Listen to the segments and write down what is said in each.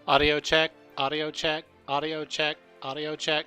Audio check, audio check, audio check, audio check.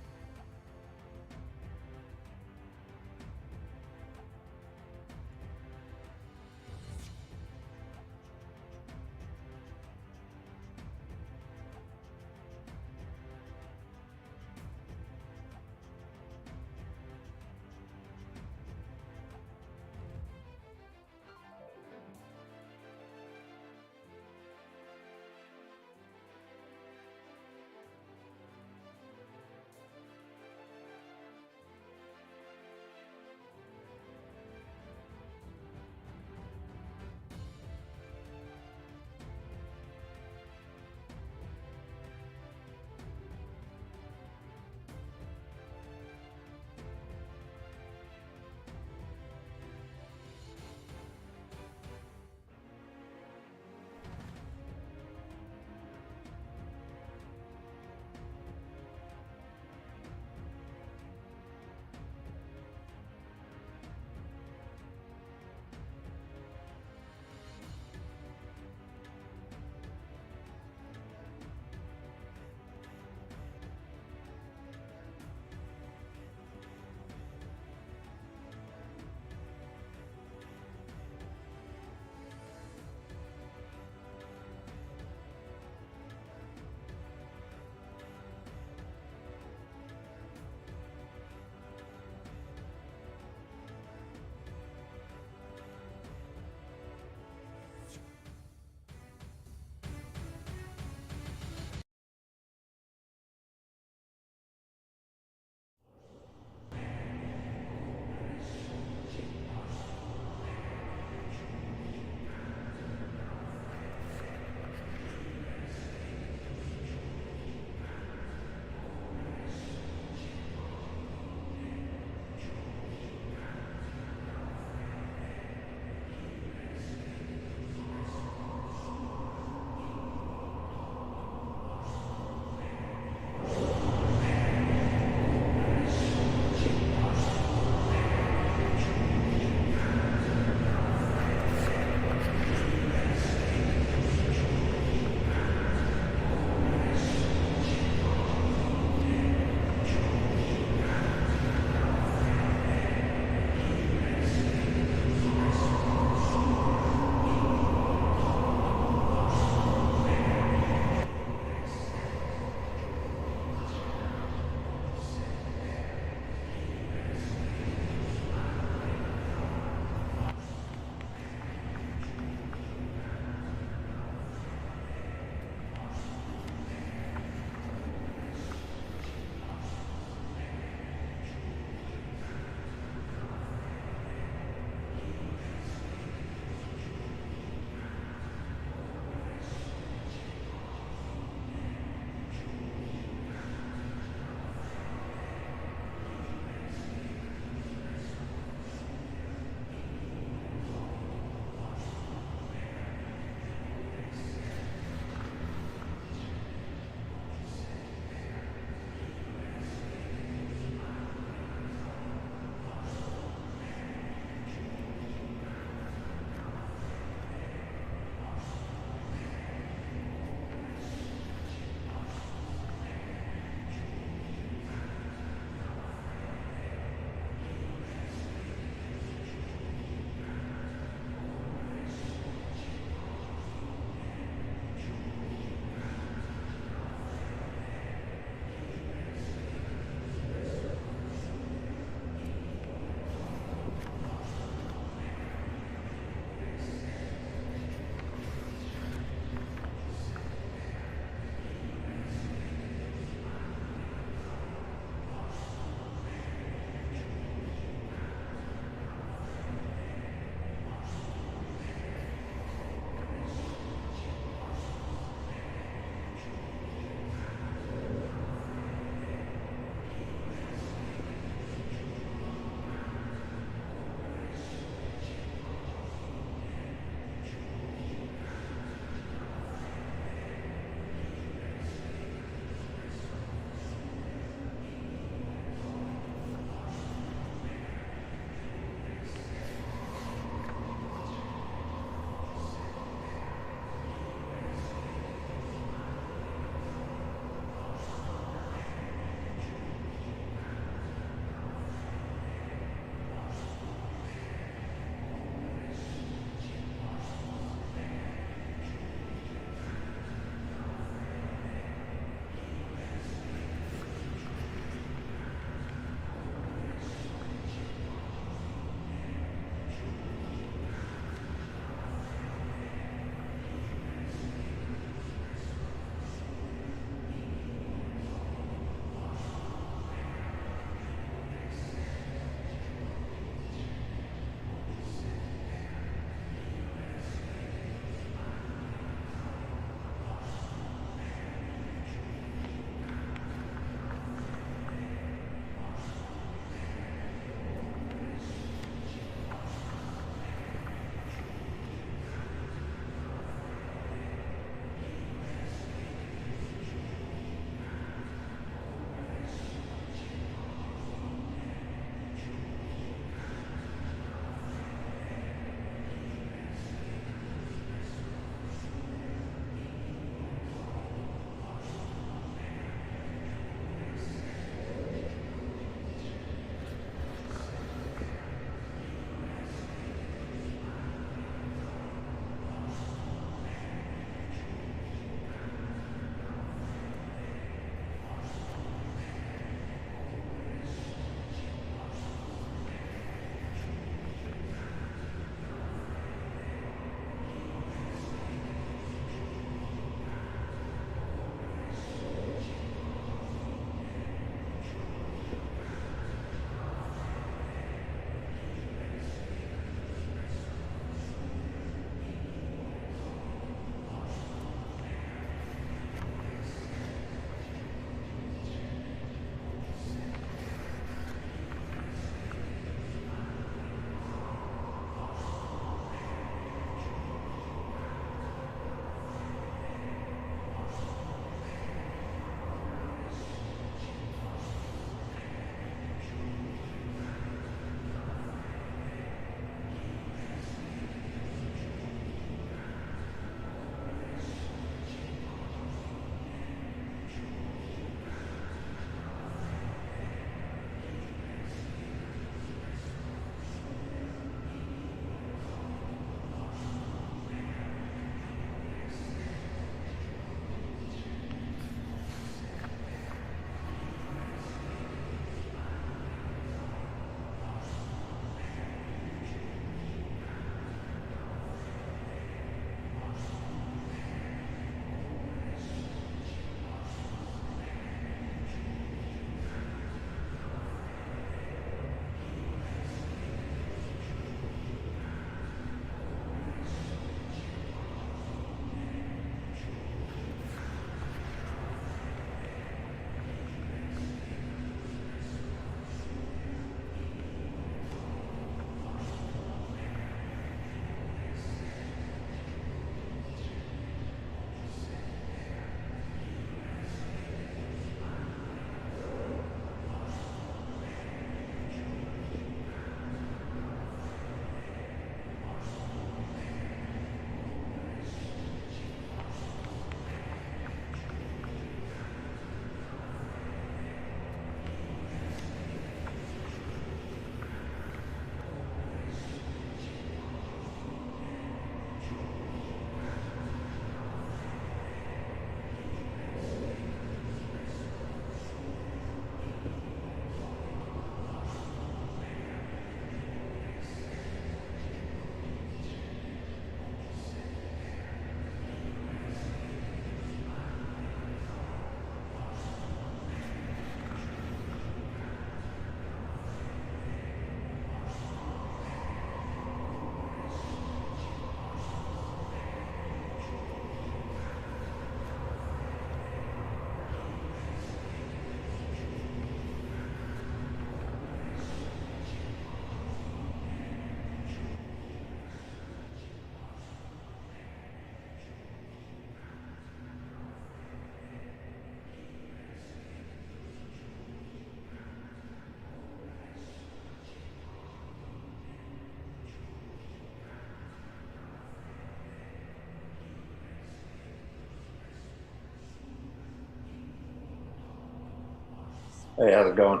Hey, how's it going?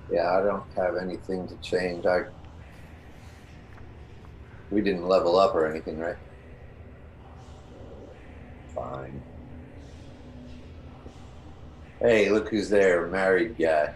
Yeah, I don't have anything to change. We didn't level up or anything, right? Fine. Hey, look who's there, married guy.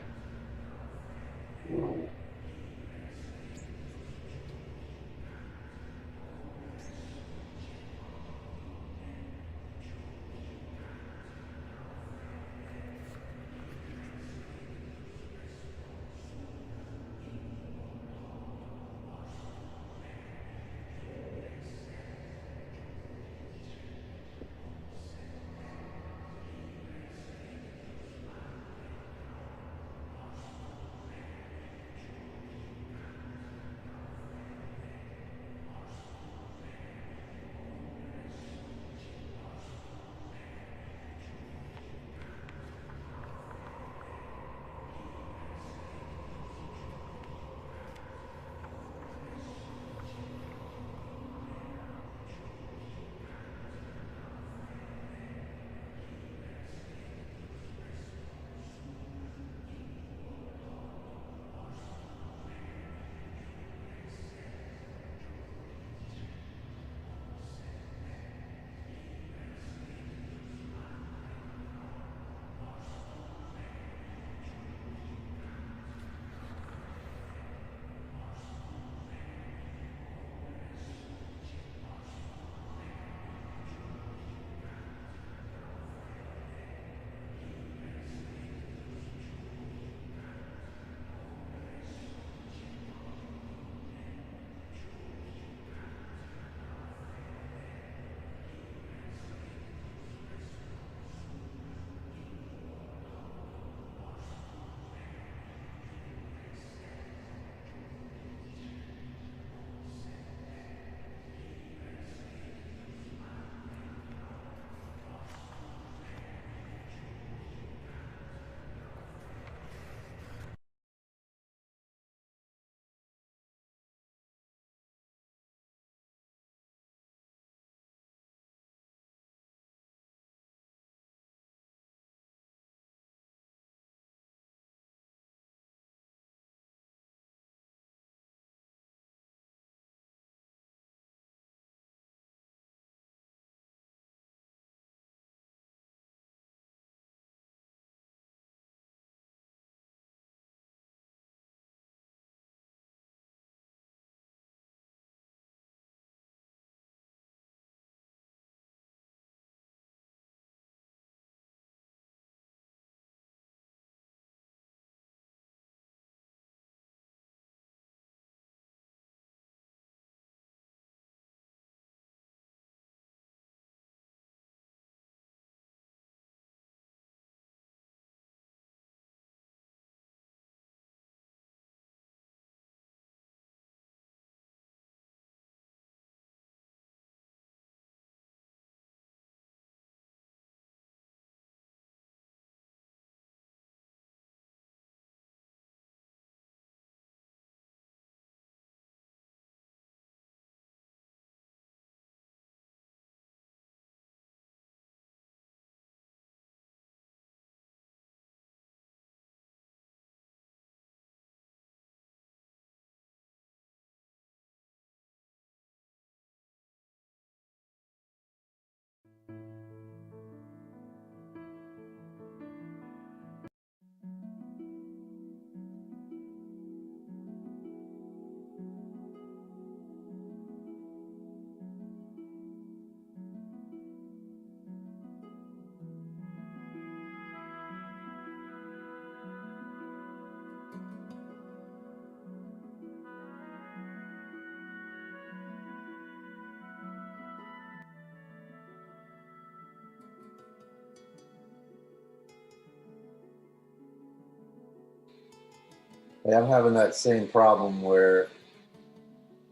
Hey, I'm having that same problem where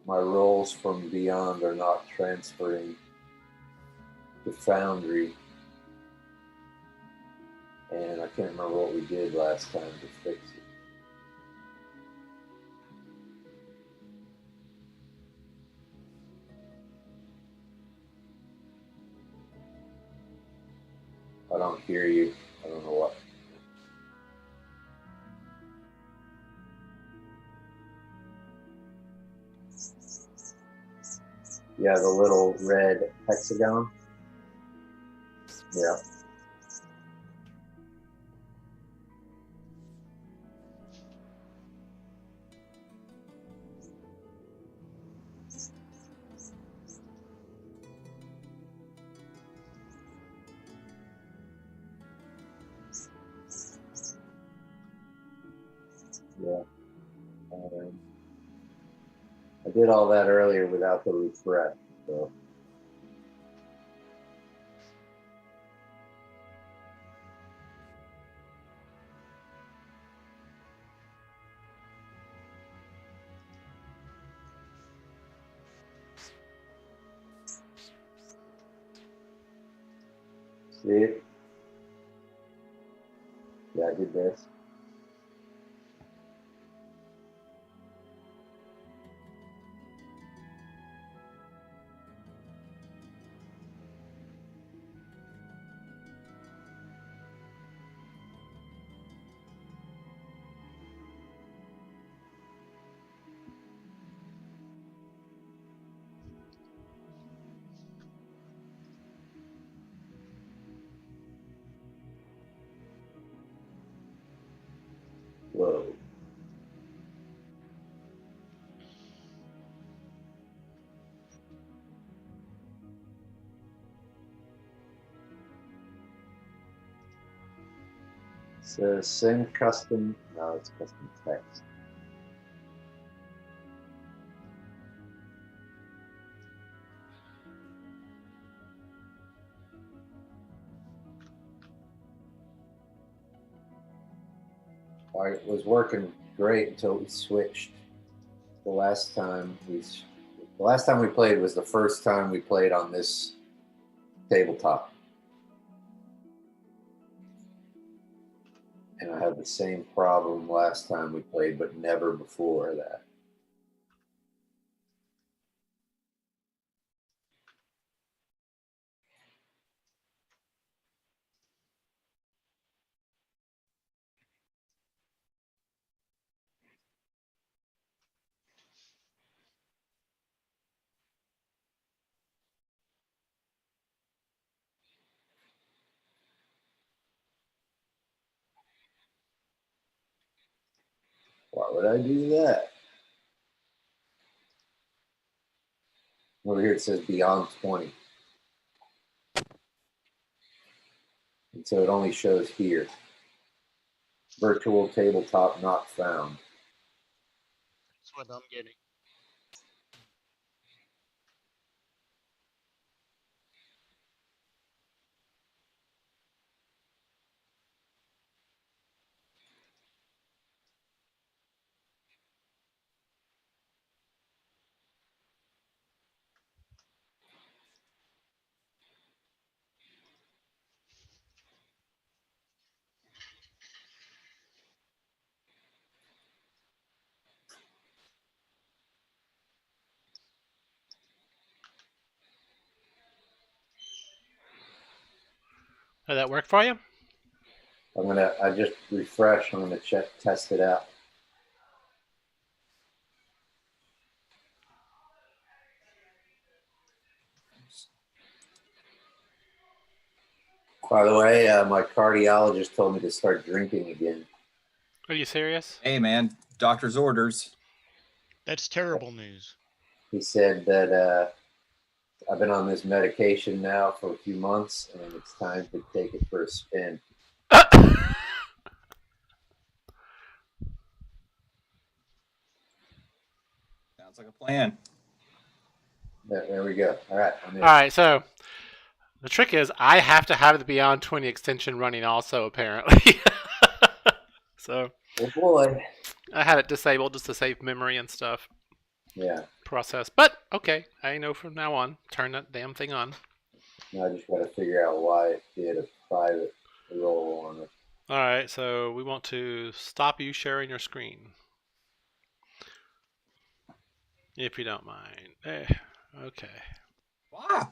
my rolls from Beyond are not transferring to Foundry, and I can't remember what we did last time to fix it. I don't hear you. I don't know what. Yeah, the little red hexagon. Yeah. Yeah. Um, I did all that earlier without the refresh. So see it? Yeah, I did this. Whoa. So send custom. No, it's custom text. It was working great until we switched. The last time we played was the first time we played on this tabletop, and I had the same problem last time we played, but never before that. Why would I do that? Over here it says beyond 20. And so it only shows here. Virtual tabletop not found. That's what I'm getting. Did that work for you? I just refresh. I'm gonna test it out. By the way, my cardiologist told me to start drinking again. Are you serious? Hey, man, doctor's orders. That's terrible news. He said that I've been on this medication now for a few months, and it's time to take it for a spin. Sounds like a plan. There we go. All right. All right, so the trick is I have to have the Beyond 20 extension running also, apparently. So Oh boy. I had it disabled just to save memory and stuff. Yeah. Process. But okay, I know from now on, turn that damn thing on. Now I just got to figure out why it did a private roll on it. All right, so we want to stop you sharing your screen. If you don't mind. Okay. Wow.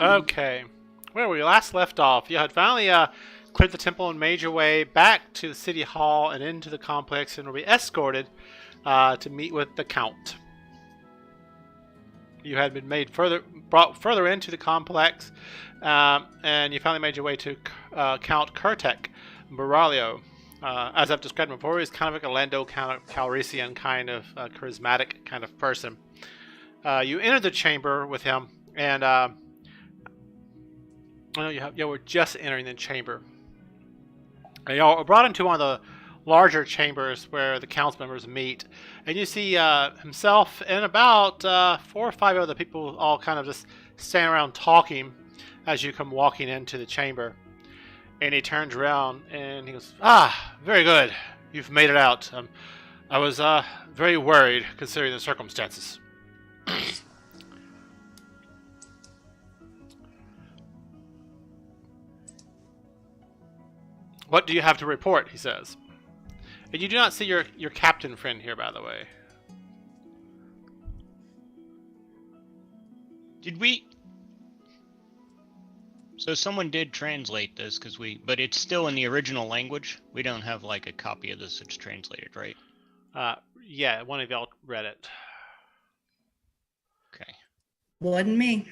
Okay. Where we last left off, you had finally cleared the temple and made your way back to the city hall and into the complex, and will be escorted to meet with the count. You had been brought further into the complex, and you finally made your way to Count Kurtek Baralio. As I've described before, he's kind of like a Lando Calrissian kind of charismatic kind of person. You entered the chamber with him, and you were just entering the chamber. And y'all were brought into one of the larger chambers where the council members meet, and you see himself and about 4 or 5 other people all kind of just standing around talking as you come walking into the chamber. And he turns around and he goes, very good. You've made it out. I was very worried considering the circumstances. What do you have to report? He says. And you do not see your captain friend here, by the way. Did we? So someone did translate this but it's still in the original language. We don't have like a copy of this that's translated, right? Yeah, one of y'all read it. Okay. Wasn't me.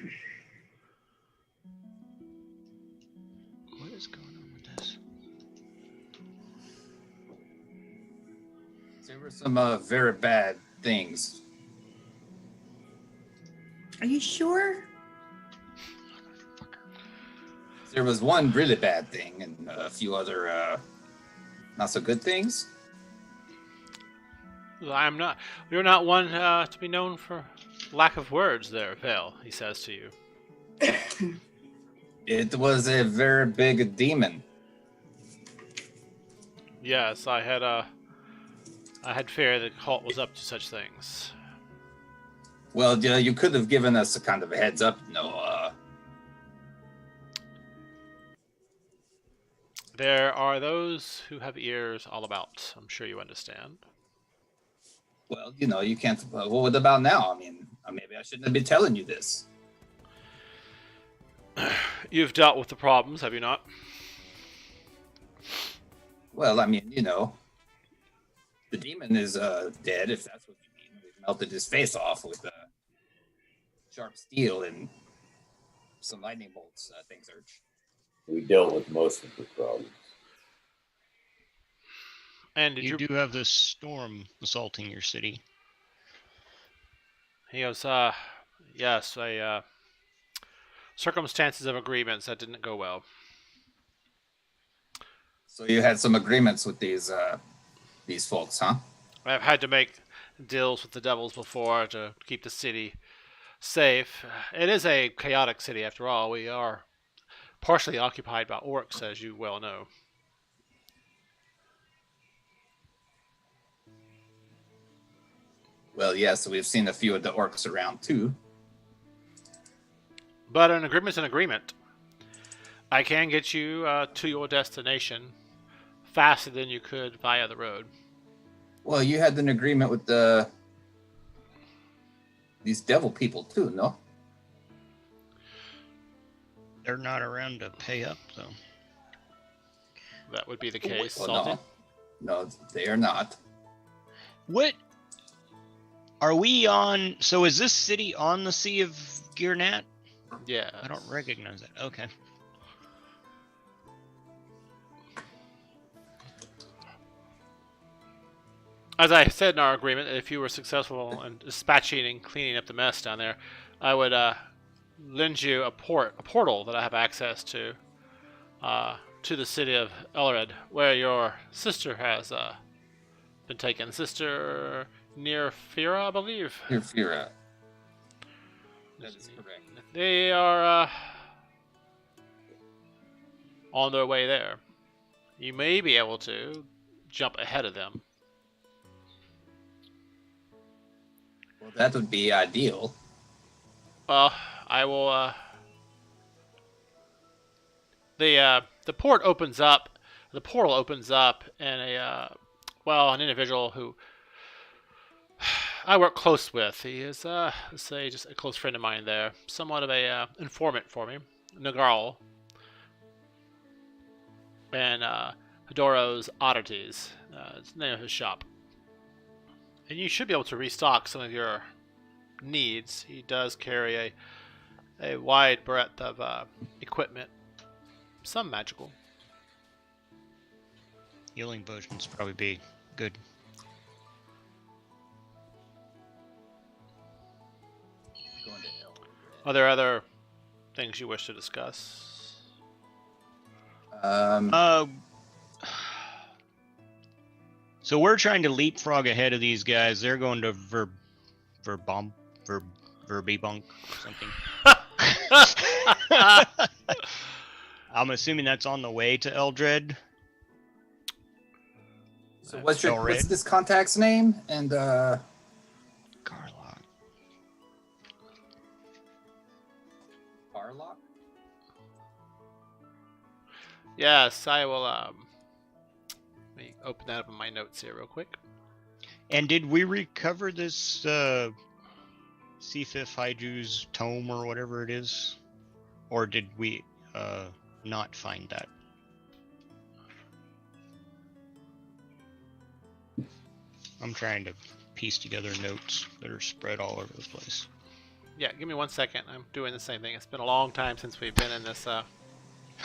What is going on with this? There were some very bad things. Are you sure? There was one really bad thing and a few other not so good things. You're not one to be known for lack of words there, Vale, he says to you. It was a very big demon. Yes, I had fear the cult was up to such things. Well, you could have given us a kind of a heads up. No, There are those who have ears all about. I'm sure you understand. well, you can't. What about now? I mean, maybe I shouldn't have been telling you this. You've dealt with the problems, have you not? Well, I mean, the demon is dead, if that's what you mean. We've melted his face off with sharp steel and some lightning bolts, things are. We dealt with most of the problems. And You do have this storm assaulting your city. He goes, yes, circumstances of agreements that didn't go well. So you had some agreements with these folks, huh? I've had to make deals with the devils before to keep the city safe. It is a chaotic city after all. We are partially occupied by orcs, as you well know. Well, yeah, so we've seen a few of the orcs around too. But an agreement's an agreement. I can get you to your destination faster than you could via the road. Well, you had an agreement with these devil people too, no? They're not around to pay up, though. That would be the case, Well, Salty. no, they are not. What are we on? So is this city on the Sea of Girnat? Yeah. I don't recognize it. Okay. As I said in our agreement, if you were successful in dispatching and cleaning up the mess down there, I would lend you a portal that I have access to the city of Elred, where your sister has been taken. Sister Nearfira, I believe. Nearfira. That is correct. They are on their way there. You may be able to jump ahead of them. Well, that would be ideal. Well, I will. The port opens up. The portal opens up, and an individual who I work close with. He is, let's say, just a close friend of mine there. Somewhat of a informant for me. Nagarl. And Hedoro's Oddities. It's the name of his shop. And you should be able to restock some of your needs. He does carry a wide breadth of equipment. Some magical. Healing potions probably be good. Going to hell. Are there other things you wish to discuss? So we're trying to leapfrog ahead of these guys. They're going to Verbibunk something. I'm assuming that's on the way to Eldred. So what's this contact's name? And Garlock. Barlock? Yes, I will. Let me open that up in my notes here real quick. And did we recover this C5 Haiju's tome or whatever it is? Or did we not find that? I'm trying to piece together notes that are spread all over the place. Yeah, give me 1 second. I'm doing the same thing. It's been a long time since we've been in this.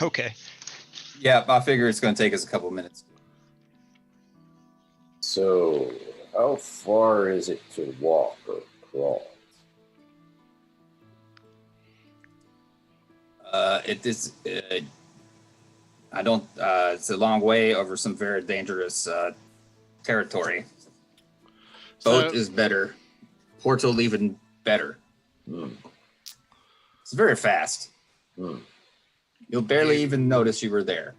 Okay. Yeah, I figure it's going to take us a couple minutes. So, how far is it to walk or crawl? It is. I don't. It's a long way over some very dangerous territory. Boat is better. Portal even better. It's very fast. You'll barely even notice you were there.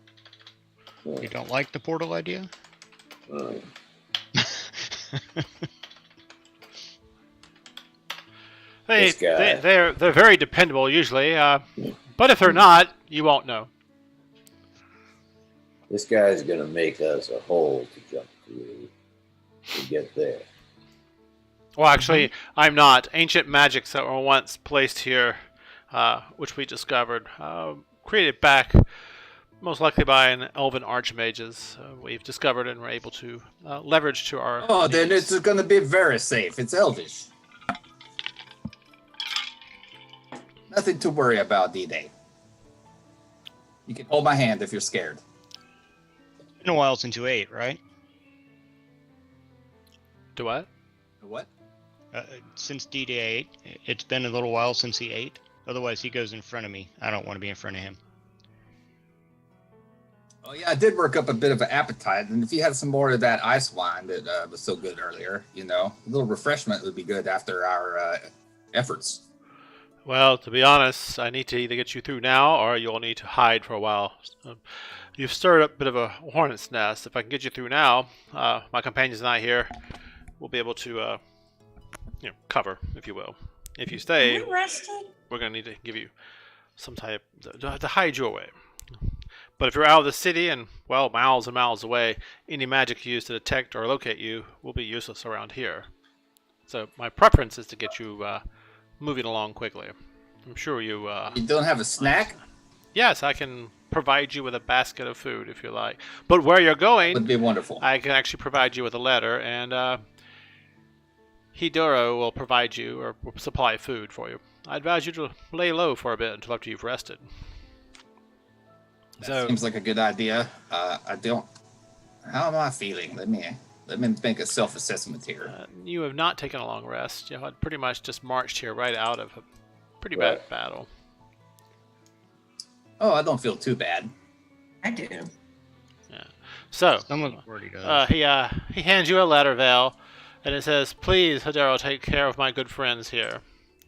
You don't like the portal idea? They're very dependable usually, but if they're not, you won't know. This guy's gonna make us a hole to jump through to get there. Well, actually, I'm not. Ancient magics that were once placed here, which we discovered, created back most likely by an elven archmages, we've discovered and were able to leverage to our Oh, then needs. it's going to be very safe. It's elvish. Nothing to worry about, D-Day. You can hold my hand if you're scared. Been a while since you ate, right? Do what? What? Since D-Day ate, it's been a little while since he ate. Otherwise, he goes in front of me. I don't want to be in front of him. Oh, yeah, I did work up a bit of an appetite. And if you had some more of that ice wine that was so good earlier, you know, a little refreshment would be good after our efforts. Well, to be honest, I need to either get you through now or you'll need to hide for a while. You've stirred up a bit of a hornet's nest. If I can get you through now, my companions and I here will be able to, cover, if you will. If you stay, Are we rested? we're going to need to give you some type to hide you away. But if you're out of the city and, well, miles and miles away, any magic used to detect or locate you will be useless around here. So my preference is to get you moving along quickly. I'm sure you... You don't have a snack? Yes, I can provide you with a basket of food if you like. But where you're going, Would be wonderful. I can actually provide you with a letter, and Hidoro will provide you or will supply food for you. I advise you to lay low for a bit until after you've rested. That seems like a good idea. I don't... How am I feeling? Let me make a self-assessment here. You have not taken a long rest. You had pretty much just marched here right out of a pretty bad battle. Oh, I don't feel too bad. I do. Yeah. So Someone already does. he hands you a letter, Val, and it says, "Please, Hidero, take care of my good friends here.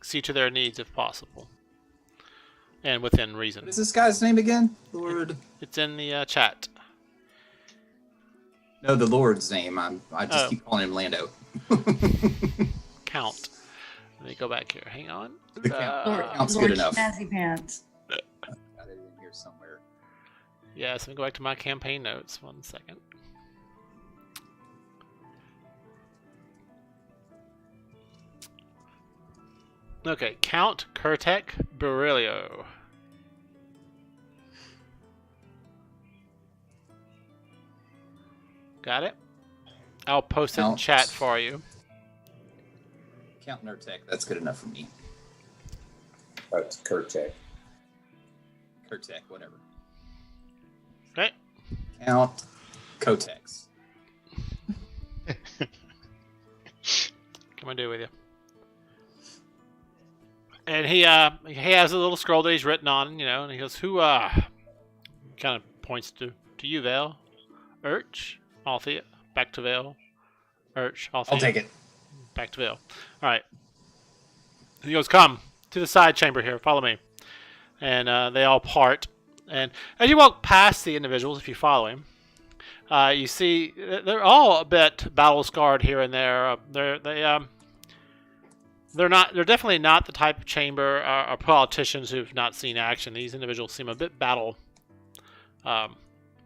See to their needs if possible, and within reason." What is this guy's name again? Lord? It's in the chat. No, the Lord's name. I just keep calling him Lando. Count. Let me go back here. Hang on. The count's good enough. Snazzy pants. Got it in here somewhere. Yes, let me go back to my campaign notes. 1 second. Okay, Count Kurtek Berylio. Got it? I'll post it in Count. chat for you. Count Nurtek. That's good enough for me. That's Kurtek. Kurtek, whatever. Okay. Count Kotex. Come on, do with you. And he has a little scroll that he's written on, and he goes, "Who kind of points to you, Vale. Urch, Althea, back to Vale. Urch, Althea. I'll take it. Back to Vale. All right." He goes, "Come to the side chamber here. Follow me." And they all part. And as you walk past the individuals, if you follow him, you see they're all a bit battle scarred here and there. They're definitely not the type of chamber or politicians who've not seen action. These individuals seem a bit battle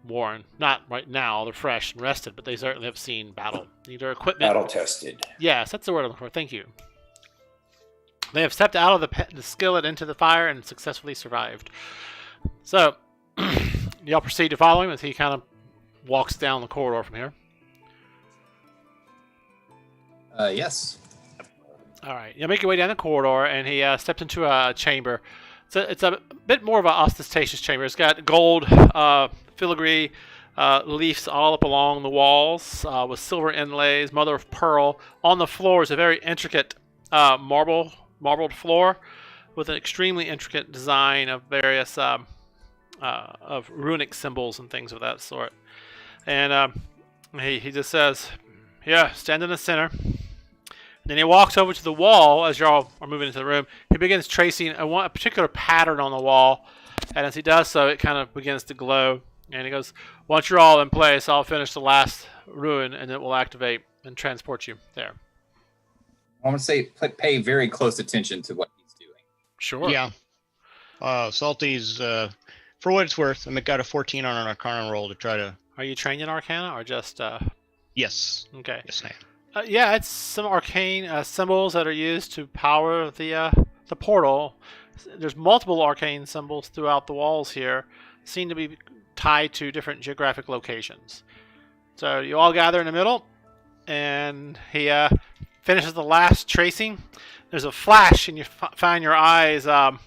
worn. Not right now, they're fresh and rested, but they certainly have seen battle. Either equipment. Battle tested. Yes, that's the word I'm looking for. Thank you. They have stepped out of the skillet into the fire and successfully survived. So, y'all proceed to follow him as he kind of walks down the corridor from here. Yes. All right, you make your way down the corridor, and he steps into a chamber. It's a bit more of an ostentatious chamber. It's got gold filigree leaves all up along the walls with silver inlays, mother of pearl. On the floor is a very intricate marbled floor with an extremely intricate design of various of runic symbols and things of that sort. And he just says, "Yeah, stand in the center." Then he walks over to the wall as y'all are moving into the room. He begins tracing a particular pattern on the wall, and as he does so, it kind of begins to glow. And he goes, "Once you're all in place, I'll finish the last ruin, and it will activate and transport you there." I want to say pay very close attention to what he's doing. Sure. Yeah. Salty's, for what it's worth, I got a 14 on an Arcana roll to try to... Are you trained in Arcana or just... Yes. Okay. Yes, I am. Yeah, it's some arcane symbols that are used to power the portal. There's multiple arcane symbols throughout the walls here, seem to be tied to different geographic locations. So you all gather in the middle, and he finishes the last tracing. There's a flash, and you find your eyes kind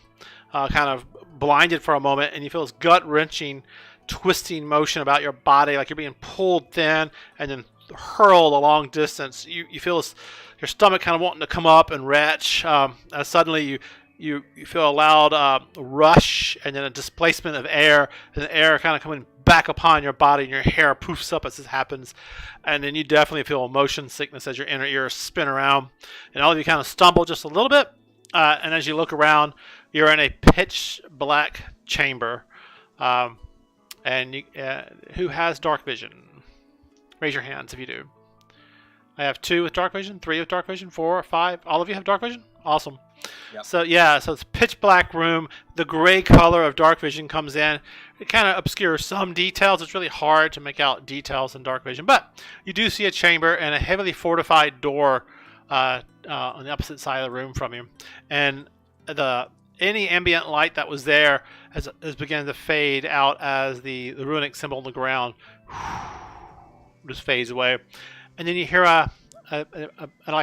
of blinded for a moment, and you feel this gut-wrenching, twisting motion about your body, like you're being pulled thin and then hurled a long distance. You feel your stomach kind of wanting to come up and retch. As suddenly you feel a loud rush and then a displacement of air, and the air kind of coming back upon your body, and your hair poofs up as this happens. And then you definitely feel motion sickness as your inner ears spin around, and all of you kind of stumble just a little bit. And as you look around, you're in a pitch black chamber. And who has dark vision? Raise your hands if you do. I have 2 with dark vision, 3 with dark vision, 4, 5. All of you have dark vision? Awesome. Yep. So it's a pitch black room. The gray color of dark vision comes in. It kind of obscures some details. It's really hard to make out details in dark vision. But you do see a chamber and a heavily fortified door on the opposite side of the room from you. And any ambient light that was there has begun to fade out as the runic symbol on the ground just fades away. And then you hear like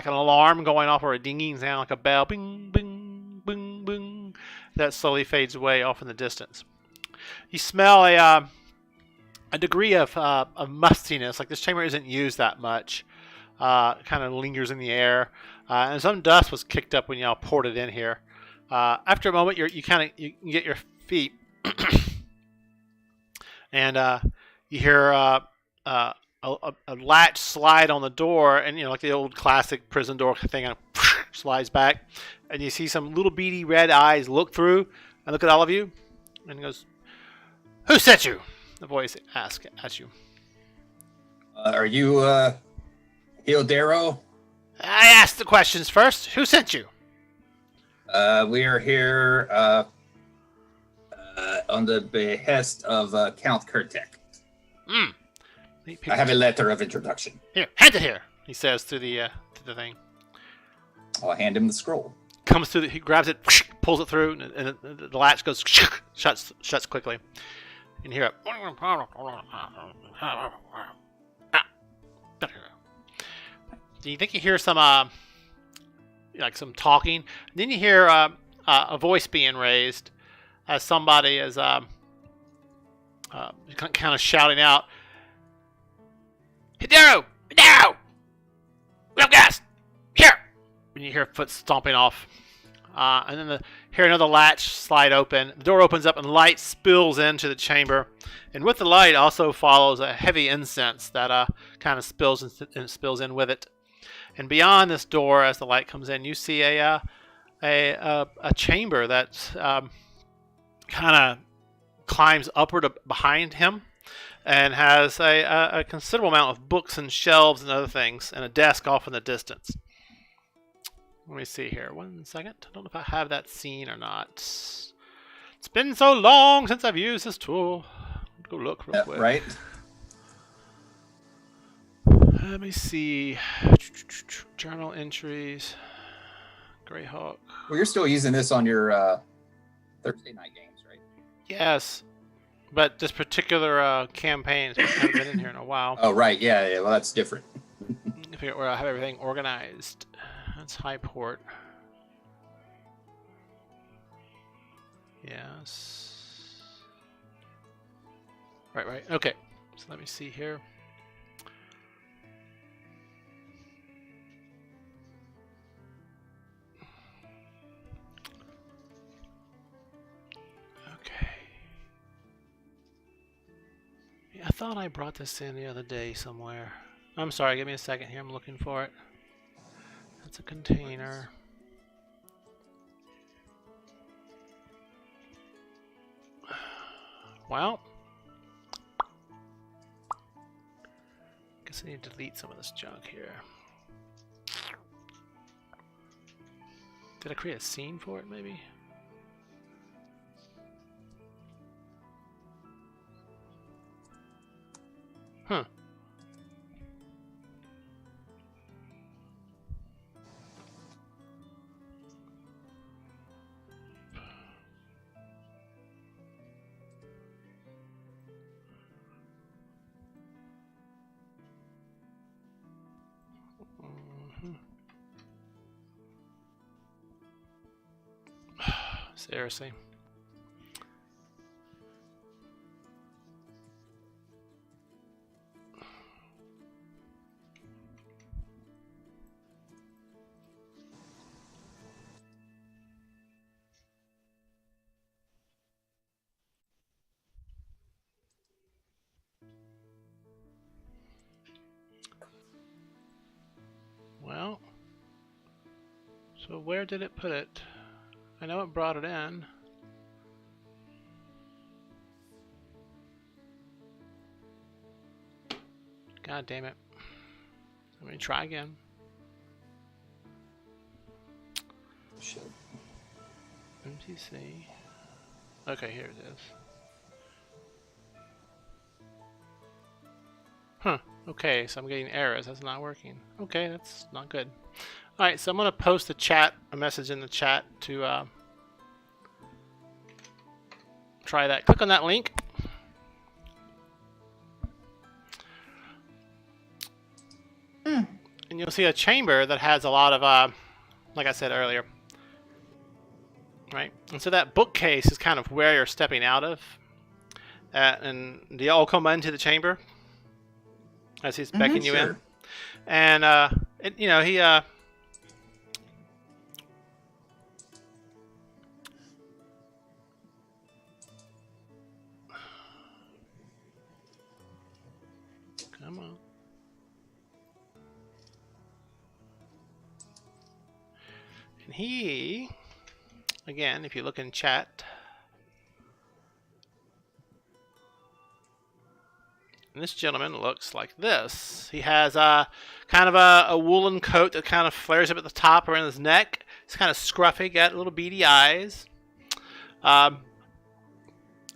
an alarm going off, or a dinging sound, like a bell, bing, bing, bing, bing, that slowly fades away off in the distance. You smell a degree of mustiness, like this chamber isn't used that much. Kind of lingers in the air, and some dust was kicked up when y'all poured it in here. After a moment, you get your feet, and you hear a latch slide on the door, and like the old classic prison door thing, slides back, and you see some little beady red eyes look through and look at all of you, and he goes, "Who sent you?" The voice asks at you. Are you Hildero? I asked the questions first. Who sent you? We are here on the behest of Count Kurtek. I have a letter of introduction. Here, hand it here, he says to the thing. I'll hand him the scroll. comes through. He grabs it, pulls it through, and the latch goes shuts quickly. And you hear it. Do you think you hear some like some talking? Then you hear a voice being raised as somebody is kind of shouting out, "Hidero! Hidero! We have gas! Here!" And you hear foot stomping off. And then hear another latch slide open. The door opens up and light spills into the chamber. And with the light also follows a heavy incense that kind of spills in with it. And beyond this door, as the light comes in, you see a chamber that kind of climbs upward behind him and has a considerable amount of books and shelves and other things, and a desk off in the distance. Let me see here. 1 second. I don't know if I have that scene or not. It's been so long since I've used this tool. Let's go look real quick. Right? Let me see. Journal entries. Greyhawk. Well, you're still using this on your Thursday night games, right? Yes. But this particular campaign hasn't been in here in a while. Oh, right. Yeah. Well, that's different. I figure where I have everything organized. That's high port. Yes. Right. Okay. So let me see here. Okay. Yeah, I thought I brought this in the other day somewhere. I'm sorry, give me a second here. I'm looking for it. That's a container. Well, guess I need to delete some of this junk here. Did I create a scene for it, maybe? Huh. Seriously. Well, so where did it put it? I know it brought it in. God damn it. Let me try again. Shit. MTC. Okay, here it is. Huh. Okay, so I'm getting errors. That's not working. Okay, that's not good. Alright, so I'm going to post a message in the chat to try that. Click on that link. And you'll see a chamber that has a lot of, like I said earlier. Right? And so that bookcase is kind of where you're stepping out of. And do y'all come into the chamber? As he's beckoning you in. And, he... Come on. And he, again, if you look in chat, and this gentleman looks like this. He has kind of a woolen coat that kind of flares up at the top around his neck. He's kind of scruffy, got little beady eyes.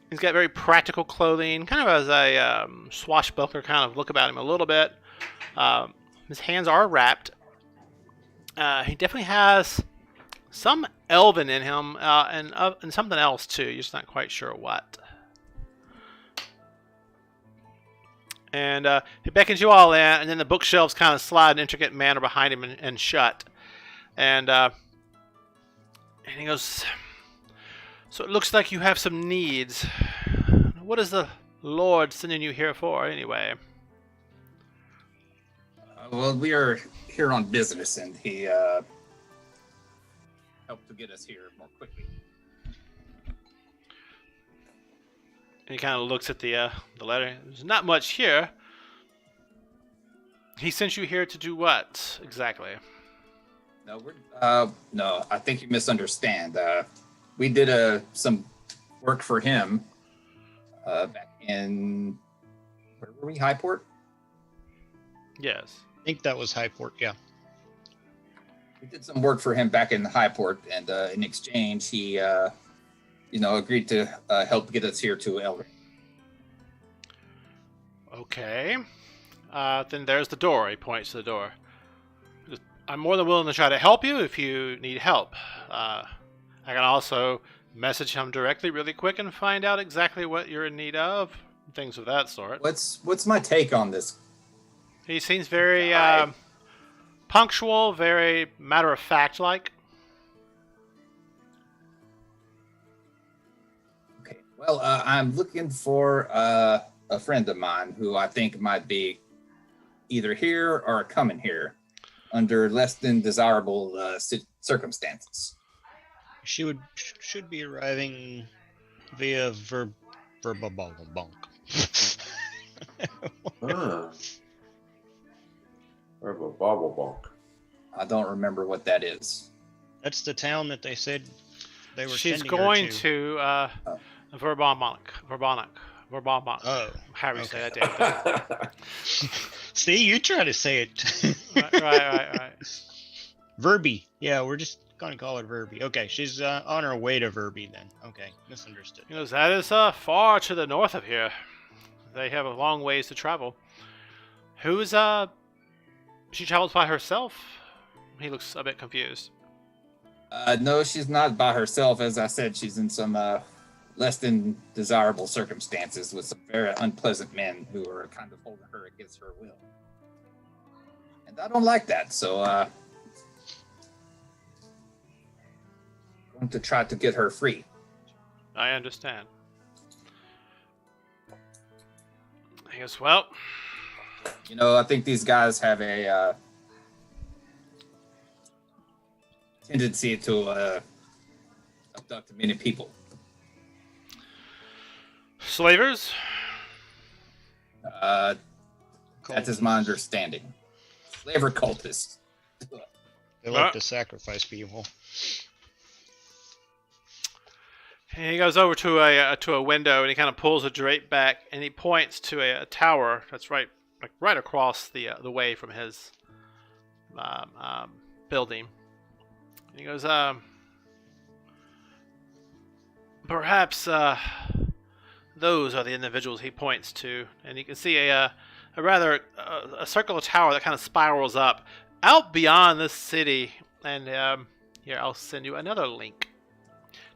He's got very practical clothing, kind of as a swashbuckler kind of look about him a little bit. His hands are wrapped. He definitely has some elven in him, and something else too. You're just not quite sure what. And he beckons you all in, and then the bookshelves kind of slide in an intricate manner behind him and shut. And he goes, "So it looks like you have some needs. What is the Lord sending you here for, anyway?" Well, we are here on business, and he helped to get us here more quickly. And he kind of looks at the letter. There's not much here. He sent you here to do what exactly? No, I think you misunderstand. We did some work for him back in, where were we? Highport? Yes. I think that was Highport, yeah. We did some work for him back in Highport, and in exchange, he, agreed to help get us here to Elder. Okay. Then there's the door. He points to the door. I'm more than willing to try to help you if you need help. I can also message him directly really quick and find out exactly what you're in need of. Things of that sort. What's my take on this? He seems very guy? punctual, very matter-of-fact like. Okay. Well, I'm looking for a friend of mine who I think might be either here or coming here under less than desirable circumstances. She should be arriving via Verbabonk. Or a bobble bonk. I don't remember what that is. That's the town that they said they were She's sending her going to. Verbonk. Oh, However you okay. say that damn thing. See, you try to say it. right. Verby. Yeah, we're just gonna call her Verby. Okay, she's on her way to Verby then. Okay, misunderstood. He goes, that is far to the north of here. They have a long ways to travel. Who's she travels by herself? He looks a bit confused. No, she's not by herself. As I said, she's in some less than desirable circumstances with some very unpleasant men who are kind of holding her against her will. And I don't like that, so I'm going to try to get her free. I understand. He goes, well, I think these guys have a tendency to abduct many people. slavers? That is my understanding. Slaver cultists. They like to sacrifice people. And he goes over to a window and he kind of pulls a drape back and he points to a tower that's right across the way from his building. And he goes, perhaps those are the individuals he points to, and you can see a circular tower that kind of spirals up out beyond this city. And here, I'll send you another link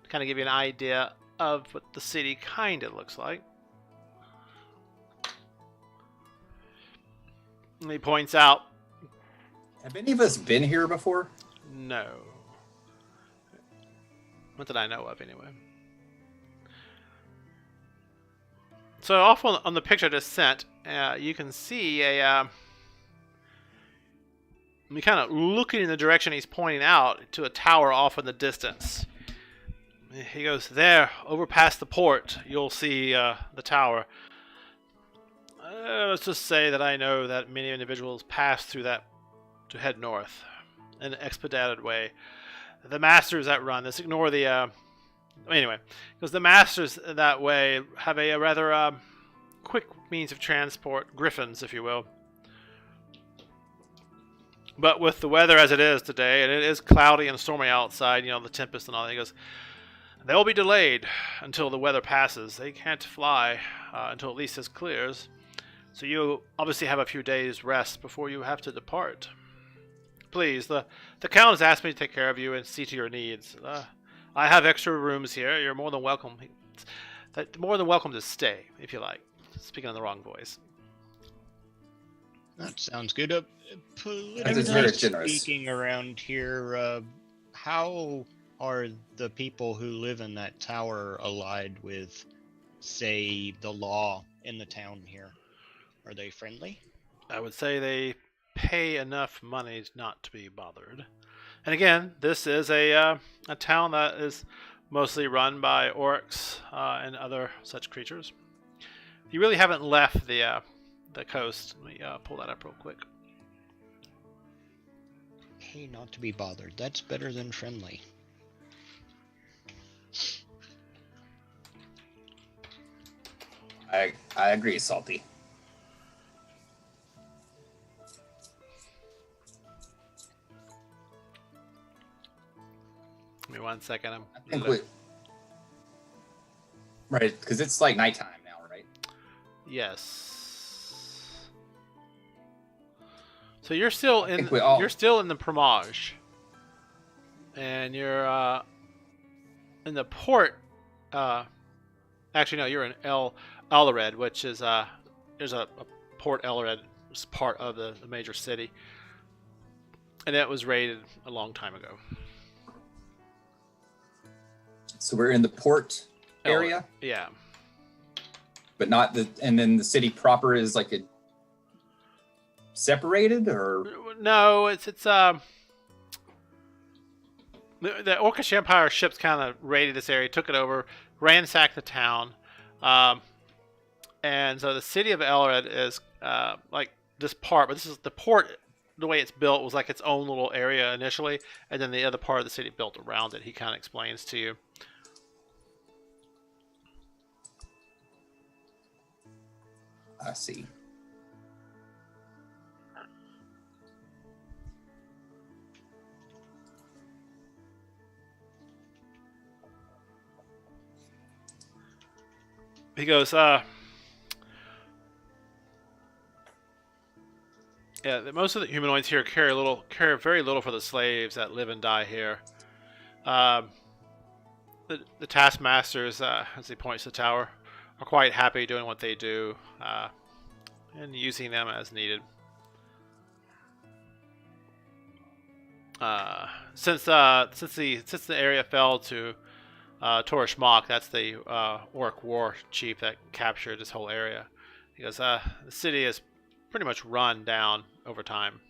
to kind of give you an idea of what the city kind of looks like. And he points out, Have any of us been here before? no. Not that I know of, anyway. So off on the picture I just sent, you can see me kind of looking in the direction he's pointing out to a tower off in the distance. He goes, there, over past the port, you'll see the tower. Let's just say that I know that many individuals pass through that to head north in an expedited way. The masters that run this, ignore the... anyway, because the masters that way have a rather quick means of transport, griffins, if you will. But with the weather as it is today, and it is cloudy and stormy outside, the tempest and all, he goes, they'll be delayed until the weather passes. They can't fly until at least this clears. So you obviously have a few days rest before you have to depart. please. The count has asked me to take care of you and see to your needs. I have extra rooms here. You're more than welcome. More than welcome to stay, if you like. Speaking in the wrong voice. That sounds good. That's very generous. Speaking around here, how are the people who live in that tower allied with, say, the law in the town here? Are they friendly? I would say they pay enough money not to be bothered. And again, this is a town that is mostly run by orcs and other such creatures. You really haven't left the coast. Let me pull that up real quick. Pay not to be bothered. That's better than friendly. I agree, Salty. Give me 1 second. I think right, because it's like nighttime now, right? Yes. So you're still in the Primage, and you're in the port. Actually, no, you're in Elred, which is there's a Port Elred, was part of the major city, and it was raided a long time ago. So we're in the port area, Yeah. but not the. And then the city proper is like a separated, or No, it's the Orcish Empire ships kind of raided this area, took it over, ransacked the town, and so the city of Elred is like this part, but this is the port. The way it's built was like its own little area initially, and then the other part of the city built around it. He kind of explains to you. I see. He goes, yeah, most of the humanoids here care very little for the slaves that live and die here. The taskmasters, as he points to the tower, are quite happy doing what they do and using them as needed. Since the area fell to Torish Mach, that's the orc war chief that captured this whole area. He goes, the city is pretty much run down over time.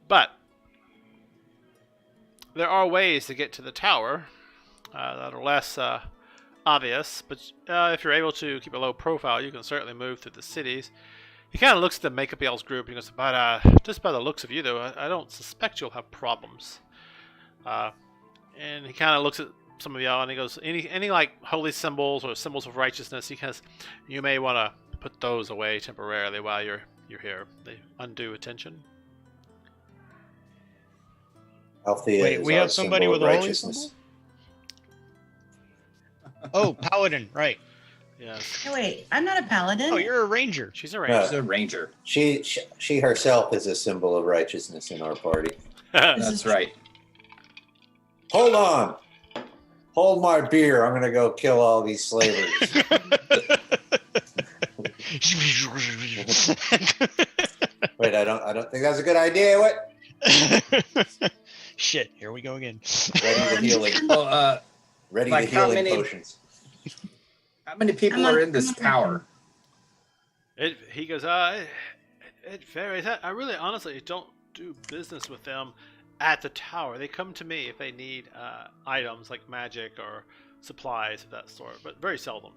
But there are ways to get to the tower that are less obvious, but if you're able to keep a low profile, you can certainly move through the cities. He kind of looks at the Makeup Yells group and he goes, but just by the looks of you, though, I don't suspect you'll have problems. And he kind of looks at some of y'all and he goes, any like holy symbols or symbols of righteousness, you may want to put those away temporarily while you're here. They undue attention. Althea Wait, is we our have somebody symbol with of a holy righteousness. symbol? Oh, paladin, right. Yes. No, wait, I'm not a paladin. Oh, you're a ranger. She's a She's ranger. a ranger. She herself is a symbol of righteousness in our party. That's right. Hold on. Hold my beer. I'm gonna go kill all these slavers. Wait, I don't think that's a good idea. What? Shit, here we go again. Ready to healing. Well, Ready like to how healing many- potions. how many people I'm are on- in this I'm on- tower? He goes, it varies. I really honestly don't do business with them at the tower. They come to me if they need items like magic or supplies of that sort, but very seldom.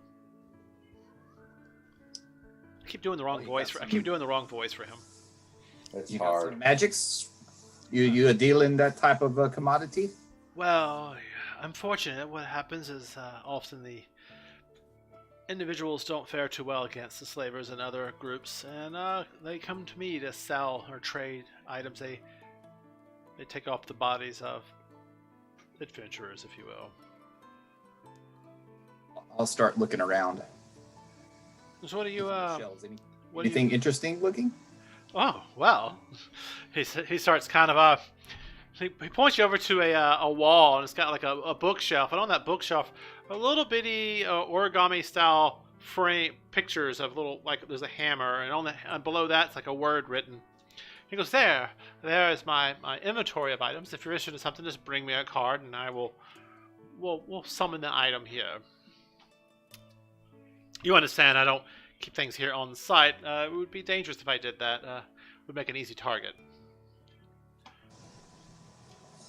I keep doing the wrong voice. I keep doing the wrong voice for him. It's You got hard. some magics? You a deal in that type of commodity? Well, unfortunately, what happens is often the individuals don't fare too well against the slavers and other groups, and they come to me to sell or trade items. They take off the bodies of adventurers, if you will. I'll start looking around. So what do you? Shells. What do Anything you? interesting looking? Oh, well. He starts kind of he points you over to a wall, and it's got like a bookshelf, and on that bookshelf are little bitty origami style frame pictures of little, like there's a hammer, and on the and below that's like a word written. He goes, there is my inventory of items. If you're interested in something, just bring me a card, and we'll summon the item here. You understand? I don't keep things here on site. It would be dangerous if I did that. Would make an easy target.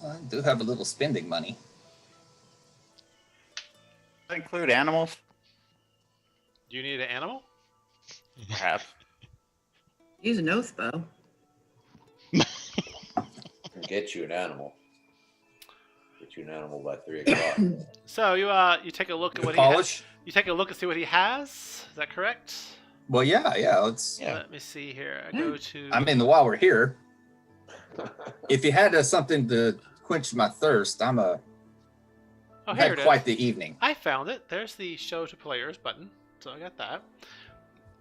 I do have a little spending money. Does that include animals? Do you need an animal? Perhaps. Use an oath bow. Get you an animal. Get you an animal by 3 o'clock. So you take a look at what Polish? you take a look and see what he has. Is that correct? Well, yeah. Let's. Yeah. Let me see here. I go to. I mean, while we're here, if you had something to quench my thirst, Oh, here had it is. quite the evening. I found it. There's the show to players button. So I got that.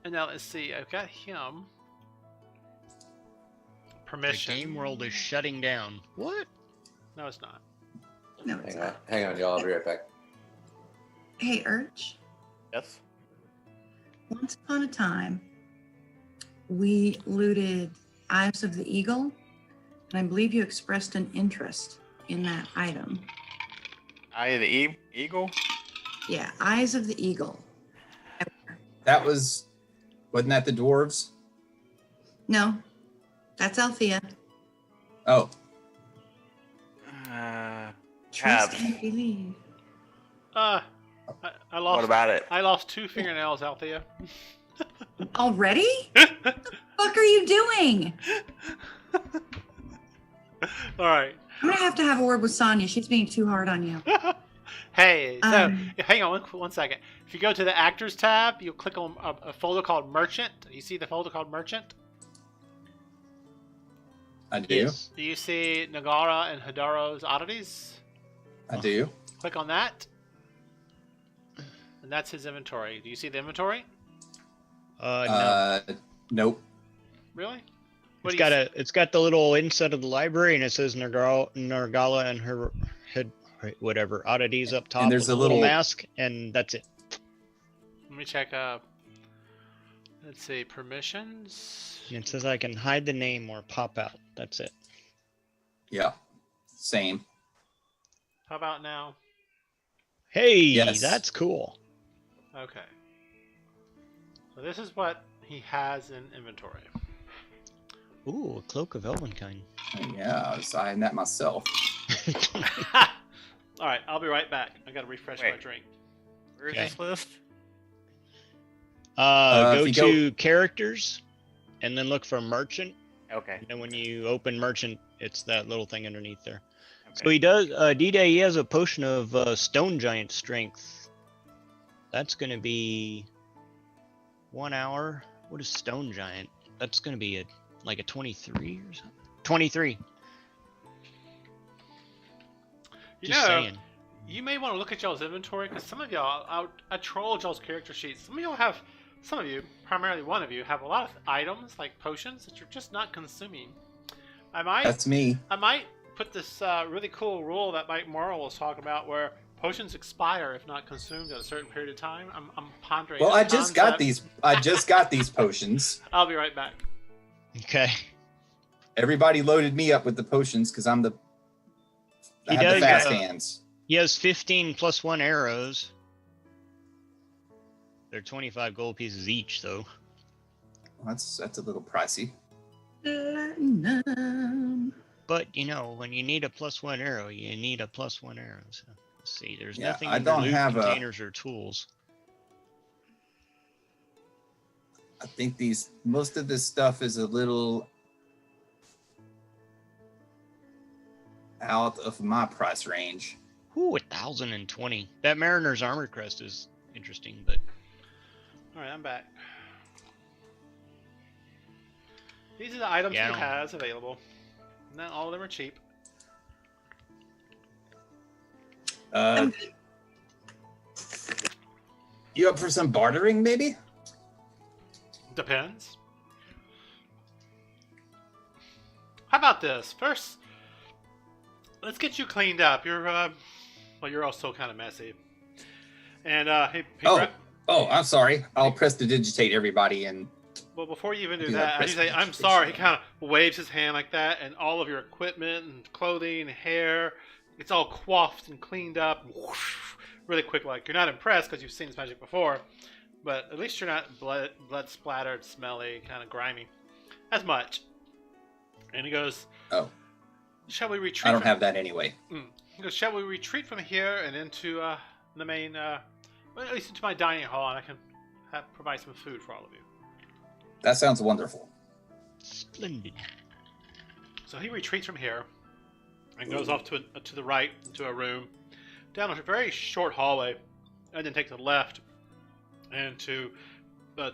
And now let's see. I've got him. The Permission. game world is shutting down. What? No, it's not. No, it's not. Hang on, y'all. I'll be right back. Hey, Urch. Yes. Once upon a time, we looted Eyes of the Eagle, and I believe you expressed an interest in that item. Eye of the eagle? Yeah, Eyes of the Eagle. Wasn't that the dwarves? No, that's Althea. Oh, Trust Tab. and believe. I lost. What about it? I lost 2 fingernails, Althea. Already? What the fuck are you doing? All right. I'm gonna have to have a word with Sonya. She's being too hard on you. Hey, so Um, hang on one second. If you go to the Actors tab, you'll click on a folder called Merchant. You see the folder called Merchant? I do. Yes. Do you see Nagara and Hidaro's oddities? I do. Click on that. And that's his inventory. Do you see the inventory? No. Nope. Really? It's got the little inside of the library, and it says Nargala and her whatever oddities up top. And there's with a little- mask, and that's it. Let me check. Let's see. Permissions. And it says I can hide the name or pop out. That's it. Yeah. Same. How about now? Hey, Yes. that's cool. Okay. So this is what he has in inventory. Ooh, a cloak of Elvenkind. Yeah, I was eyeing that myself. All right, I'll be right back. I gotta refresh my Wait. drink. Where's Okay. this list? Go if you to characters, and then look for merchant. Okay. And when you open merchant, it's that little thing underneath there. So Okay. he does. D-Day, he has a potion of stone giant strength. That's gonna be 1 hour. What is stone giant? That's gonna be like a 23 or something. 23. You Just know, saying. you may want to look at y'all's inventory because some of y'all, I trolled y'all's character sheets. Some of you, primarily one of you, have a lot of items like potions that you're just not consuming. That's me. I might put this really cool rule that Mike Morrow was talking about where potions expire if not consumed at a certain period of time. I'm pondering. Well, this I just got concept. these. I just got these potions. I'll be right back. Okay. Everybody loaded me up with the potions because I He have does, the fast uh, hands. He has 15 plus 1 arrows. They're 25 gold pieces each, though. That's a little pricey. Platinum. But you know, when you need a +1 arrow, you need a +1 arrow. So let's see, there's Yeah, nothing I in the don't loot have a- containers or tools. I think most of this stuff is a little out of my price range. Ooh, 1,020. That Mariner's armor crest is interesting, but All right, I'm back. These are the items Yeah, I he don't- has available. Not all of them are cheap. You up for some bartering, maybe? Depends. about this? First, let's get you cleaned up. You're all still kind of messy. And I'm sorry. I'll prestidigitate everybody and. Well, before you even do Do that, that I just say, I'm sorry. He kind of waves his hand like that, and all of your equipment and clothing and hair, it's all coiffed and cleaned up whoosh, really quick. Like, you're not impressed because you've seen this magic before, but at least you're not blood splattered, smelly, kind of grimy as much. And he goes, Oh. Shall we retreat? I don't have that anyway. He goes, shall we retreat from here and into the main, well, at least into my dining hall, and I can provide some food for all of you. That sounds wonderful. Splendid. So he retreats from here and goes off to the right into a room, down a very short hallway, and then takes a left into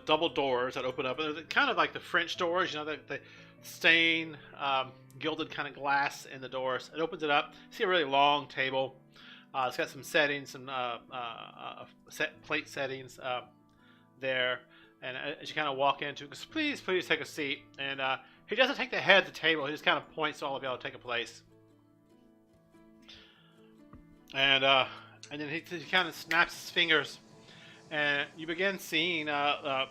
double doors that open up. And they're kind of like the French doors, you know, the stained, gilded kind of glass in the doors. It opens it up. You see a really long table. It's got some settings, some plate settings there. And as you kind of walk into it, goes, please take a seat. And he doesn't take the head of the table. He just kind of points to all of y'all to take a place. And then he kind of snaps his fingers. And you begin seeing, because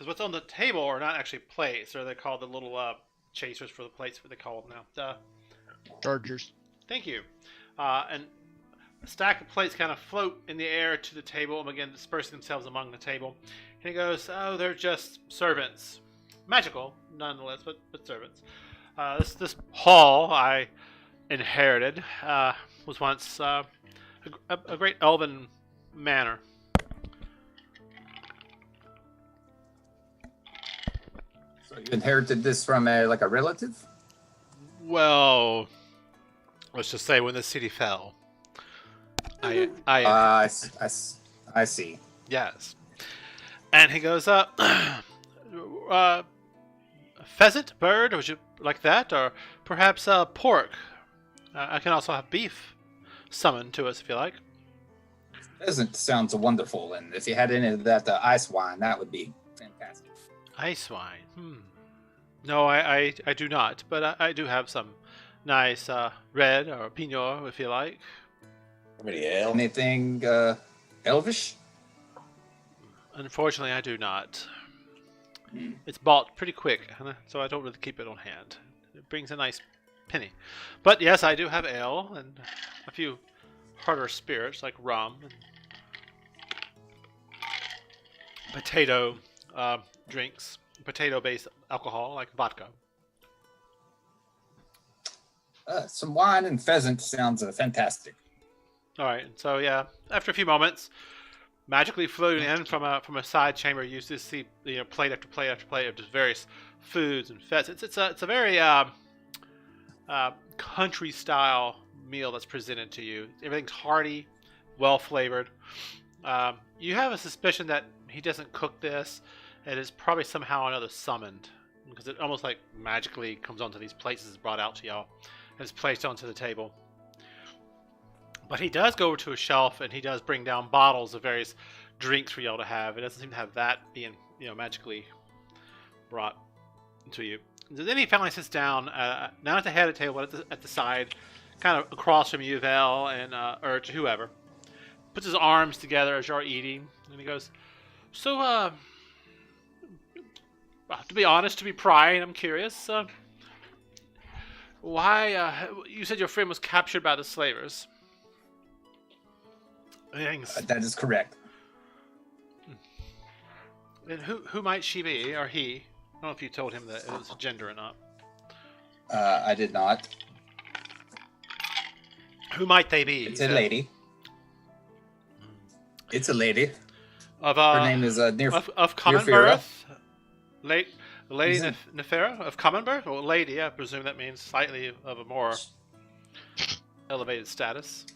what's on the table are not actually plates. Or they're called the little chasers for the plates, what they call them now. Chargers. Thank you. And a stack of plates kind of float in the air to the table and begin dispersing themselves among the table. And he goes, oh, they're just servants. Magical, nonetheless, but servants. This hall I inherited was once a great elven manor. So you inherited this from a relative? Well, let's just say when the city fell. I see. Yes. And he goes, pheasant, bird, would you like that? Or perhaps pork? I can also have beef summoned to us if you like. Pheasant sounds wonderful, and if you had any of that ice wine, that would be fantastic. Ice wine? No, I do not, but I do have some nice red or pinot if you like. Ale? Anything elvish? Unfortunately, I do not. It's bought pretty quick, so I don't really keep it on hand. It brings a nice penny. But yes, I do have ale and a few harder spirits like rum and potato drinks, potato-based alcohol like vodka. Some wine and pheasant sounds fantastic. All right, so yeah, after a few moments, magically floating in from a side chamber, you just see plate after plate after plate of just various foods and pheasants. It's a very country style meal that's presented to you. Everything's hearty, well flavored. You have a suspicion that he doesn't cook this. It is probably somehow or another summoned, because it almost like magically comes onto these plates, is brought out to y'all, and is placed onto the table. But he does go over to a shelf and he does bring down bottles of various drinks for y'all to have. It doesn't seem to have that being, magically brought to you. So then he finally sits down, not at the head of the table, but at the side, kind of across from you, Vel and Urge, whoever. Puts his arms together as you're eating, and he goes, so, to be honest, to be prying, I'm curious, why, you said your friend was captured by the slavers. That is correct. And who might she be, or he? I don't know if you told him that it was a gender or not. I did not. Who might they be? It's a lady. It's a lady. Of her name is of common Nefera. birth. Lady Nefera of common birth, or lady? I presume that means slightly of a more elevated status.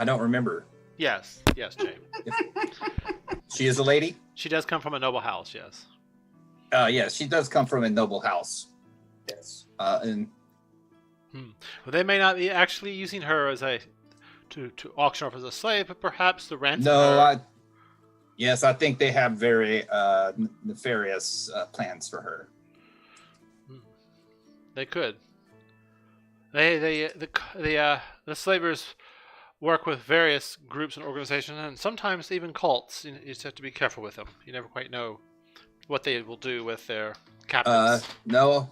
I don't remember. Yes, James. She is a lady? She does come from a noble house, yes. Yes, she does come from a noble house. Yes. And well, they may not be actually using her as to auction off as a slave, but perhaps the ransom. no, Yes, I think they have very nefarious plans for her. They could. The slavers work with various groups and organizations, and sometimes even cults. You just have to be careful with them. You never quite know what they will do with their captives. No,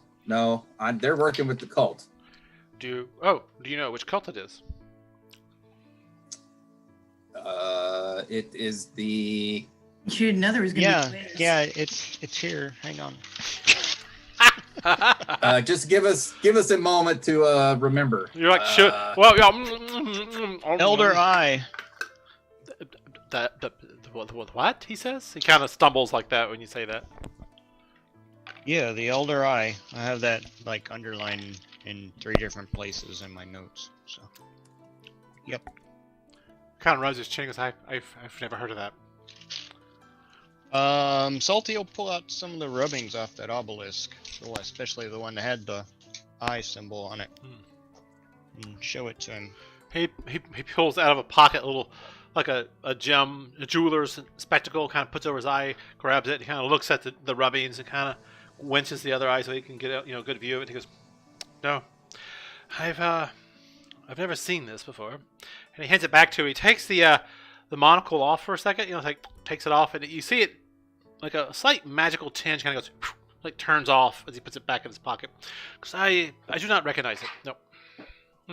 they're working with the cult. Do you know which cult it is? It is the. You didn't know there was going to be quiz. Yeah, it's here. Hang on. Just give us a moment to remember. You're like, sure. Well, yeah. Elder Eye. The what? He says. He kind of stumbles like that when you say that. Yeah, the Elder Eye. I have that like underlined in 3 different places in my notes. So. Yep. Kind of rubs his chin because I've never heard of that. Salty will pull out some of the rubbings off that obelisk, especially the one that had the eye symbol on it, and show it to him. He pulls out of a pocket a little, like a gem, a jeweler's spectacle, kind of puts over his eye, grabs it, he kind of looks at the rubbings and kind of winches the other eye so he can get a good view of it. He goes, "No, I've never seen this before," and he hands it back to him. He takes the monocle off for a second, takes it off, and you see it like a slight magical tinge kind of goes, like turns off as he puts it back in his pocket. Because I do not recognize it. No. I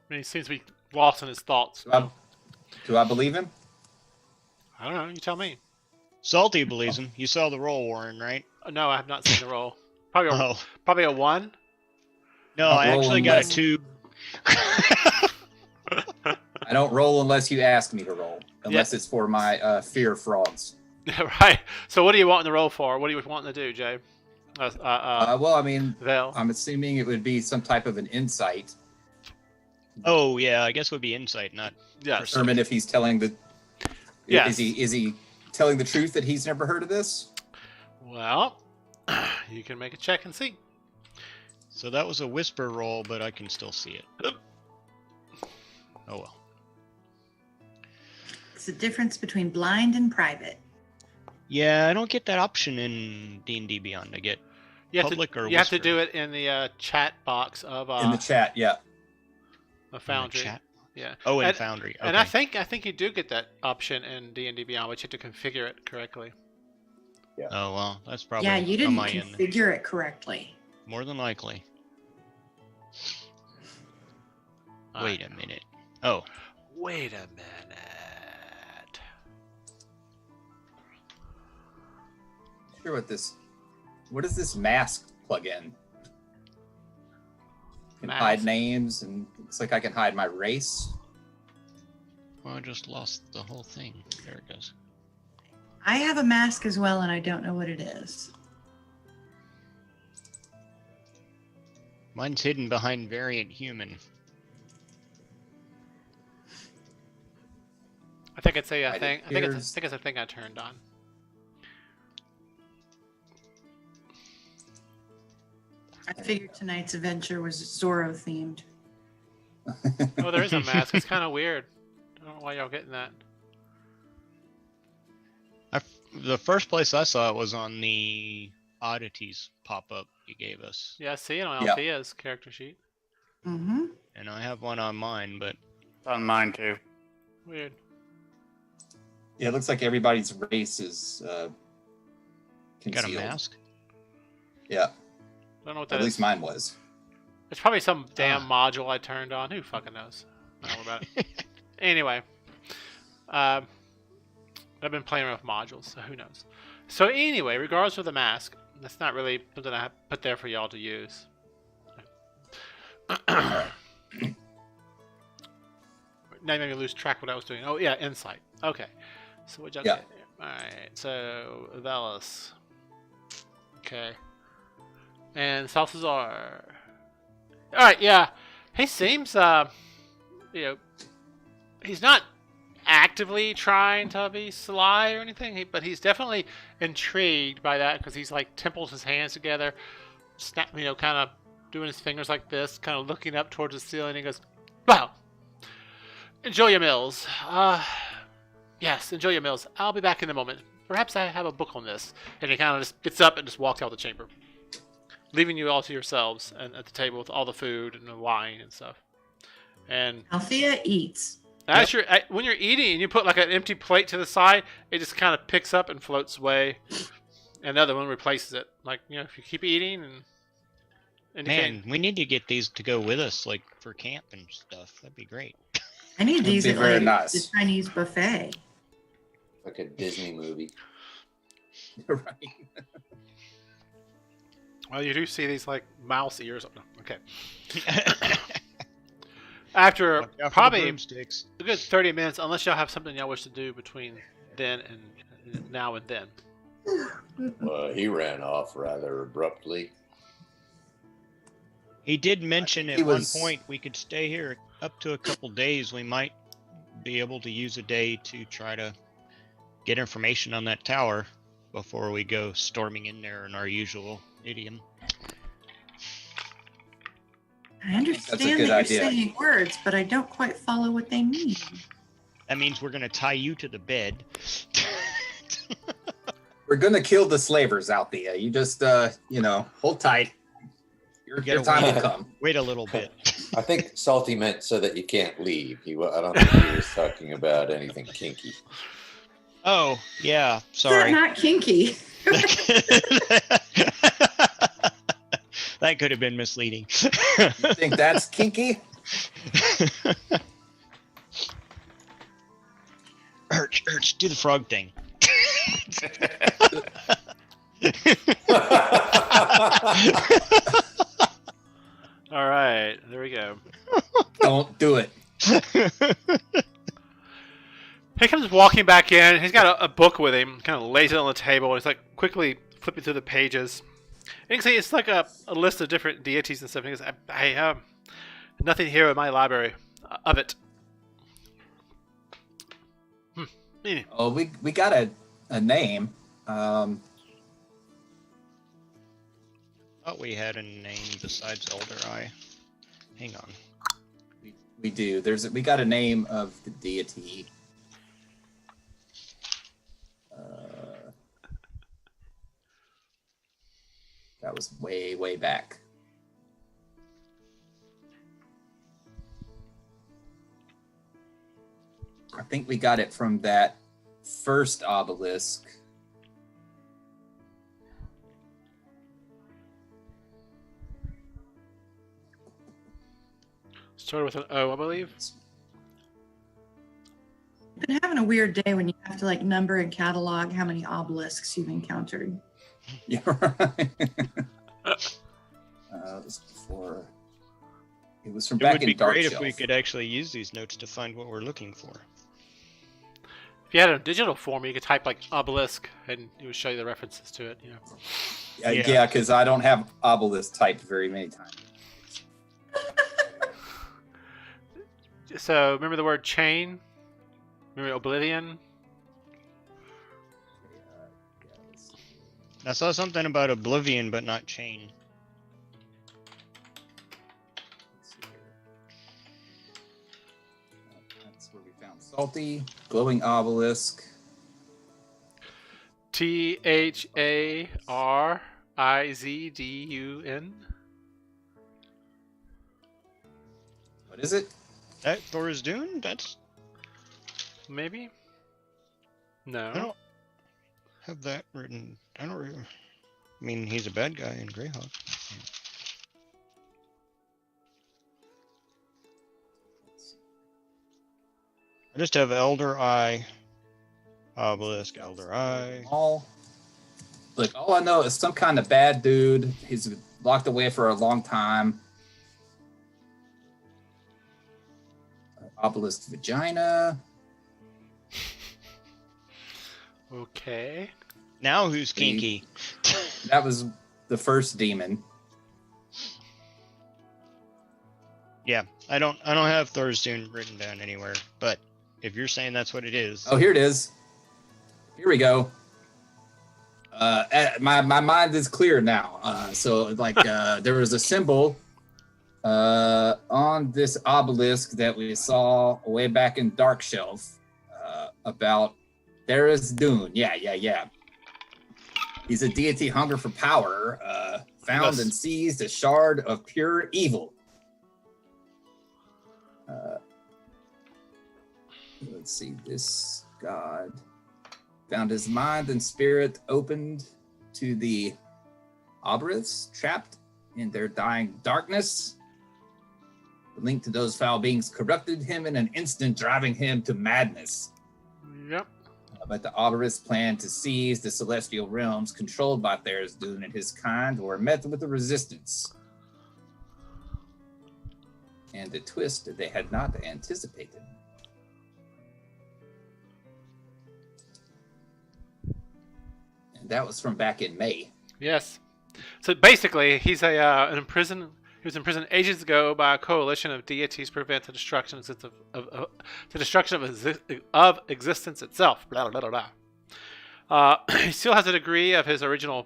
mean, he seems to be lost in his thoughts. Do I believe him? I don't know. You tell me. Salty believes him. You saw the roll, Warren, right? No, I have not seen the roll. Probably a 1. No, I'll I roll actually got a unless- 2. I don't roll unless you ask me to roll, unless it's for my fear of frauds. Right. So what do you want in the roll for? What do you want to do, Jay? Well, I mean, Vel. I'm assuming it would be some type of an insight. Oh yeah, I guess it would be insight, not. Yes. Determine if he's telling the. Yes. Is he telling the truth that he's never heard of this? Well, you can make a check and see. So that was a whisper roll, but I can still see it. Oh well. It's the difference between blind and private. Yeah, I don't get that option in D&D Beyond. I get public or you have to whisper. do it in the chat box of In the chat, yeah. a Foundry. Chat? Yeah. Oh, in And- Foundry. Okay. And I think you do get that option in D&D Beyond, but you have to configure it correctly. Oh well, that's probably Yeah, you on didn't my end. configure it correctly. More than likely. All Wait right. a minute. Oh, Wait a minute. Sure, what does this mask plug in? Can Mask? hide names, and looks like I can hide my race. well, I just lost the whole thing. There it goes. I have a mask as well, and I don't know what it is. Mine's hidden behind variant human. I think it's a Right, thing. it I think appears- it's a thing I turned on. I figured tonight's adventure was Zorro themed. Oh, there is a mask. It's kind of weird. I don't know why y'all getting that. The first place I saw it was on the oddities pop-up you gave us, Yeah, I see it on Yeah. Althea's character sheet. Mm-hmm. and I have one on mine, but It's on mine too. Weird. Yeah, it looks like everybody's race is concealed. got a mask. Yeah, I don't know what that at is. least mine was. It's probably some damn module I turned on. Who fucking knows? I don't know about it. Anyway, I've been playing around with modules, so who knows? So anyway, regardless of the mask, that's not really something I put there for y'all to use. Now you made me lose track of what I was doing. Oh yeah, insight. Okay. So what y'all Yeah. get? Alright, so Velas. Okay. And Salazar. Alright, yeah. He seems he's not actively trying to be sly or anything, but he's definitely intrigued by that because he's like temples his hands together, kind of doing his fingers like this, kind of looking up towards the ceiling. He goes, "Well, enjoy your meals. Yes, enjoy your meals. I'll be back in a moment. Perhaps I have a book on this. And he kind of just gets up and just walks out the chamber, leaving you all to yourselves and at the table with all the food and the wine and stuff. And Althea eats. as when you're eating and you put like an empty plate to the side, it just kind of picks up and floats away, and the other one replaces it. Like, you know, if you keep eating and Man, we need to get these to go with us, like for camp and stuff. That'd be great. I need Would these be at very like nice. the Chinese buffet. Like a Disney movie. Right. well, you do see these like mouse ears. No, okay. After Watch out for the probably broomsticks. a good 30 minutes, unless y'all have something y'all wish to do between then and now and then. He ran off rather abruptly. He did mention at He one was- point we could stay here up to a couple days. We might be able to use a day to try to get information on that tower before we go storming in there in our usual idiom. I that's a understand good that you're idea. saying words, but I don't quite follow what they mean. That means we're gonna tie you to the bed. We're gonna kill the slavers out there. You just hold tight. Your gotta time wait. will come. Wait a little bit. I think Salty meant so that you can't leave. I don't think he was talking about anything kinky. Oh, yeah, Is that sorry. not kinky? That could have been misleading. You think that's kinky? Urch, do the frog thing. All right, there we go. Don't do it. He comes walking back in. He's got a book with him, kind of lays it on the table. He's like quickly flipping through the pages. And you can see it's like a list of different deities and stuff. And he goes, I have nothing here in my library of it. Oh, we got a name. Thought we had a name besides Elder Eye. Hang on. We do. We got a name of the deity. That was way back. I think we got it from that first obelisk. Started with an O, I believe. I've been having a weird day when you have to like number and catalog how many obelisks you've encountered. Yeah, right. It was before. It was from It back would in be Dark great Shelf. if we could actually use these notes to find what we're looking for. If you had a digital form, you could type like obelisk, and it would show you the references to it. You know. Yeah. Yeah, because I don't have obelisk typed very many times. So remember the word chain? Remember oblivion? I saw something about oblivion, but not chain. Let's see here. That's where we found salty, glowing obelisk. THARIZDUN. What is it? That Thor's Dune? That's Maybe? No. I don't have that written. I don't really. I mean, he's a bad guy in Greyhawk. I just have Elder Eye, Obelisk, Elder Eye. All I know is some kind of bad dude. He's locked away for a long time. Obelisk vagina. Okay. Now who's kinky? That was the first demon. Yeah, I don't have Thor's Dune written down anywhere, but if you're saying that's what it is, Oh, here it is. Here we go. My mind is clear now. There was a symbol on this obelisk that we saw way back in Dark Shelf. about Theris Dune. Yeah. He's a deity hunger for power, found and seized a shard of pure evil. Let's see, this god found his mind and spirit opened to the Obelisks, trapped in their dying darkness. The link to those foul beings corrupted him in an instant, driving him to madness. Yep. But the Obelisks planned to seize the celestial realms controlled by Theris Dune and his kind were met with a resistance. And a twist that they had not anticipated. And that was from back in May. Yes. So basically, he's in prison. He was imprisoned ages ago by a coalition of deities to prevent the destruction of existence itself. Blah, blah, blah, blah. He still has a degree of his original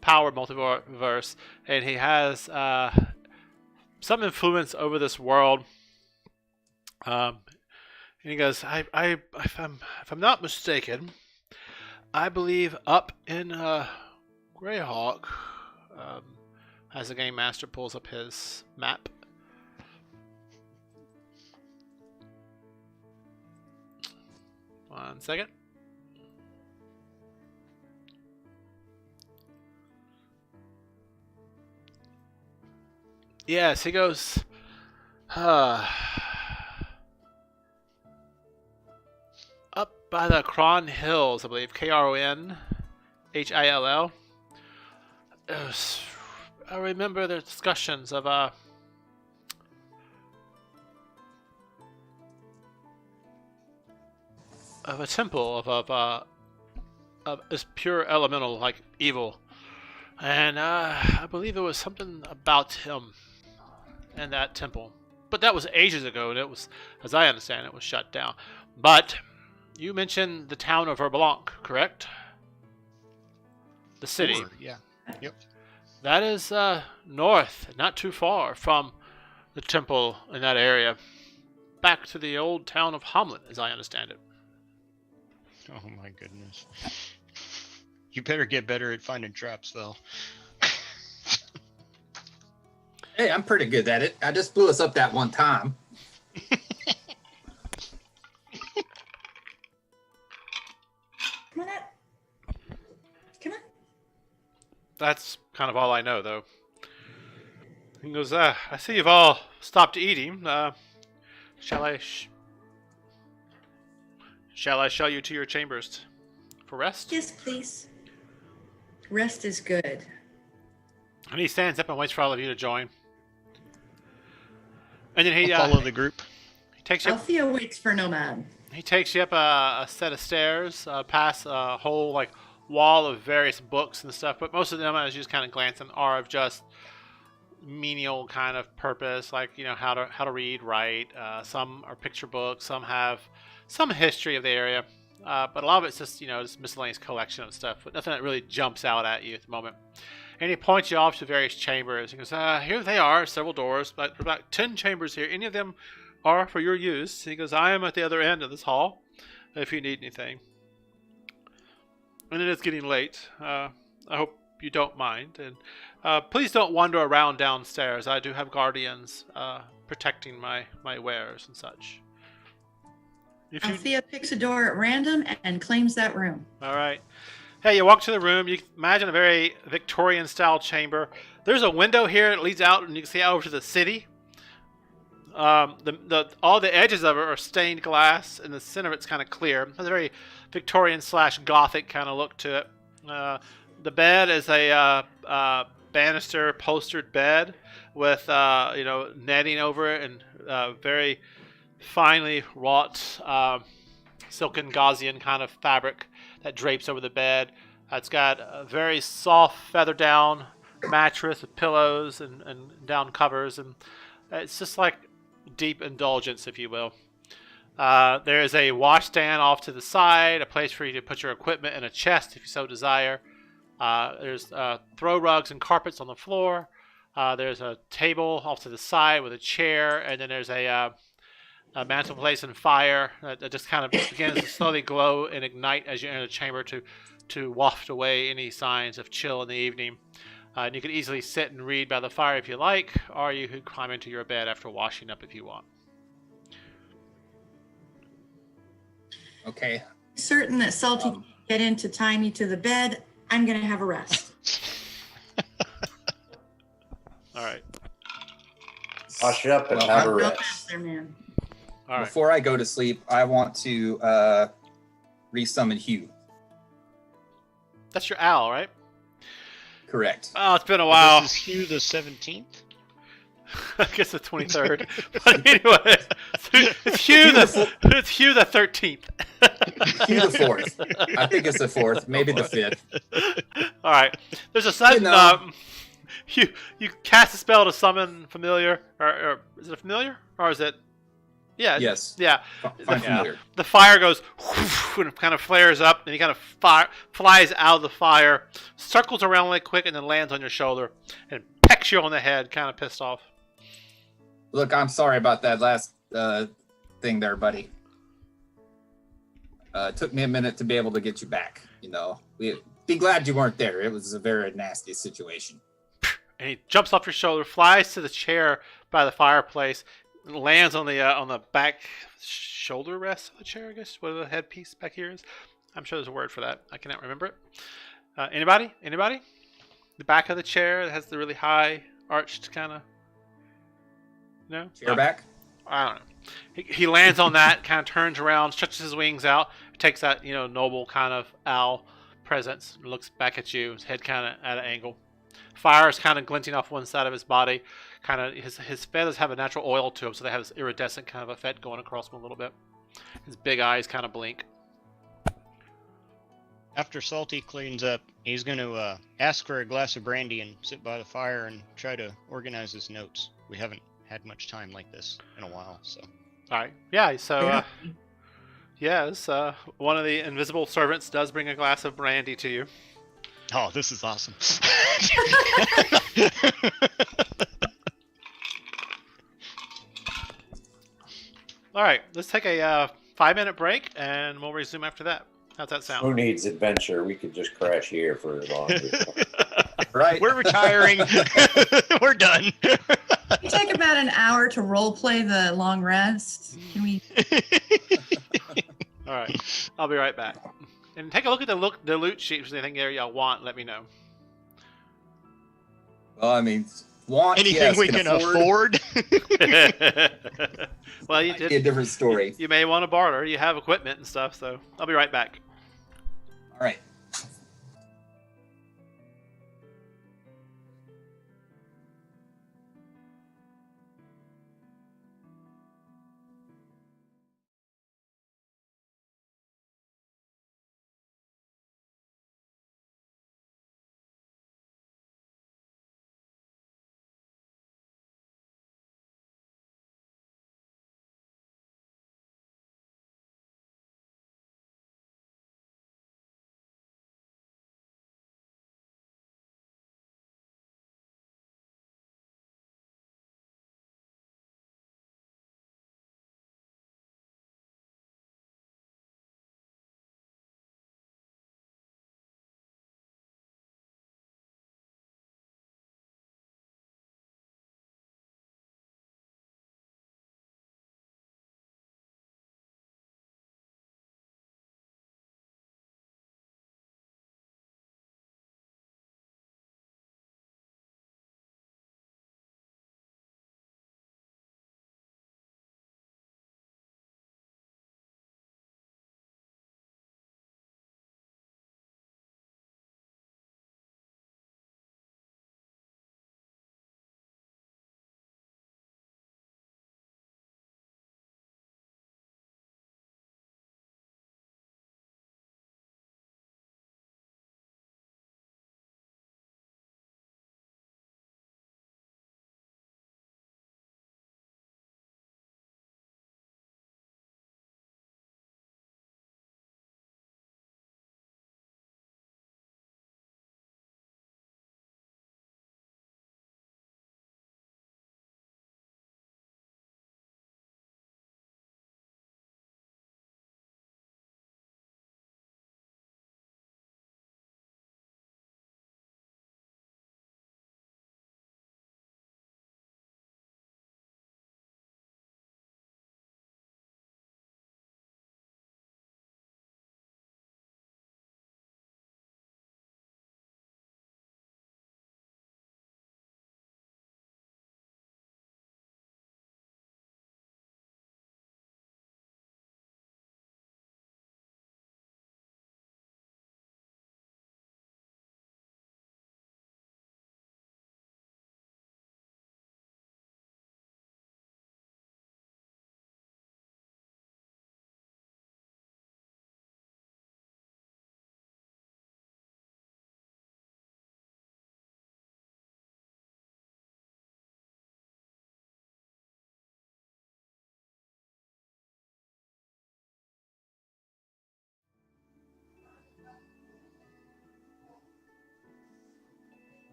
power multiverse, and he has some influence over this world. And he goes, if I'm not mistaken, I believe up in Greyhawk, as the game master pulls up his map. One second. Yes, he goes. Up by the Kron Hills, I believe. Kronhill. I remember the discussions of a temple of this pure elemental like evil, and I believe it was something about him and that temple. But that was ages ago, and it was, as I understand, it was shut down. But you mentioned the town of Verblanc, correct? The city. Sure, yeah. Yep. That is north, not too far from the temple in that area. Back to the old town of Hamlet, as I understand it. Oh my goodness. You better get better at finding traps, though. Hey, I'm pretty good at it. I just blew us up that one time. Come on up. Come on. That's kind of all I know, though. He goes, I see you've all stopped eating. Shall I show you to your chambers for rest? Yes, please. Rest is good. And he stands up and waits for all of you to join. And then he I'll follow the group. he takes you up, Althea waits for Nomad. he takes you up a set of stairs, past a whole like wall of various books and stuff. But most of them, as you just kind of glancing, are of just menial kind of purpose, like how to read, write. Some are picture books. Some have some history of the area. But a lot of it's just just miscellaneous collection of stuff. But nothing that really jumps out at you at the moment. And he points you off to various chambers. He goes, here they are, several doors, but about 10 chambers here. Any of them are for your use. He goes, I am at the other end of this hall if you need anything. And it is getting late. I hope you don't mind. And please don't wander around downstairs. I do have guardians protecting my wares and such. Althea picks a door at random and claims that room. All right. Hey, you walk to the room. You can imagine a very Victorian-style chamber. There's a window here that leads out, and you can see out over to the city. All the edges of it are stained glass, and the center of it's kind of clear. It has a very Victorian/Gothic kind of look to it. The bed is a banister postered bed with netting over it and very finely wrought silken gauzian kind of fabric that drapes over the bed. It's got a very soft feather down mattress with pillows and down covers, and it's just like deep indulgence, if you will. There is a washstand off to the side, a place for you to put your equipment in a chest if you so desire. There's throw rugs and carpets on the floor. There's a table off to the side with a chair, and then there's a mantle place and fire that just kind of begins to slowly glow and ignite as you enter the chamber to waft away any signs of chill in the evening. And you can easily sit and read by the fire if you like, or you could climb into your bed after washing up if you want. Okay. Certain that Salty can get in to tie me to the bed. I'm going to have a rest. All right. Wash up and Well, have a Real rest. fast there, man. All right. Before I go to sleep, I want to resummon Hugh. That's your owl, right? Correct. Oh, it's been a while. This is Hugh the 17th. I guess the 23rd. But anyway, it's Hugh the 13th. Hugh the 4th. I think it's the 4th, maybe the 5th. All right. There's a sudden you cast a spell to summon familiar, or is it a familiar, or is it? Yeah. Yes. Yeah. Find familiar. The fire goes and it kind of flares up, and he kind of flies out of the fire, circles around really quick, and then lands on your shoulder and pecks you on the head, kind of pissed off. Look, I'm sorry about that last thing there, buddy. It took me a minute to be able to get you back. You know, be glad you weren't there. It was a very nasty situation. And he jumps off your shoulder, flies to the chair by the fireplace, and lands on the back shoulder rest of the chair, I guess, where the headpiece back here is. I'm sure there's a word for that. I cannot remember it. Anybody? The back of the chair that has the really high arched kind of... No? Chair back? I don't know. He lands on that, kind of turns around, stretches his wings out, takes that, noble kind of owl presence, and looks back at you, his head kind of at an angle. Fire is kind of glinting off one side of his body. Kind of his feathers have a natural oil to them, so they have this iridescent kind of effect going across them a little bit. His big eyes kind of blink. After Salty cleans up, he's going to ask for a glass of brandy and sit by the fire and try to organize his notes. We haven't had much time like this in a while, so. All right. Yeah. So, yes, one of the invisible servants does bring a glass of brandy to you. Oh, this is awesome. All right. Let's take a 5-minute break, and we'll resume after that. How's that sound? Who needs adventure? We could just crash here for longer. Right. We're retiring. We're done. We take about an hour to role play the long rest. Can we? All right. I'll be right back. And take a look at the loot sheet. If there's anything there y'all want, let me know. Well, I mean, Anything yes, we can afford? Well, you Might be a different story. You may want to barter. You have equipment and stuff, so I'll be right back. All right.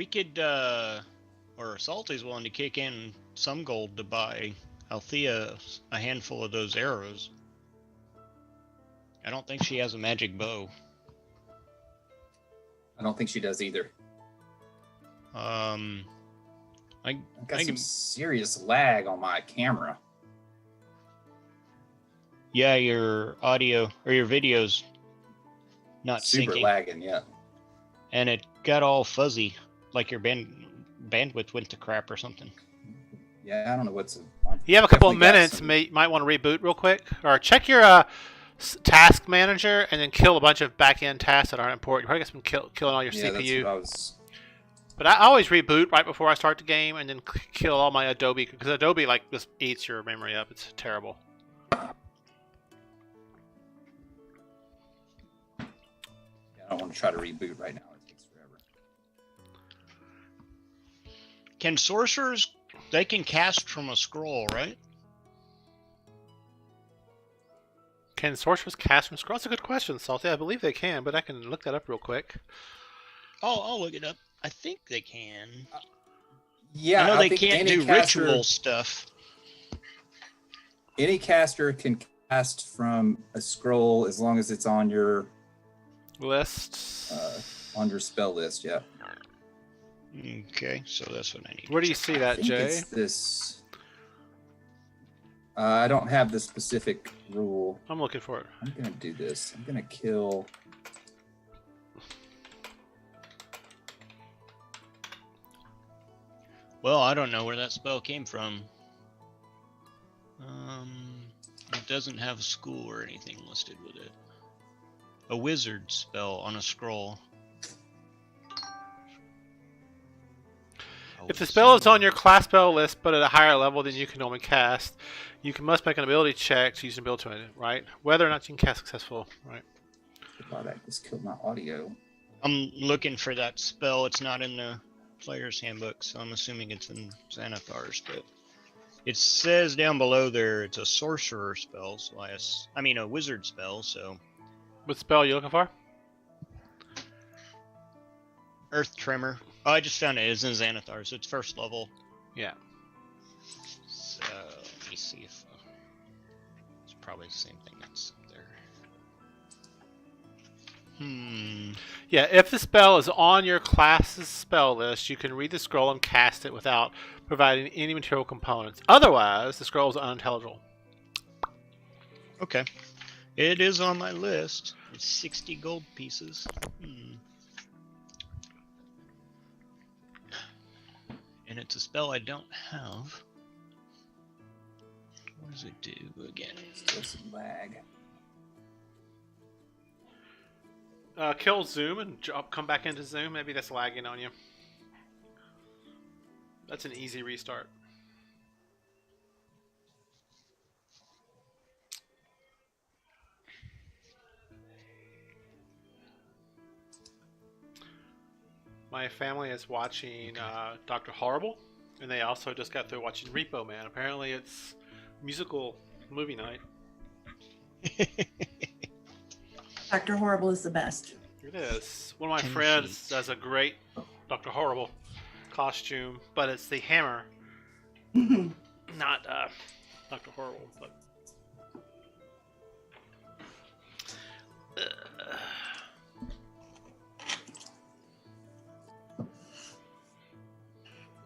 We could, or Salty's willing to kick in some gold to buy Althea a handful of those arrows. I don't think she has a magic bow. I don't think she does either. I I've got I some can, serious lag on my camera. yeah, your audio or your video's not Super syncing, lagging, yeah. and it got all fuzzy, like your bandwidth went to crap or something. Yeah, I don't know what's. You have a couple of definitely got minutes. some- Might want to reboot real quick, or check your task manager, and then kill a bunch of back-end tasks that aren't important. You probably got some killing all your Yeah, that's CPU. what I was. But I always reboot right before I start the game, and then kill all my Adobe, because Adobe like just eats your memory up. It's terrible. Yeah, I don't want to try to reboot right now. It takes forever. Can sorcerers? They can cast from a scroll, right? Can sorcerers cast from scrolls? That's a good question, Salty. I believe they can, but I can look that up real quick. I'll look it up. I think they can. Yeah, I know they think can't any do caster- ritual stuff. Any caster can cast from a scroll as long as it's on your List. spell list. Yeah. Okay, so that's what I need. Where do you see I that, think Jay? it's this. I don't have the specific rule. I'm looking for it. I'm gonna do this. I'm gonna kill. Well, I don't know where that spell came from. It doesn't have a school or anything listed with it. A wizard spell on a scroll. If the spell is on your class spell list, but at a higher level than you can normally cast, must make an ability check to use an ability to it, right? Whether or not you can cast successful, right? God, I just killed my audio. I'm looking for that spell. It's not in the player's handbook, so I'm assuming it's in Xanathar's, but it says down below there it's a sorcerer spell, so I mean a wizard spell, so What spell are you looking for? Earth Tremor. Oh, I just found it. It's in Xanathar, so it's first level. Yeah. So let me see if it's probably the same thing that's up there. Yeah, if the spell is on your class's spell list, you can read the scroll and cast it without providing any material components. Otherwise, the scroll is unintelligible. Okay. It is on my list. It's 60 gold pieces. And it's a spell I don't have. What does it do again? Still some lag. Kill Zoom and come back into Zoom. Maybe that's lagging on you. That's an easy restart. My family is watching Dr. Horrible, and they also just got through watching Repo Man. Apparently it's musical movie night. Dr. Horrible is the best. It is. One of my Ten friends feet. does a great Dr. Horrible costume, but it's the hammer, Mhm. not Dr. Horrible. But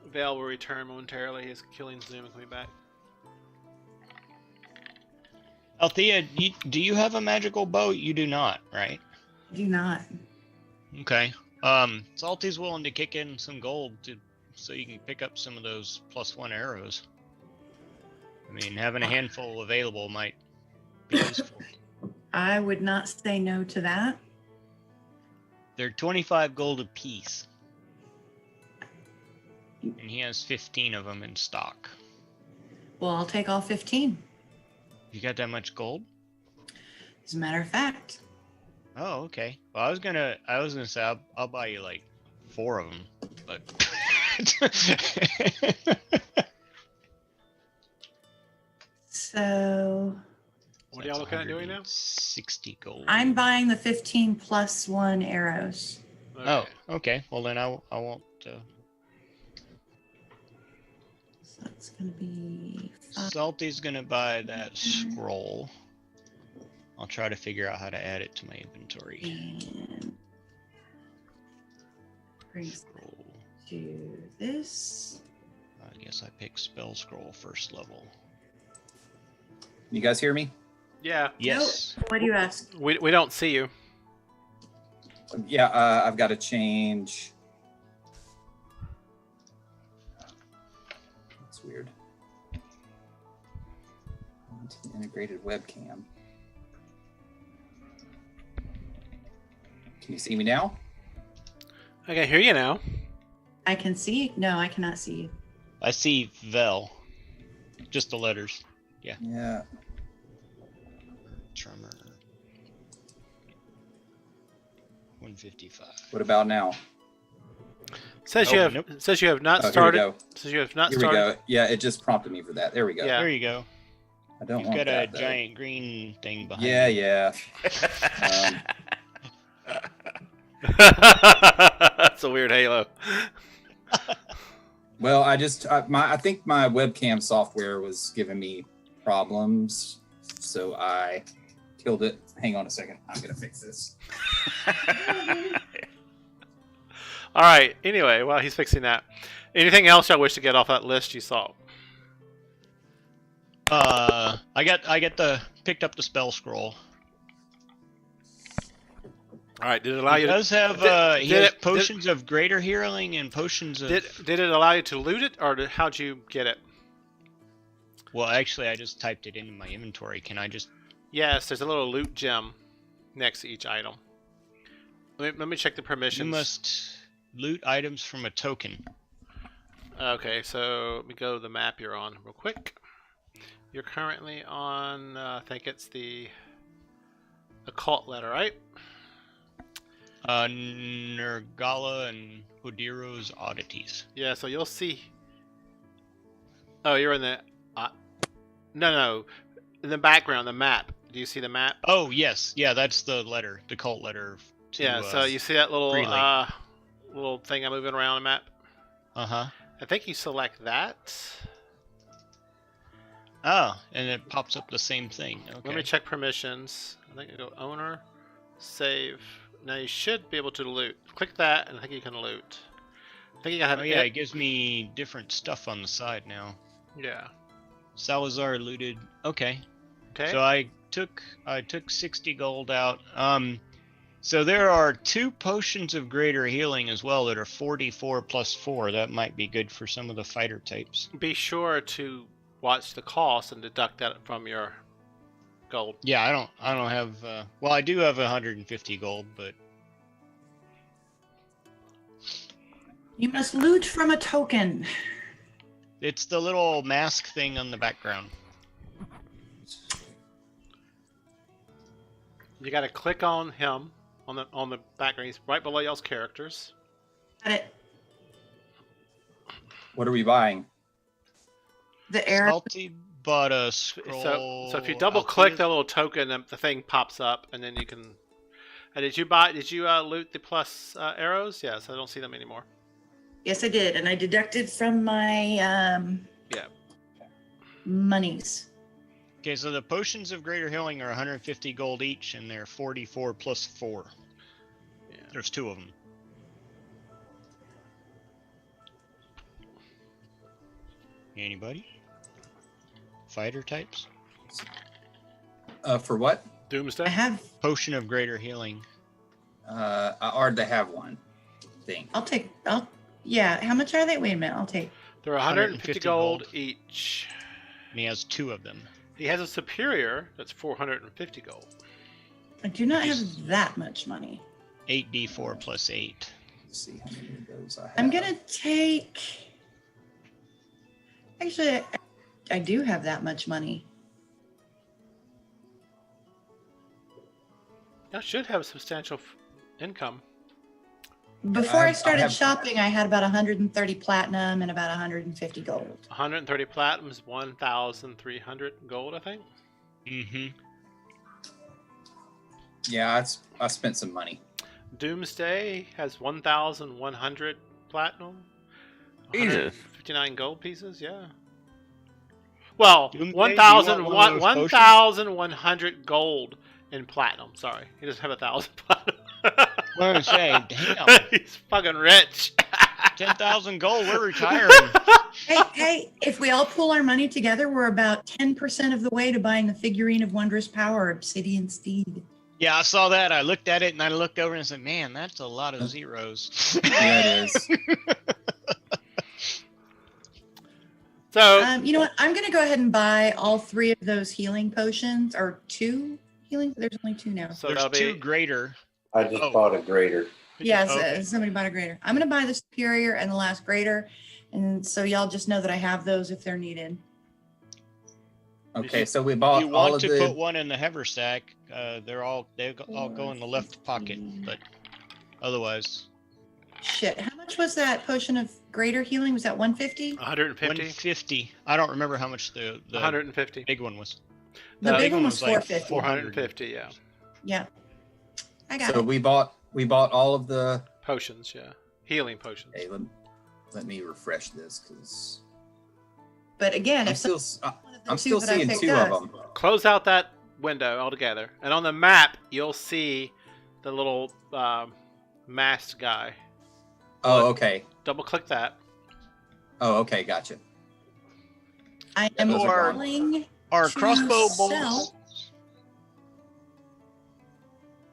Vale will return momentarily. He's killing Zoom and coming back. Althea, do you have a magical bow? You do not, right? Do not. Okay. Salty's willing to kick in some gold so you can pick up some of those +1 arrows. I mean, having a handful available might be useful. I would not say no to that. They're 25 gold apiece. And he has 15 of them in stock. Well, I'll take all 15. You got that much gold? As a matter of fact. Oh, okay. Well, I was gonna say I'll buy you like 4 of them, but. So What are y'all looking at doing now? 60 gold. I'm buying the 15 +1 arrows. Oh, okay. Well, then I won't So that's gonna be 5. Salty's gonna buy that scroll. I'll try to figure out how to add it to my inventory. And brings Scroll. to this. I guess I pick spell scroll first level. You guys hear me? Yeah. Yes. Nope. What do you ask? We don't see you. Yeah, I've got to change. That's weird. Integrated webcam. Can you see me now? I can hear you now. I can see. No, I cannot see you. I see Vel. Just the letters. Yeah. Tremor. 155. What about now? Says Oh, you have nope. says you have not Oh, started. here we go. Says you have not Here started. we go. Yeah, it just prompted me for that. There we go. Yeah. There you go. I don't You've want got a that, though. giant green thing behind Yeah, you. yeah. That's a weird halo. Well, I think my webcam software was giving me problems, so I killed it. Hang on a second. I'm gonna fix this. All right. Anyway, while he's fixing that, anything else I wish to get off that list you saw? Picked up the spell scroll. All right. Did it allow He you? does have did he has it- potions of greater healing and potions of. Did it allow you to loot it, or how'd you get it? Well, actually, I just typed it into my inventory. Can I just? Yes, there's a little loot gem next to each item. Let me check the permissions. You must loot items from a token. Okay, so let me go to the map you're on real quick. You're currently on, I think it's the occult letter, right? Nergala and Hodiro's oddities. Yeah, so you'll see. Oh, you're in the. No. In the background, the map. Do you see the map? Oh yes, yeah, that's the letter, the cult letter. To, Yeah, so you see that little Greyhawk. little thing I'm moving around the map? Uh huh. I think you select that. Oh, and it pops up the same thing. Okay. Let me check permissions. I think I go owner, save. Now you should be able to loot. Click that, and I think you can loot. I think you gotta have. Oh yeah, it gives me different stuff on the side now. Yeah. Salazar looted. Okay. Okay. So I took 60 gold out. So there are 2 potions of greater healing as well that are 44 plus 4. That might be good for some of the fighter types. Be sure to watch the cost and deduct that from your gold. Yeah, I don't have. Well, I do have 150 gold, but You must loot from a token. it's the little mask thing on the background. You got to click on him on the background. He's right below y'all's characters. Got it. What are we buying? The arrow. Salty bought a scroll. So if you double click Altea- that little token, the thing pops up, and then you can. And did you loot the plus arrows? Yes, I don't see them anymore. Yes, I did, and I deducted from my Yeah. monies. Okay, so the potions of greater healing are 150 gold each, and they're 44 plus 4. Yeah. There's 2 of them. Anybody? Fighter types? For what? Doomsday. I have. Potion of greater healing. I already have one thing. Yeah. How much are they? Wait a minute. I'll take. They're 150 150 gold gold. each. And he has 2 of them. He has a superior that's 450 gold. I do not have that much money. 8d4 plus 8. Let's see how many of those I have. I'm gonna take. Actually, I do have that much money. Y'all should have substantial income. Before I I started have- shopping, I had about 130 platinum and about 150 gold. 130 platinum is 1,300 gold, I think. Mm-hmm. Yeah, I spent some money. Doomsday has 1,100 platinum. Jesus. 159 gold pieces, yeah. Well, Doomsday, do you want one of those potions? 1,100 gold in platinum. Sorry, he doesn't have 1,000 platinum. What did I say? Damn. He's fucking rich. 10,000 gold. We're retiring. Hey, if we all pool our money together, we're about 10% of the way to buying the figurine of Wondrous Power, Obsidian Steed. Yeah, I saw that. I looked at it and I looked over and said, "Man, that's a lot of zeros." Yeah, it is. So, You know what? I'm going to go ahead and buy all 3 of those healing potions, or 2 healing. There's only 2 now. so There's that'll 2 be. greater. I just bought a grater. Yes, Okay. somebody bought a greater. I'm going to buy the superior and the last greater, and so y'all just know that I have those if they're needed. Okay, so we If bought you all want of to the. put one in the haversack, they all go in the left pocket, but otherwise Shit, how much was that potion of greater healing? Was that 150? 150. 150. I don't remember how much the 150. big one was. The The big one was like 450. 450, yeah. Yeah, I got So it. we bought all of the. Potions, yeah. Healing potions. Hey, let me refresh this because But again, I'm if still one of the I'm 2 still that I seeing picked 2 up- of them. Close out that window altogether. And on the map, you'll see the little masked guy. Oh, okay. Double click that. Oh, okay. Gotcha. I am those are gone. willing Are to crossbow sell. bolts?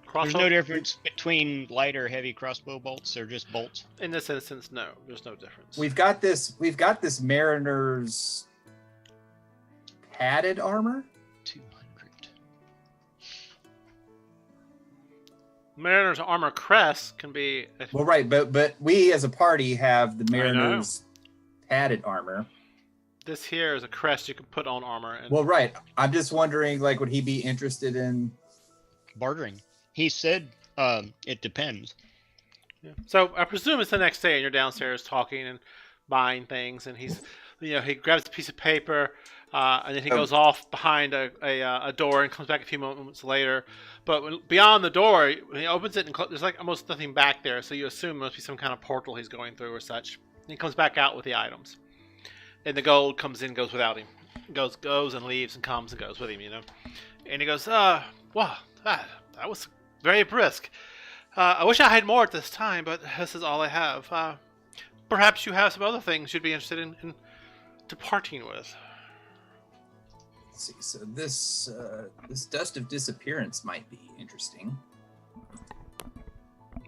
There's Crossbow. no difference between light or heavy crossbow bolts. They're just bolts. In this instance, no. There's no difference. We've got this Mariner's padded armor. 200. Mariner's armor crest can be. Well, right, but we as a party have the I know. Mariner's padded armor. This here is a crest you can put on armor. And Well, right. I'm just wondering, like, would he be interested in? Bartering. He said it depends. yeah. So I presume it's the next day, and you're downstairs talking and buying things, and he's, he grabs a piece of paper, and then he goes off behind a door and comes back a few moments later. But beyond the door, when he opens it, and there's like almost nothing back there, so you assume there must be some kind of portal he's going through or such. And he comes back out with the items, and the gold comes in, goes without him, goes and leaves and comes and goes with him, And he goes, wow, that was very brisk. I wish I had more at this time, but this is all I have. Perhaps you have some other things you'd be interested in departing with. Let's see. So this dust of disappearance might be interesting.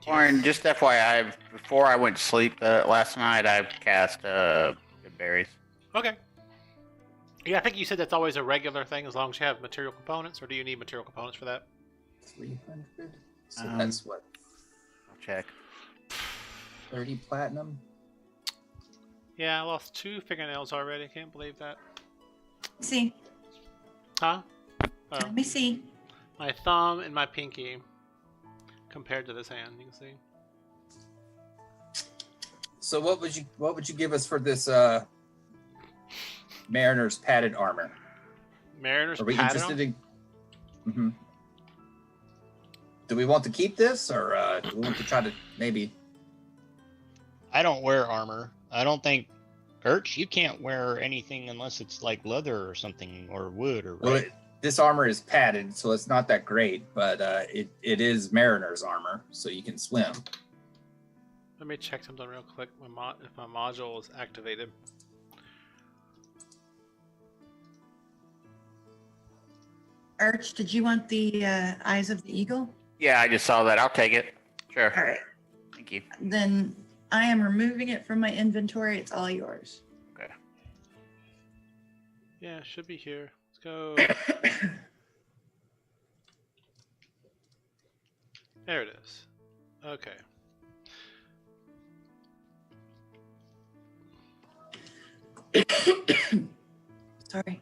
Warren, just FYI, before I went to sleep last night, I cast good berries. Okay. Yeah, I think you said that's always a regular thing as long as you have material components, or do you need material components for that? 300. So Um, that's what I'll check. 30 platinum. Yeah, I lost 2 fingernails already. Can't believe that. See, Huh? Oh, let me see. my thumb and my pinky compared to this hand, you can see. So what would you give us for this Mariner's padded armor? Mariner's Are we pattern? interested in? Mm-hmm. Do we want to keep this, or do we want to try to maybe? I don't wear armor. I don't think, Urch, you can't wear anything unless it's like leather or something, or wood or Well, right. this armor is padded, so it's not that great, but it is Mariner's armor, so you can swim. Let me check something real quick. If my module is activated. Arch, did you want the Eyes of the Eagle? Yeah, I just saw that. I'll take it. Sure. All right. Thank you. Then I am removing it from my inventory. It's all yours. Okay. Yeah, it should be here. Let's go. There it is. Okay. Sorry.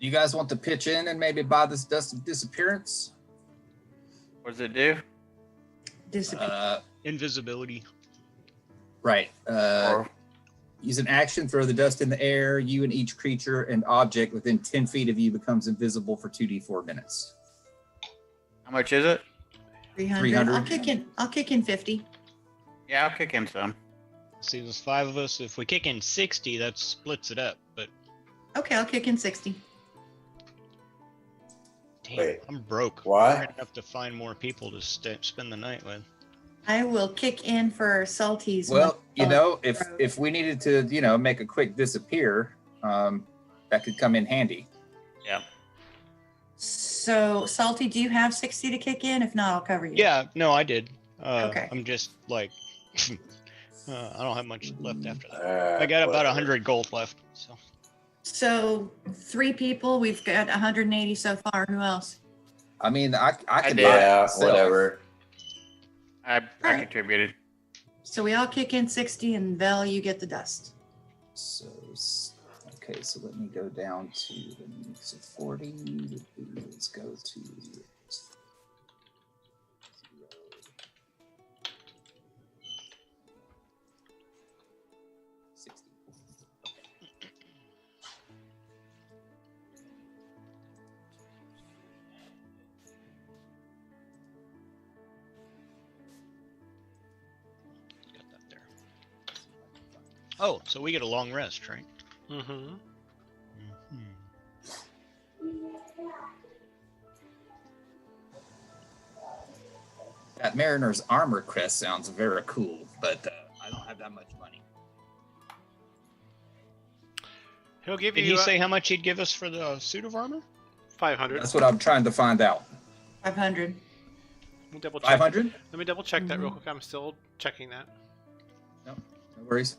You guys want to pitch in and maybe buy this dust of disappearance? What does it do? Disappear. Invisibility. Right. Or Use an action, throw the dust in the air. You and each creature and object within 10 feet of you becomes invisible for 2d4 minutes. how much is it? 300. 300. I'll kick in 50. Yeah, I'll kick in some. See, there's 5 of us. If we kick in 60, that splits it up. But Okay, I'll kick in 60. damn, Wait, I'm broke. why? I'm gonna have to find more people to spend the night with. I will kick in for Salty's. Well, you know, Road. if we needed to, you know, make a quick disappear, that could come in handy. Yeah. So, Salty, do you have 60 to kick in? If not, I'll cover you. Yeah, no, I did. Okay. I'm just like, I don't have much left after that. I got about Whatever. 100 gold left. So So, 3 people. We've got 180 so far. Who else? I mean, I could did. buy it Yeah, myself. whatever. I Alright. contributed. So, we all kick in 60, and Vel, you get the dust. So, okay, so let me go down to so 40. Let's go to 0. 60. got that there. Oh, so we get a long rest, right? Mm-hmm. Mm-hmm. That Mariner's armor crest sounds very cool, but I don't have that much money. He'll give Did you he say how much he'd give us for the suit of armor? 500. That's what I'm trying to find out. 500. Let me double check. 500? Let me double check that real Mhm. quick. I'm still checking that. No worries.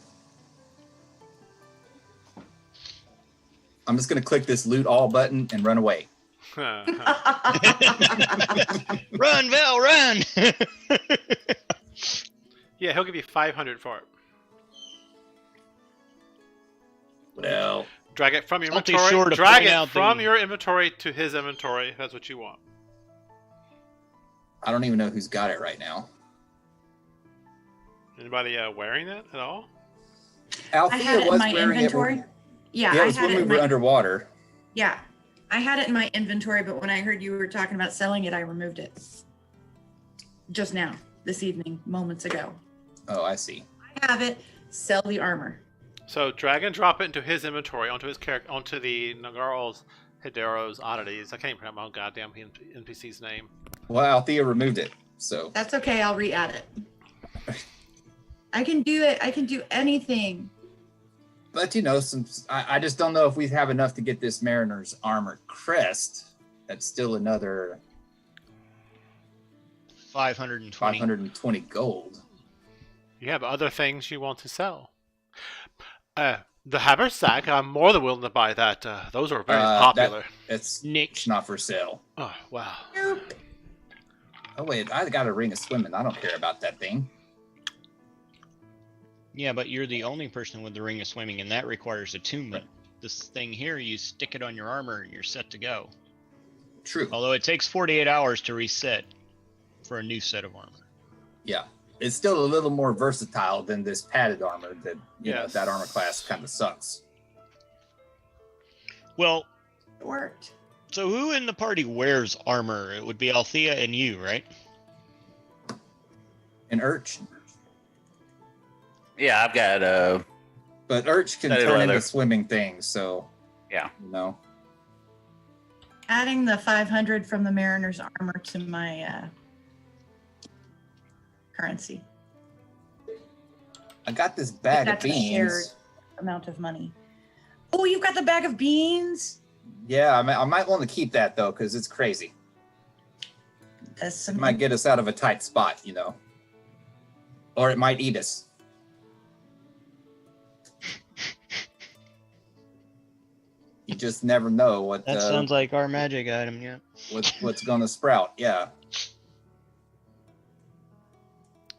I'm just gonna click this loot all button and run away. Run, Val, run! Yeah, he'll give you 500 for it. Well, Drag it from your Salty's inventory. sure to Drag point it out from the- your inventory to his inventory. If that's what you want. I don't even know who's got it right now. Anybody wearing that at all? I Althea had it in was my wearing inventory. it. Yeah, Yeah, I it was had when it we in were my underwater. Yeah, I had it in my inventory, but when I heard you were talking about selling it, I removed it. Just now, this evening, moments ago. Oh, I see. I have it. Sell the armor. So drag and drop it into his inventory, onto his character, onto the Nagaro's Hidero's oddities. I can't even pronounce my own goddamn NPC's name. Well, Althea removed it, so That's okay. I'll re-add it. I can do it. I can do anything. but you know, I just don't know if we have enough to get this Mariner's armor crest. That's still another 520. 520 gold. You have other things you want to sell. The haversack, I'm more than willing to buy that. Those are very popular. It's Nicked. not for sale. Oh, wow. Nope. Oh wait, I got a ring of swimming. I don't care about that thing. Yeah, but you're the only person with the ring of swimming, and that requires attunement. This thing here, you stick it on your armor, and you're set to go. True. Although it takes 48 hours to reset for a new set of armor. Yeah, it's still a little more versatile than this padded armor. That you know, Yes. that armor class kind of sucks. Well, It worked. so who in the party wears armor? It would be Althea and you, right? And Urch, Yeah, I've got but Urch can Studded turn leather. into swimming things. So Yeah. you know. Adding the 500 from the Mariner's armor to my currency. I got this bag of That's a shared beans. amount of money. Oh, you've got the bag of beans? Yeah, I might want to keep that though, because it's crazy. That's It some might get us out of a tight spot, you know, or it might eat us. You just never know what That sounds like our magic item, yeah. what's gonna sprout. Yeah,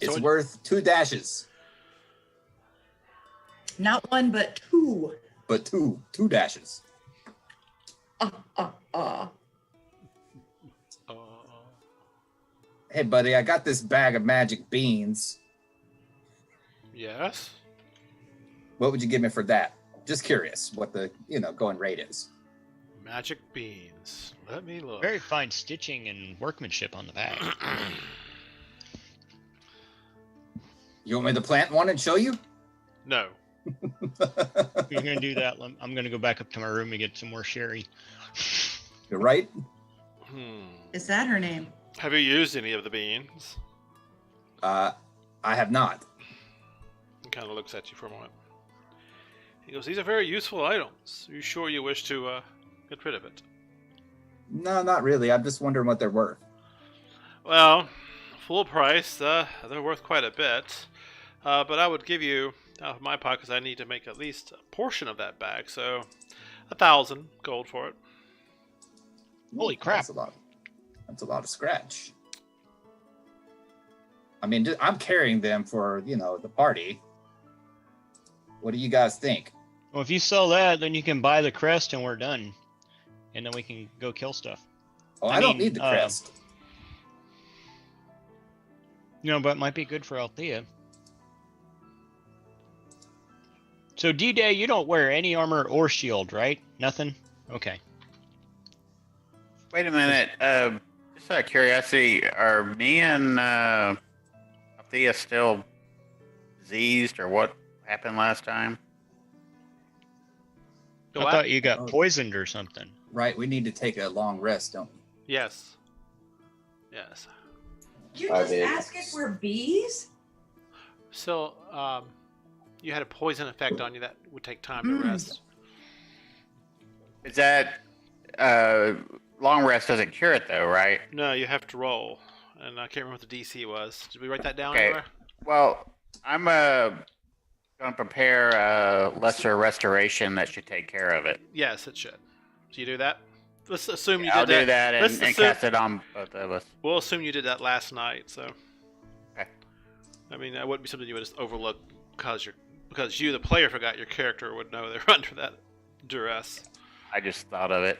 it's So- worth 2 dashes, not one, but two. but two dashes. Uh, Hey, buddy, I got this bag of magic beans. yes. What would you give me for that? Just curious what the going rate is. Magic beans. Let me look. Very fine stitching and workmanship on the bag. You want me to plant one and show you? No. If you're gonna do that, I'm gonna go back up to my room and get some more sherry. You're right. Is that her name? Have you used any of the beans? I have not. He kind of looks at you for a moment. He goes, these are very useful items. Are you sure you wish to get rid of it? No, not really. I'm just wondering what they're worth. Well, full price, they're worth quite a bit. But I would give you, out of my pocket, because I need to make at least a portion of that bag, so 1,000 gold for it. Holy crap! That's a lot. That's a lot of scratch. I mean, I'm carrying them for the party. What do you guys think? Well, if you sell that, then you can buy the crest and we're done. And then we can go kill stuff. Oh, I I don't mean, need the crest. But it might be good for Althea. So D-Day, you don't wear any armor or shield, right? Nothing? Okay. Wait a minute. Just out of curiosity, are me and Althea still diseased, or what happened last time? I thought you got poisoned or something. Right, we need to take a long rest, don't we? Yes. Yes. You I just did. ask if we're bees? So, you had a poison effect on you that would take time to rest. Is that long rest doesn't cure it though, right? No, you have to roll. And I can't remember what the DC was. Did we write that down Okay. anywhere? Well, I'm going to prepare lesser restoration that should take care of it. Yes, it should. Do you do that? Let's assume you I'll did do that Let's and assume- cast it on both of us. We'll assume you did that last night, so. Okay. I mean, that wouldn't be something you would just overlook because you, the player, forgot your character would know they were under that duress. I just thought of it.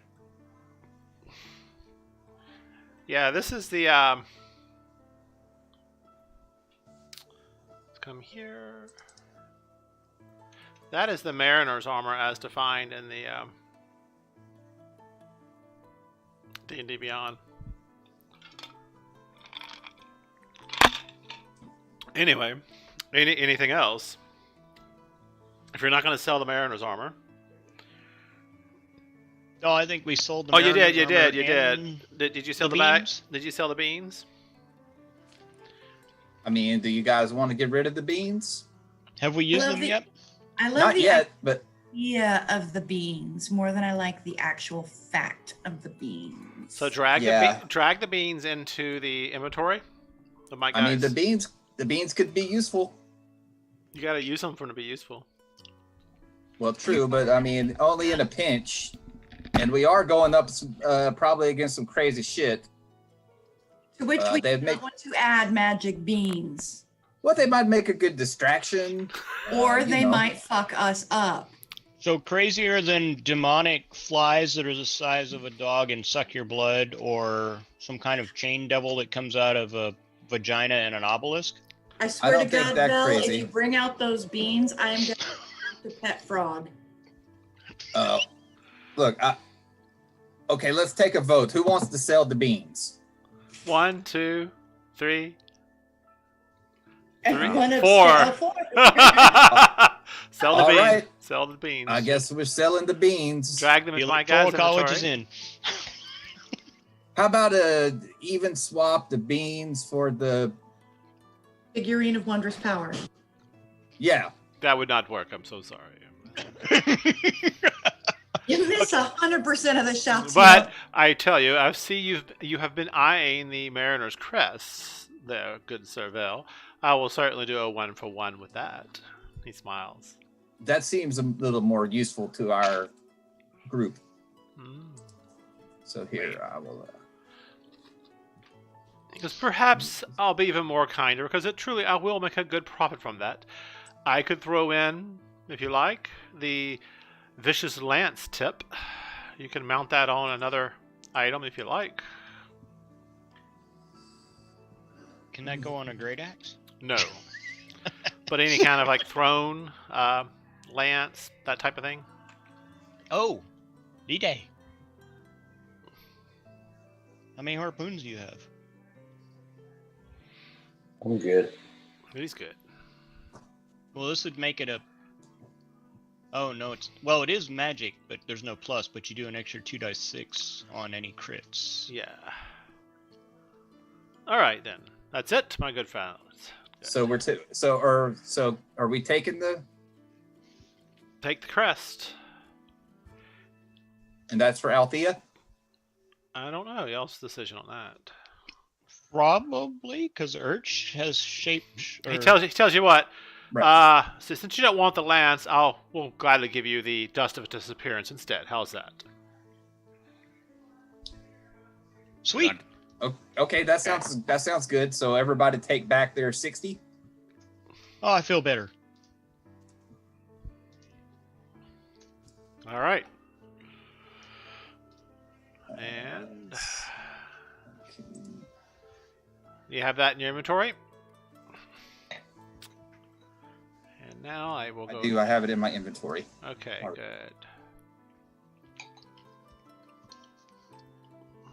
Yeah, this is the, let's come here. That is the Mariner's armor as defined in the, D&D Beyond. Anyway, anything else? If you're not going to sell the Mariner's armor. Oh, I think we sold the Oh, you did, Mariner's you armor did, you did. and Did you sell the the bag? beans? Did you sell the beans? I mean, do you guys want to get rid of the beans? Have we used Well, them the- yet? I love Not the yet, but idea of the beans more than I like the actual fact of the beans. So drag Yeah. drag the beans into the inventory of my guys. I mean, the beans could be useful. You got to use them for them to be useful. Well, true, but I mean, only in a pinch. And we are going up probably against some crazy shit. To which we they'd don't make- want to add magic beans. Well, they might make a good distraction. Or you they know. might fuck us up. So crazier than demonic flies that are the size of a dog and suck your blood, or some kind of chain devil that comes out of a vagina and an obelisk? I swear don't to think God, that Belle, crazy. if you bring out those beans, I am going to have to pet frog. Look, okay, let's take a vote. Who wants to sell the beans? 1, 2, 3. Everyone of Four. four. Sell the All beans. right. Sell the beans. I guess we're selling the beans. Drag them The into my guys' Electoral College is inventory. in. How about even swap the beans for the? Figurine of wondrous power. Yeah, That would not work. I'm so sorry. You miss 100% of the shots. But I tell you, I see you have been eyeing the Mariner's crest there, good Serval. I will certainly do a 1-for-1 with that. He smiles. that seems a little more useful to our group. So here I will. Because perhaps I'll be even more kinder, because I will make a good profit from that. I could throw in, if you like, the Vicious Lance tip. You can mount that on another item if you like. Can that go on a great axe? No. But any kind of like throne, lance, that type of thing. Oh, D-Day. How many harpoons do you have? I'm good. He's good. Well, this would make it a Oh no, it is magic, but there's no plus. But you do an extra 2d6 on any crits. Yeah. All right then. That's it, my good friends. So are we taking the? Take the crest. And that's for Althea. I don't know. Y'all's decision on that. Probably, because Urch has shaped. He tells you what. Right. So since you don't want the lance, we'll gladly give you the dust of disappearance instead. How's that? Sweet. Okay, that sounds good. So everybody take back their 60. Oh, I feel better. All right. And you have that in your inventory. And now I will go. I have it in my inventory. Okay, All right. good.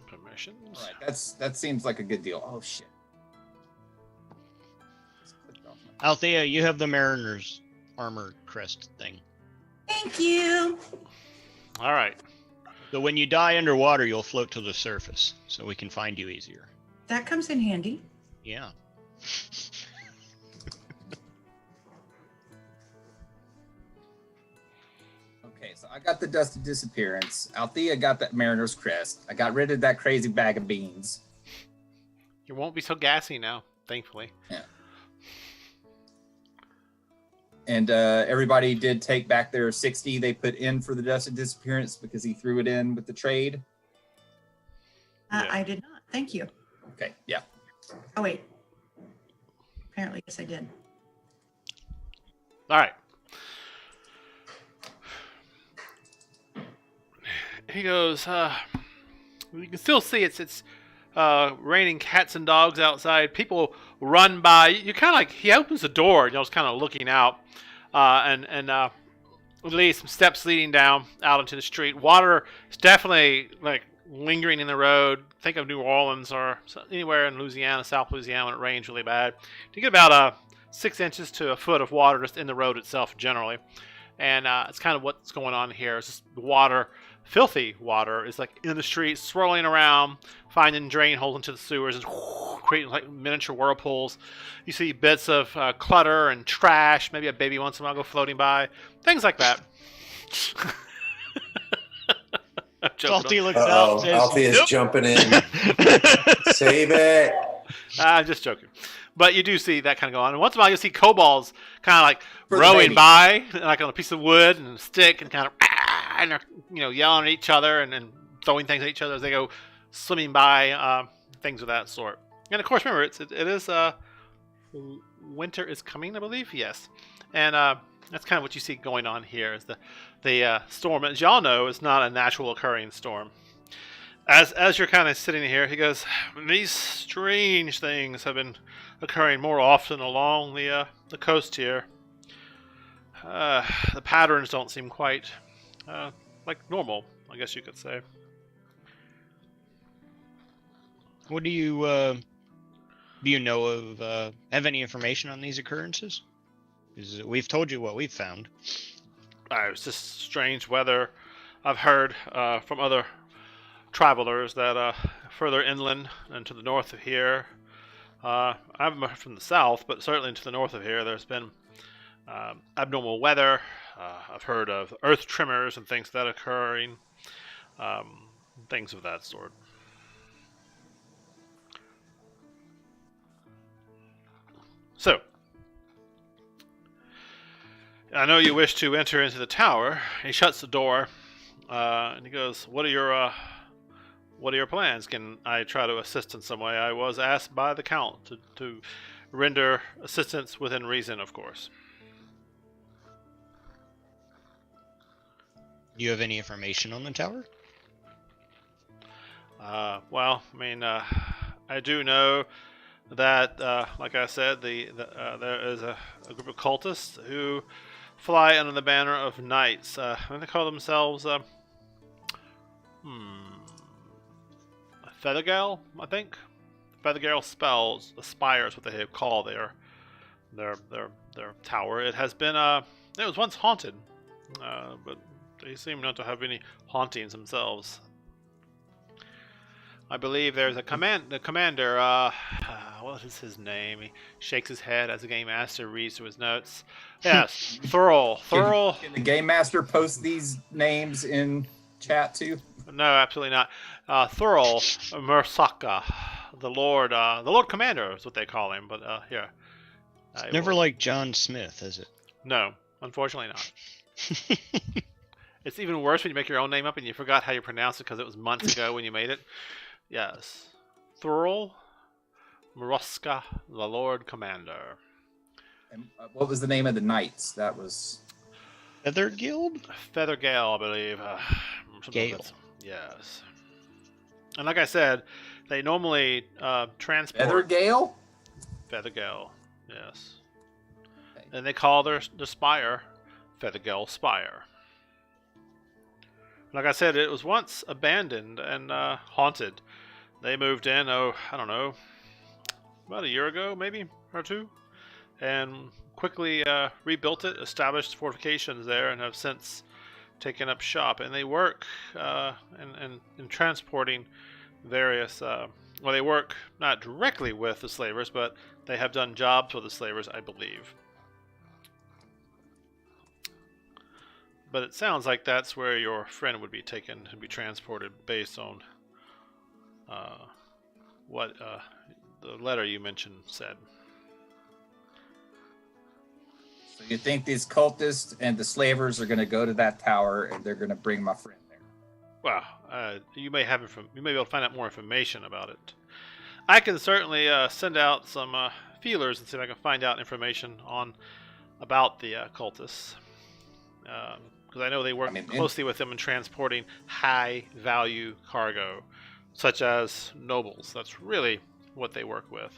Permissions. All right, that seems like a good deal. Oh shit. Althea, you have the Mariner's armor crest thing. Thank you. All right. So when you die underwater, you'll float to the surface, so we can find you easier. That comes in handy. Yeah. Okay, so I got the dust of disappearance. Althea got that Mariner's crest. I got rid of that crazy bag of beans. You won't be so gassy now, thankfully. Yeah. And everybody did take back their 60 they put in for the dust of disappearance because he threw it in with the trade. Yeah. I did not. Thank you. Okay, yeah. Oh, wait. Apparently, yes, I did. All right. He goes, you can still see it's raining cats and dogs outside. People run by. You kind of like, he opens the door, and you're just kind of looking out, and leaves some steps leading down out into the street. Water is definitely like lingering in the road. Think of New Orleans or anywhere in Louisiana, South Louisiana, when it rains really bad. You get about 6 inches to a foot of water just in the road itself generally. And it's kind of what's going on here. It's just the water, filthy water, is like in the streets, swirling around, finding drain holes into the sewers, and creating like miniature whirlpools. You see bits of clutter and trash, maybe a baby once in a while go floating by, things like that. I'm joking. Salty looks out. Says, Althea's "Nope." jumping in. Save it. I'm just joking. But you do see that kind of go on. And once in a while, you'll see kobolds kind of like For the rowing baby. by, like on a piece of wood and a stick, and kind of, and they're, yelling at each other and throwing things at each other as they go swimming by, things of that sort. And of course, remember, it is winter is coming, I believe. Yes, and that's kind of what you see going on here. Is the storm, as y'all know, is not a natural occurring storm. As you're kind of sitting here, he goes, these strange things have been occurring more often along the coast here. The patterns don't seem quite like normal, I guess you could say. What do you know of? Have any information on these occurrences? 'Cause we've told you what we've found. It's just strange weather. I've heard from other travelers that further inland and to the north of here, I haven't heard from the south, but certainly to the north of here, there's been abnormal weather. I've heard of earth tremors and things that occurring, things of that sort. So, I know you wish to enter into the tower. He shuts the door, and he goes, What are your plans? Can I try to assist in some way? I was asked by the Count to render assistance within reason, of course. Do you have any information on the tower? Well, I mean, I do know that, like I said, there is a group of cultists who fly under the banner of knights. And they call themselves, Feathergale, I think. Feathergale spells aspires what they call their tower. It has been it was once haunted. but they seem not to have any hauntings themselves. I believe there's the commander, what is his name? He shakes his head as the game master reads through his notes. Yes, Thurl. Can the game master post these names in chat too? No, absolutely not. Thurl Mursaka, the Lord Commander is what they call him. But here, Never like John Smith, is it? No, unfortunately not. It's even worse when you make your own name up and you forgot how you pronounce it because it was months ago when you made it. Yes, Thurl Mursaka, the Lord Commander. And what was the name of the knights? That was Feather Guild? Feather Gale, I believe. Gale. Yes. And like I said, they normally transport... Feather Gale? Feather Gale, yes. Okay. And they call their spire Feather Gale Spire. Like I said, it was once abandoned and haunted. They moved in, I don't know, about a year ago, maybe, or two, and quickly rebuilt it, established fortifications there, and have since taken up shop. And they work in transporting various, well, they work not directly with the slavers, but they have done jobs with the slavers, I believe. But it sounds like that's where your friend would be taken to be transported based on what the letter you mentioned said. So you think these cultists and the slavers are going to go to that tower and they're going to bring my friend there? Well, you may be able to find out more information about it. I can certainly send out some feelers and see if I can find out information about the cultists. Because I know they work closely with them in transporting high-value cargo, such as nobles. That's really what they work with.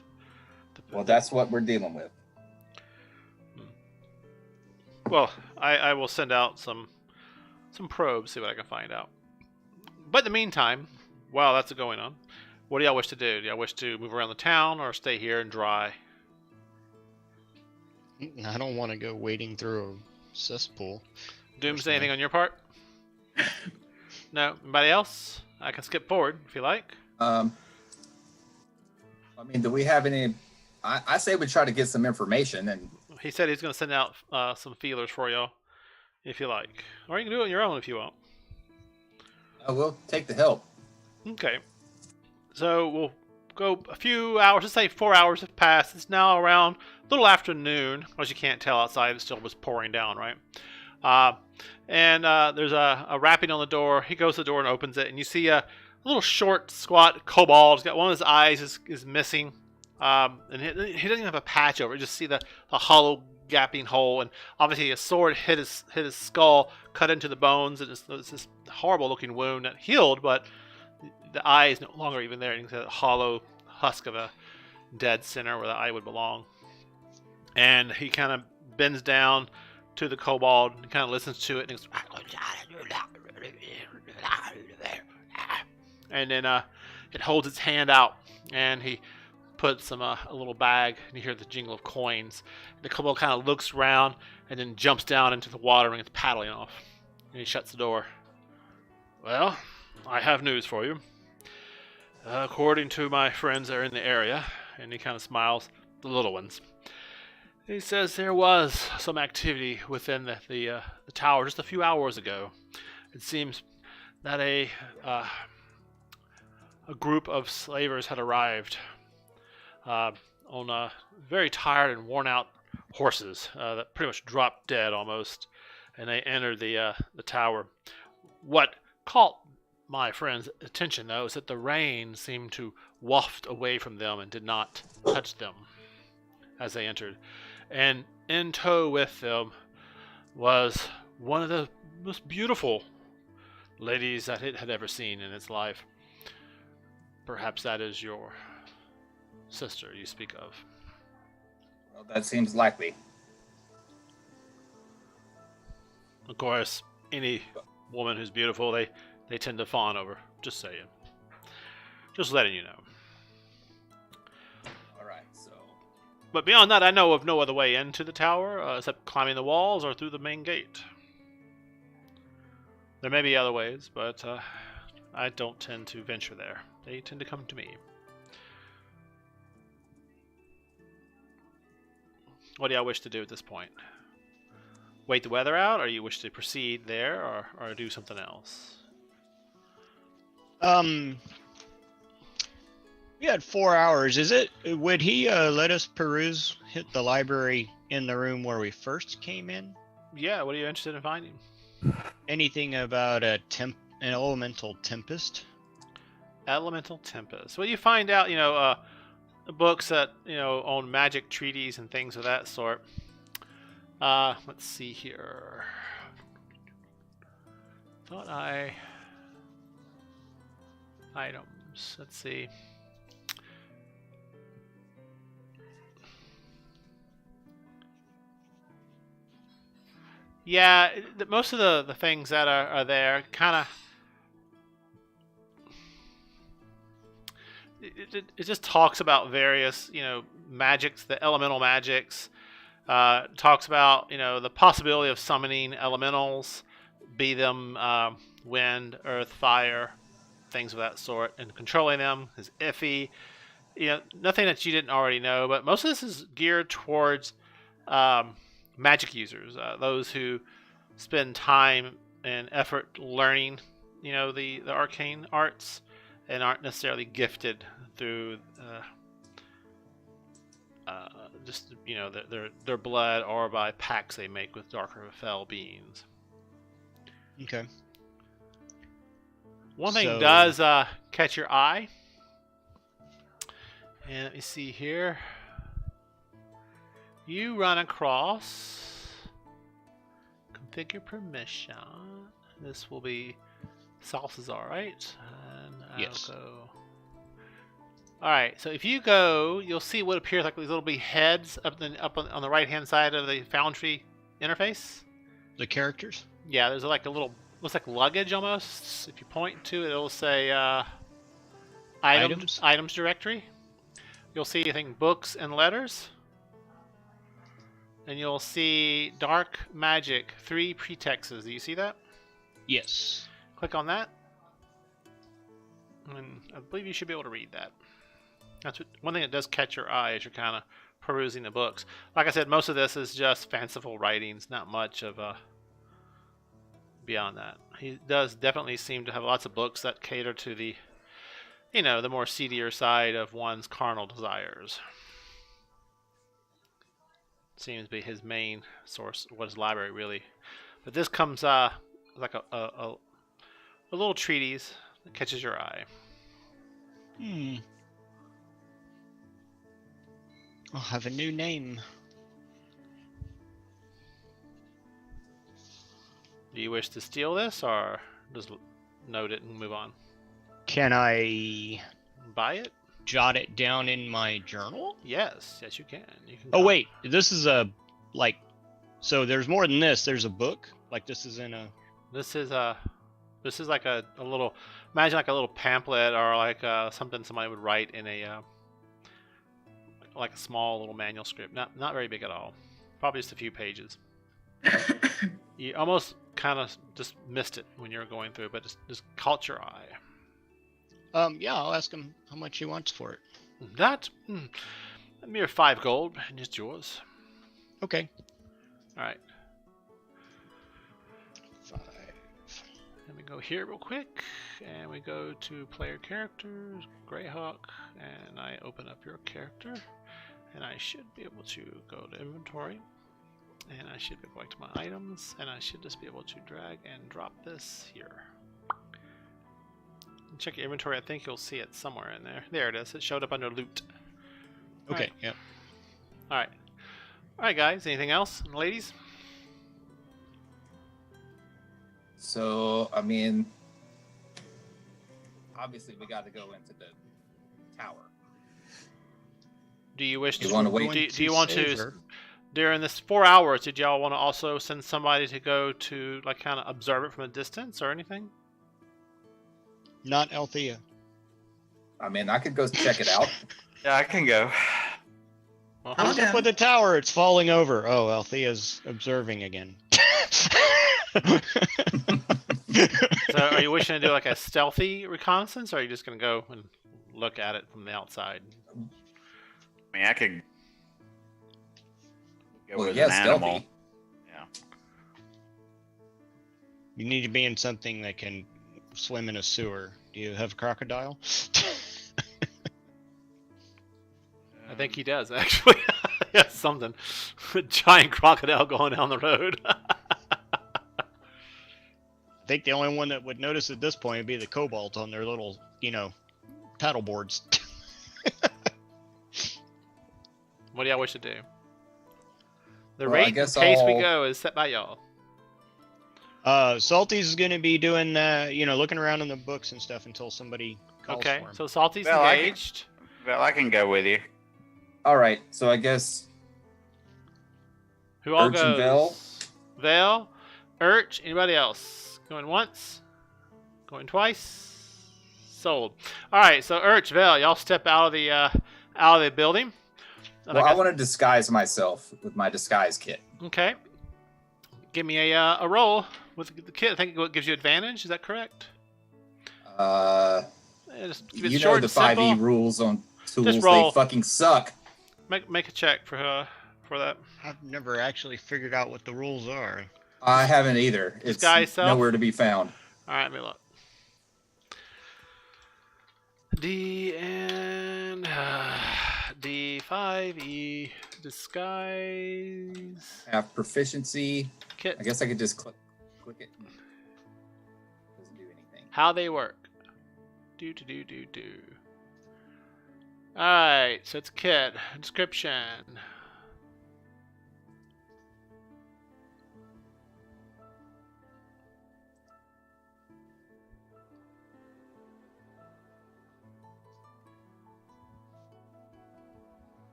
Well, that's what we're dealing with. Well, I will send out some probes, see what I can find out. But in the meantime, while that's going on, what do y'all wish to do? Do y'all wish to move around the town or stay here and dry? I don't want to go wading through a cesspool. Doomsday, anything on your part? No? Anybody else? I can skip forward if you like. I mean, do we have any... I say we try to get some information, and He said he's going to send out some feelers for y'all if you like. Or you can do it on your own if you want. we'll take the help. Okay. So we'll go a few hours, let's say 4 hours have passed. It's now around a little after noon. As you can't tell outside, it still was pouring down, right? And there's a rapping on the door. He goes to the door and opens it, and you see a little short, squat kobold. He's got one of his eyes is missing, and he doesn't even have a patch over it. You just see the hollow, gaping hole, and obviously a sword hit his skull, cut into the bones, and it's this horrible-looking wound that healed, but the eye is no longer even there. You can see the hollow husk of a dead sinner where the eye would belong. And he kind of bends down to the kobold and kind of listens to it, and goes, and then it holds its hand out, and he puts a little bag, and you hear the jingle of coins. The kobold kind of looks around and then jumps down into the water and is paddling off. And he shuts the door. Well, I have news for you. According to my friends that are in the area, and he kind of smiles, the little ones. He says there was some activity within the tower just a few hours ago. It seems that a group of slavers had arrived on very tired and worn out horses that pretty much dropped dead almost, and they entered the tower. What caught my friend's attention, though, is that the rain seemed to waft away from them and did not touch them as they entered. And in tow with them was one of the most beautiful ladies that it had ever seen in its life. Perhaps that is your sister you speak of. Well, that seems likely. Of course, any woman who's beautiful, they tend to fawn over. Just saying. Just letting you know. All right, so... But beyond that, I know of no other way into the tower except climbing the walls or through the main gate. There may be other ways, but I don't tend to venture there. They tend to come to me. What do y'all wish to do at this point? Wait the weather out, or you wish to proceed there, or do something else? We had 4 hours. Would he let us hit the library in the room where we first came in? Yeah, what are you interested in finding? Anything about an elemental tempest? Elemental Tempest. Well, you find out, books that, on magic treaties and things of that sort. Let's see here. Items. Let's see. Yeah, most of the things that are there kind of... It just talks about various, magics, the elemental magics. Talks about, the possibility of summoning elementals, be them wind, earth, fire, things of that sort, and controlling them is iffy. Nothing that you didn't already know, but most of this is geared towards magic users, those who spend time and effort learning, the arcane arts, and aren't necessarily gifted through just their blood or by pacts they make with darker fell beings. Okay. One thing does catch your eye, and let me see here. You run across configure permission. This will be Salsazar, right? And I'll Yes. go. Alright, so if you go, you'll see what appears like these little big heads up on the right hand side of the Foundry interface. The characters? Yeah, there's like a little, looks like luggage almost. If you point to it, it'll say items directory. You'll see, I think, books and letters. And you'll see dark magic, 3 pretexts. Do you see that? Yes. Click on that. And I believe you should be able to read that. That's one thing that does catch your eye as you're kind of perusing the books. Like I said, most of this is just fanciful writings, not much of beyond that. He does definitely seem to have lots of books that cater to the, the more seedier side of one's carnal desires. Seems to be his main source, what his library really. But this comes like a little treatise that catches your eye. I'll have a new name. Do you wish to steal this, or just note it and move on? Can I Buy it? jot it down in my journal? Yes, you can. You can. Oh wait, this is so there's more than this. There's a book. Like this is in a. This is like a little. Imagine like a little pamphlet or like something somebody would write in a like a small little manuscript. Not very big at all. Probably just a few pages. You almost kind of just missed it when you were going through, but just caught your eye. Yeah, I'll ask him how much he wants for it. That a mere 5 gold, and it's yours. Okay. All right. 5. Let me go here real quick, and we go to player characters, Greyhawk, and I open up your character, and I should be able to go to inventory, and I should be able to my items, and I should just be able to drag and drop this here. Check your inventory. I think you'll see it somewhere in there. There it is. It showed up under loot. Okay. Right. Yep. All right. All right, guys. Anything else, ladies? So, I mean, obviously we got to go into the tower. Do you wish to? You wanna wait? Do you want to? Savor. During this 4 hours, did y'all want to also send somebody to go to like kind of observe it from a distance or anything? Not Althea. I mean, I could go check it out. Yeah, I can go. Well, I'll What's up go. with the tower? It's falling over. Oh, Althea's observing again. So, are you wishing to do like a stealthy reconnaissance, or are you just going to go and look at it from the outside? I mean, I could go Well, with yeah, an animal. stealthy. Yeah. You need to be in something that can swim in a sewer. Do you have a crocodile? I think he does, actually. Yeah, something. A giant crocodile going down the road. I think the only one that would notice at this point would be the kobold on their little, paddle boards. What do y'all wish to do? The Well, I rate and guess pace we I'll- go is set by y'all. Salty's is going to be doing, looking around in the books and stuff until somebody calls Okay, for him. so Salty's Well, I can- engaged. Well, I can go with you. All right, so I guess Who all Urch and goes? Vale, Urch, anybody else? Going once? Going twice? Sold. All right, so Urch, Vale, y'all step out of the building. well, I want to disguise myself with my disguise kit. Okay. Give me a roll with the kit. I think it gives you advantage. Is that correct? Uh, Yeah, just keep it you know short the and 5e simple. rules on tools, roll. they fucking suck. Make a check for that. I've never actually figured out what the rules are. I haven't either. It's Disguise self? nowhere to be found. All right, let me look. D and D5E disguise Have proficiency. kit. I guess I could just click it. Doesn't do anything. How they work. Do. All right, so it's kit description.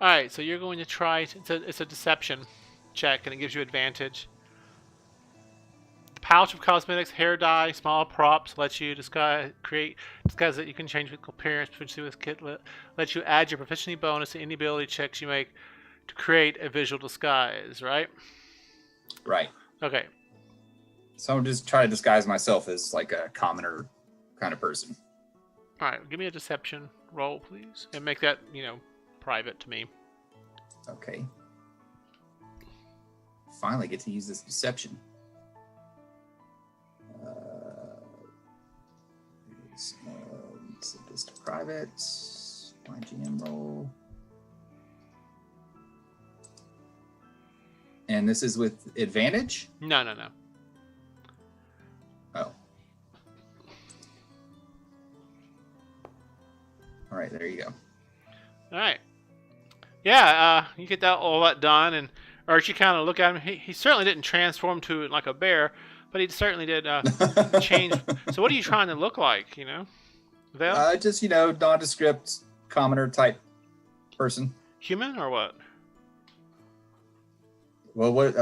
All right, so you're going to try. It's a deception check, and it gives you advantage. The pouch of cosmetics, hair dye, small props lets you create disguise that you can change with appearance. Proficiency with kit lets you add your proficiency bonus to any ability checks you make to create a visual disguise. Right? Right. Okay. So I'm just trying to disguise myself as like a commoner kind of person. All right. Give me a deception roll, please, and make that private to me. Okay. Finally get to use this deception. Set this to private. My GM roll. And this is with advantage? No. Oh. All right, there you go. All right. Yeah, you get all that done, and Archie kind of look at him. He certainly didn't transform to like a bear, but he certainly did change. So what are you trying to look like? Vale? Just nondescript commoner type person. Human or what? Well, what?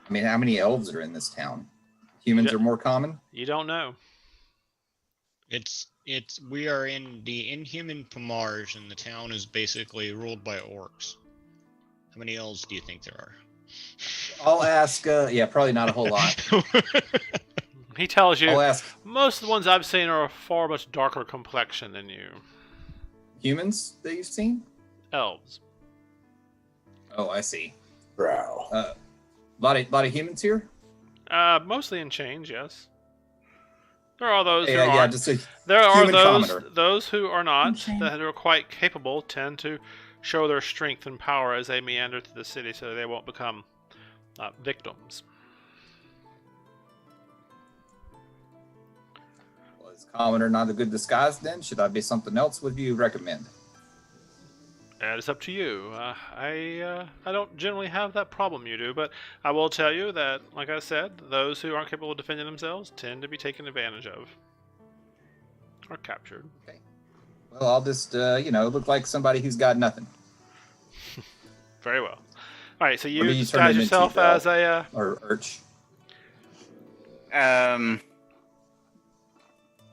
I mean, how many elves are in this town? Humans are more common. You don't know. We are in the Inhuman Pomage, and the town is basically ruled by orcs. How many elves do you think there are? I'll ask. Yeah, probably not a whole lot. He tells you I'll ask most of the ones I've seen are a far much darker complexion than you. humans that you've seen. Elves. Oh, I see. Bro. A lot of humans here. Mostly in chains, yes. There are those who Yeah, aren't. just a There are human commoner. those who are not, Okay. that are quite capable, tend to show their strength and power as they meander through the city so they won't become victims. Well, is commoner not a good disguise then? Should I be something else? Would you recommend? That is up to you. I don't generally have that problem you do, but I will tell you that, like I said, those who aren't capable of defending themselves tend to be taken advantage of. Or captured. Well, I'll just look like somebody who's got nothing. Very well. Alright, so you What do you turn disguise him into, yourself Val? as a... Or Urch.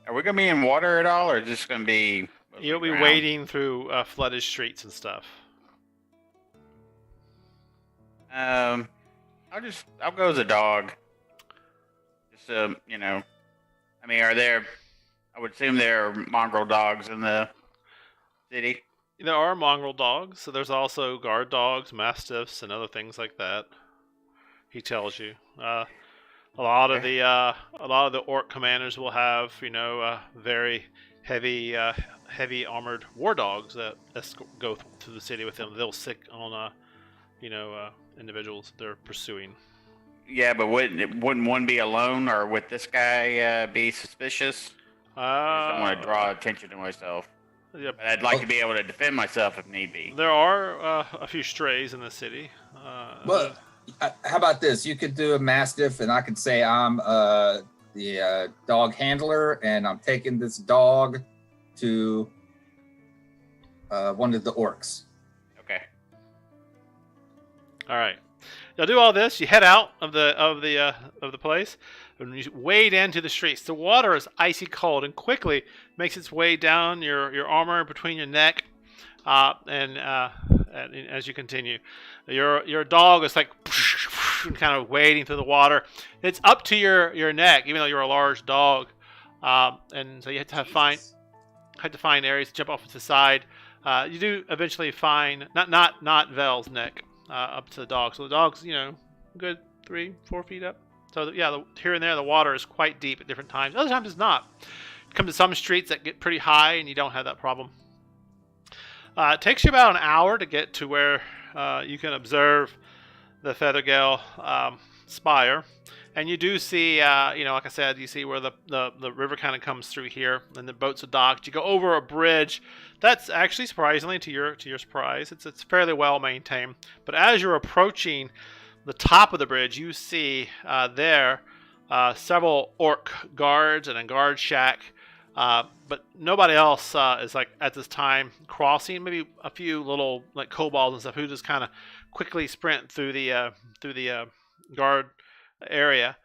Are we gonna be in water at all, or just gonna be of You'll the be ground. wading through flooded streets and stuff. I'll go as a dog. Just I mean, are there? I would assume there are mongrel dogs in the city. There are mongrel dogs, so there's also guard dogs, mastiffs, and other things like that. He tells you. A lot of the orc commanders will have very heavy armored war dogs that go through the city with them. They'll sick on individuals they're pursuing. Yeah, but wouldn't one be alone, or would this guy be suspicious? I just don't want to draw attention to myself. Yep. But I'd like to be able to defend myself if need be. There are a few strays in the city. Well, how about this? You could do a mastiff, and I could say I'm the dog handler, and I'm taking this dog to one of the orcs. Okay. All right. You'll do all this. You head out of the place, and you wade into the streets. The water is icy cold and quickly makes its way down your armor between your neck, and as you continue, your dog is like kind of wading through the water. It's up to your neck, even though you're a large dog, and so you have to find areas to jump off to the side. You do eventually find not Vel's neck. Up to the dog. So the dog's, good 3-4 feet up. So here and there the water is quite deep at different times. Other times it's not. You come to some streets that get pretty high and you don't have that problem. It takes you about an hour to get to where you can observe the Feathergale spire. And you do see, like I said, you see where the river kind of comes through here, and the boats are docked. You go over a bridge. That's actually, surprisingly, to your surprise, it's fairly well maintained. But as you're approaching the top of the bridge, you see there several orc guards and a guard shack. But nobody else is like at this time crossing. Maybe a few little like kobolds and stuff who just kind of quickly sprint through the guard area,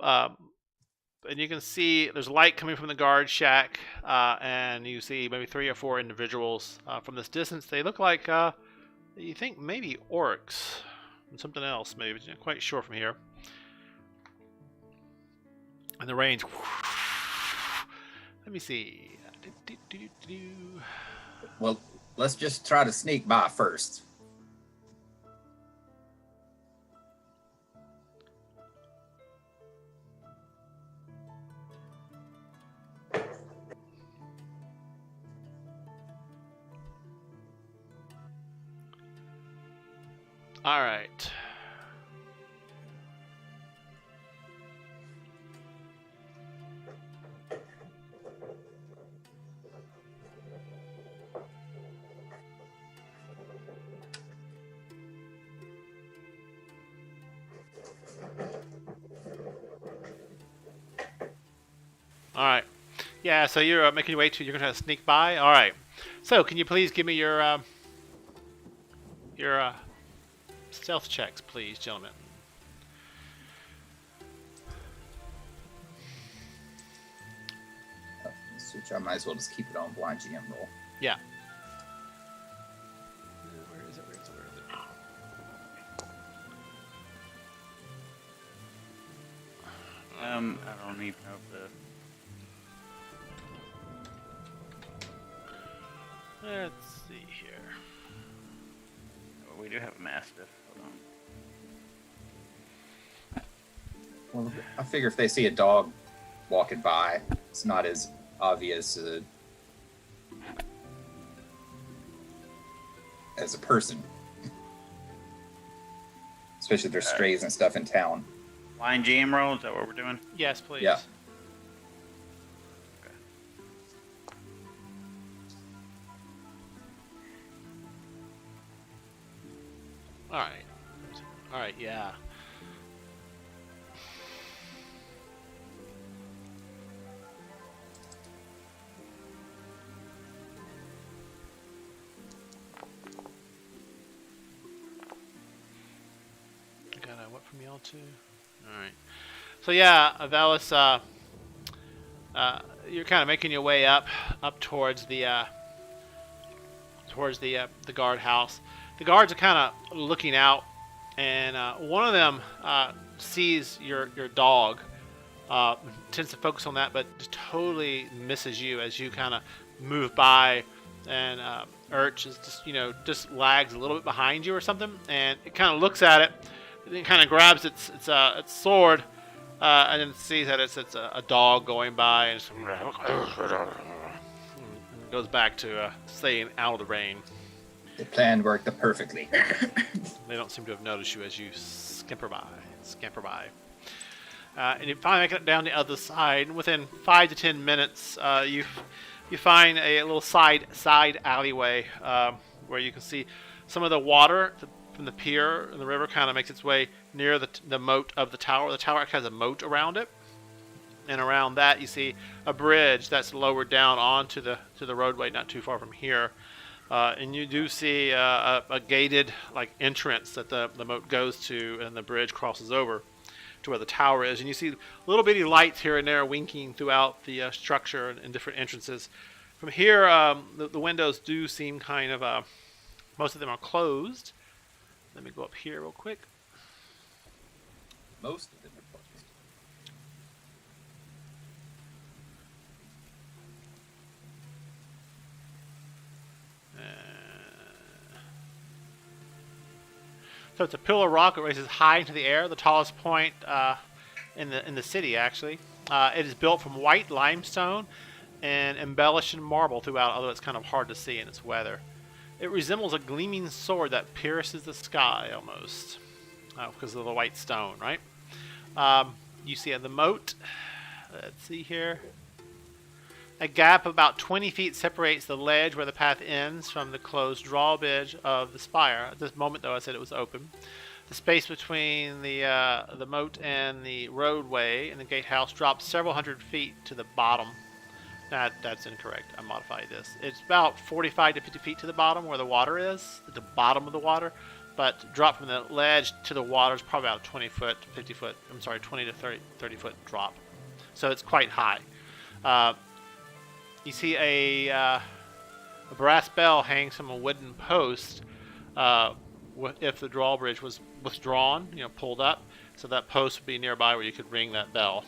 and you can see there's light coming from the guard shack, and you see maybe 3 or 4 individuals from this distance. They look like you think maybe orcs and something else, maybe, but you're not quite sure from here. And the range. Let me see. Well, let's just try to sneak by first. All right. All right. Yeah, so you're making your way to. You're gonna have to sneak by. All right. So, can you please give me your stealth checks, please, gentlemen? Which I might as well just keep it on blind GM roll. Yeah. Where is it? I don't even know if Let's see here. well, we do have a mastiff. Hold on. Well, I figure if they see a dog walking by, it's not as obvious as a person. Especially if there's strays and stuff in town. Blind GM roll, is that what we're doing? Yes, please. Yeah. All right. All right. Yeah. Got a what from y'all too? All right. So yeah, Avelis, you're kind of making your way up towards the towards the guardhouse. The guards are kind of looking out, and one of them sees your dog, tends to focus on that, but just totally misses you as you kind of move by, and Urch is just lags a little bit behind you or something, and it kind of looks at it, and it kind of grabs its sword, and then sees that it's a dog going by, and goes back to staying out of the rain. The plan worked perfectly. They don't seem to have noticed you as you scamper by. And you finally make it down the other side. And within 5 to 10 minutes, you find a little side alleyway where you can see some of the water from the pier and the river kind of makes its way near the moat of the tower. The tower actually has a moat around it. And around that, you see a bridge that's lowered down onto the roadway, not too far from here. And you do see a gated entrance that the moat goes to, and the bridge crosses over to where the tower is. And you see little bitty lights here and there winking throughout the structure and different entrances. From here, the windows do seem kind of most of them are closed. Let me go up here real quick. Most of them are closed. So it's a pillar of rock that raises high into the air, the tallest point in the city, actually. It is built from white limestone and embellished in marble throughout, although it's kind of hard to see in its weather. It resembles a gleaming sword that pierces the sky, almost, because of the white stone, right? You see the moat. Let's see here. A gap about 20 feet separates the ledge where the path ends from the closed drawbridge of the spire. At this moment, though, I said it was open. The space between the moat and the roadway and the gatehouse drops several hundred feet to the bottom. That's incorrect. I modified this. It's about 45 to 50 feet to the bottom where the water is, at the bottom of the water. But drop from the ledge to the water is probably about 20 to 30 foot drop. So it's quite high. You see a brass bell hangs from a wooden post if the drawbridge was withdrawn, pulled up. So that post would be nearby where you could ring that bell.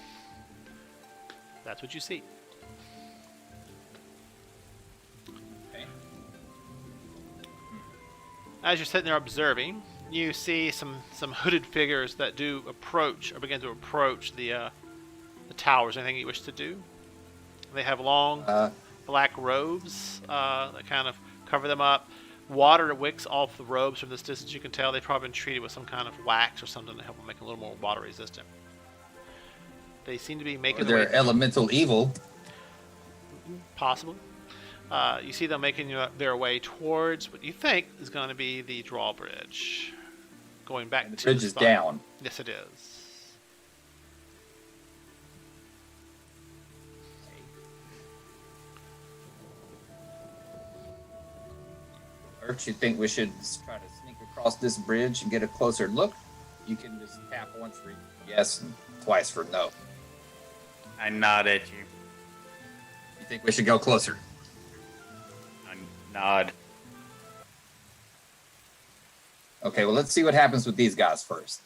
That's what you see. Okay. As you're sitting there observing, you see some hooded figures that do approach or begin to approach the towers. Anything you wish to do? They have long black robes that kind of cover them up. Water wicks off the robes from this distance. You can tell they've probably been treated with some kind of wax or something to help them make them a little more water resistant. They seem to be making their elemental evil. Possible. You see them making their way towards what you think is going to be the drawbridge. Going back And the to bridge the is spot. down. Yes, it is. Urch, you think we should try to sneak across this bridge and get a closer look? You can just tap once for yes and twice for no. I nod at you. You think we should go closer? I nod. Okay, well, let's see what happens with these guys first.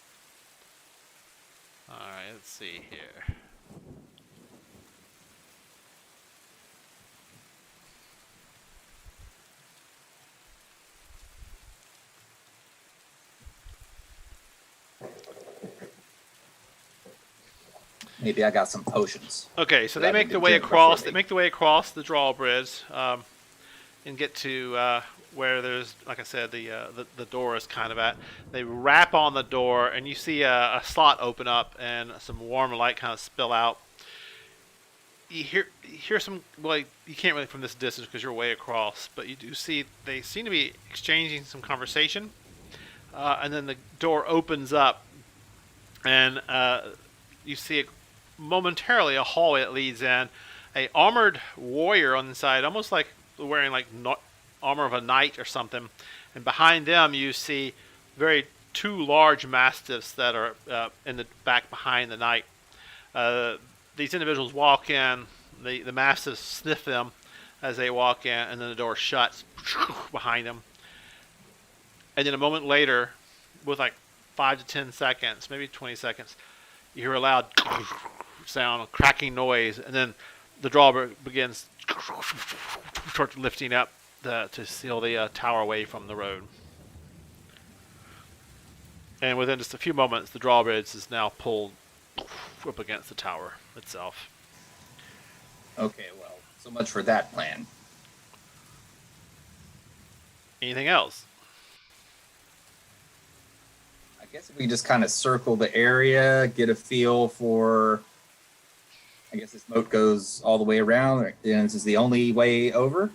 All right, let's see here. Maybe I got some potions. Okay, so That they make would the be way good across. before They make the way across the drawbridge, and get to where there's, like I said, the door is kind of at. They rap on the door, and you see a slot open up, and some warm light kind of spill out. You hear some, well, you can't really from this distance because you're way across, but you do see they seem to be exchanging some conversation, and then the door opens up, and you see momentarily a hallway that leads in. A armored warrior on the side, almost like wearing armor of a knight or something. And behind them, you see two large mastiffs that are in the back behind the knight. These individuals walk in. The mastiffs sniff them, as they walk in, and then the door shuts behind them. And then a moment later, with like 5 to 10 seconds, maybe 20 seconds, you hear a loud sound, a cracking noise, and then the drawbridge begins start lifting up to seal the tower away from the road. And within just a few moments, the drawbridge is now pulled up against the tower itself. Okay, well, so much for that plan. Anything else? I guess if we just kind of circle the area, get a feel for. I guess this moat goes all the way around, and this is the only way over.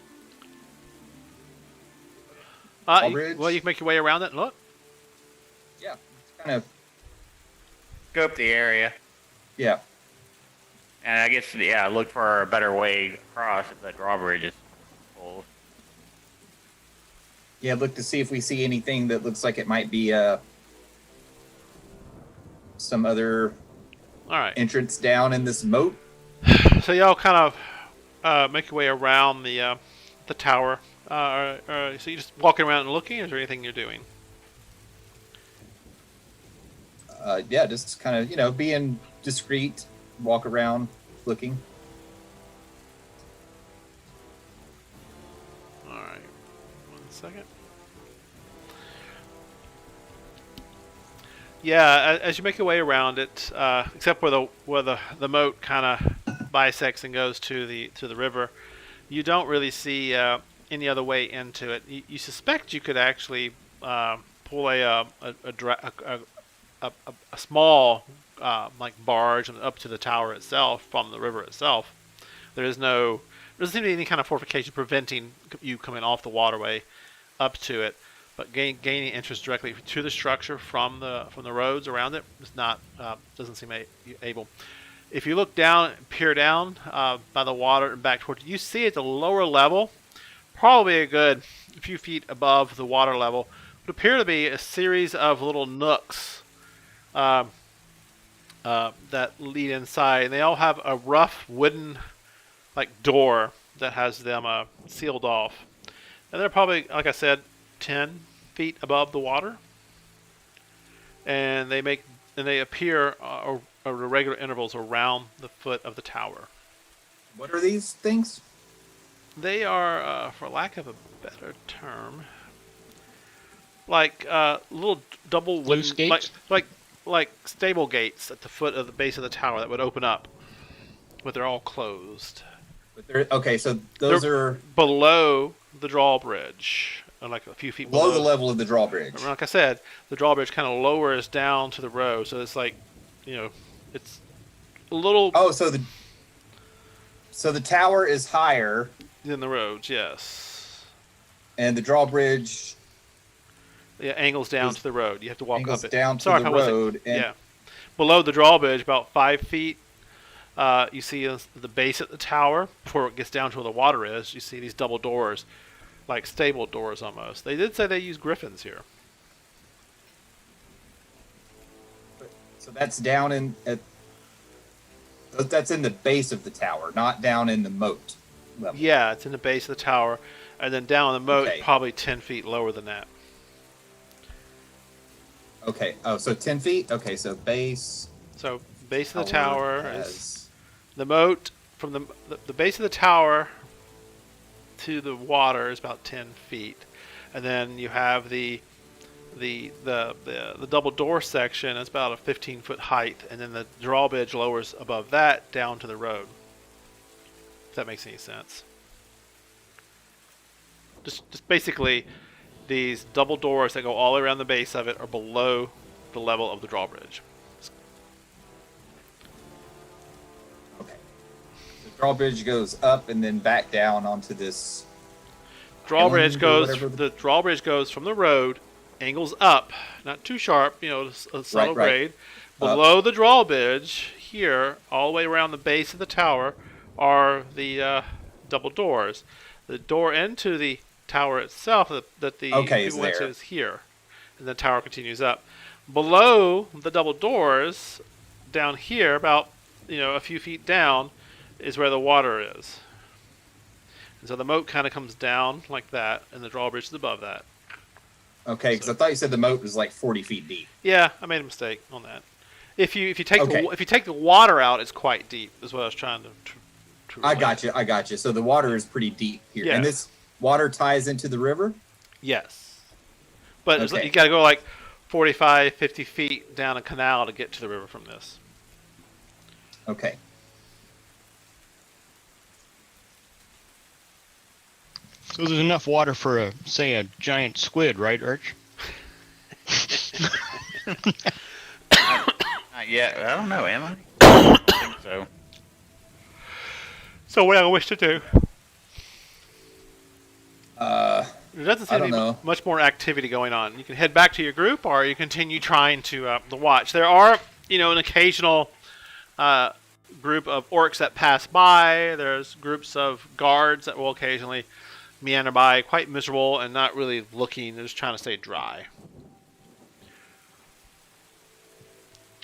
Well, you can make your way around it and look. Yeah, it's kind of. Go up the area. Yeah. And I guess, yeah, look for a better way across if the drawbridge is full. Yeah, look to see if we see anything that looks like it might be some other All right. entrance down in this moat. So y'all kind of make your way around the tower. So you just walking around and looking? Is there anything you're doing? Yeah, just kind of, being discreet, walk around looking. All right. 1 second. Yeah, as you make your way around it, except where the moat kind of bisects and goes to the river, you don't really see any other way into it. You suspect you could actually pull a small like barge up to the tower itself from the river itself. There doesn't seem to be any kind of fortification preventing you coming off the waterway up to it. But gaining interest directly to the structure from the roads around it is not doesn't seem able. If you look down, peer down by the water and back toward you see at the lower level, probably a good few feet above the water level, would appear to be a series of little nooks that lead inside, and they all have a rough wooden like door that has them sealed off, and they're probably, like I said, 10 feet above the water, and they appear at regular intervals around the foot of the tower. What are these things? They are, for lack of a better term, like little double wooden, Loose gates? like stable gates at the foot of the base of the tower that would open up, but they're all closed. Okay, so those are below the drawbridge. Like a few feet below the level of the drawbridge. Like I said, the drawbridge kind of lowers down to the road, so it's like, it's a little. Oh, so the tower is higher than the roads, yes. And the drawbridge, angles down to the road. You have to walk up it. Down to the road. Yeah, below the drawbridge, about 5 feet. You see the base of the tower before it gets down to where the water is. You see these double doors. Like stable doors almost. They did say they use griffins here. So that's down that's in the base of the tower, not down in the moat level. Yeah, it's in the base of the tower, and then down in the moat, probably 10 feet lower than that. Okay. Oh, so 10 feet. Okay, so base. So base of the tower is the moat from the base of the tower to the water is about 10 feet, and then you have the double door section is about a 15-foot height, and then the drawbridge lowers above that down to the road. If that makes any sense. Just basically, these double doors that go all around the base of it are below the level of the drawbridge. Drawbridge goes up and then back down onto this. The drawbridge goes from the road, angles up, not too sharp, a subtle grade. Below the drawbridge, here, all the way around the base of the tower, are the double doors. The door into the tower itself that the people went to is here, and the tower continues up. Below the double doors, down here, about a few feet down, is where the water is. And so the moat kind of comes down like that, and the drawbridge is above that. Okay, because I thought you said the moat was like 40 feet deep. Yeah, I made a mistake on that. If you take Okay. if you take the water out, it's quite deep. Is what I was trying to I relate. got you. So the water is pretty deep here. Yeah. And this water ties into the river? Yes, but Okay. you got to go like 45, 50 feet down a canal to get to the river from this. Okay. So there's enough water for a giant squid, right, Arch? Not yet. I don't know. Am I? I think so. So what I wish to do? There doesn't I seem to don't be know. much more activity going on. You can head back to your group, or you continue trying to watch. There are, an occasional group of orcs that pass by. There's groups of guards that will occasionally meander by, quite miserable and not really looking. They're just trying to stay dry.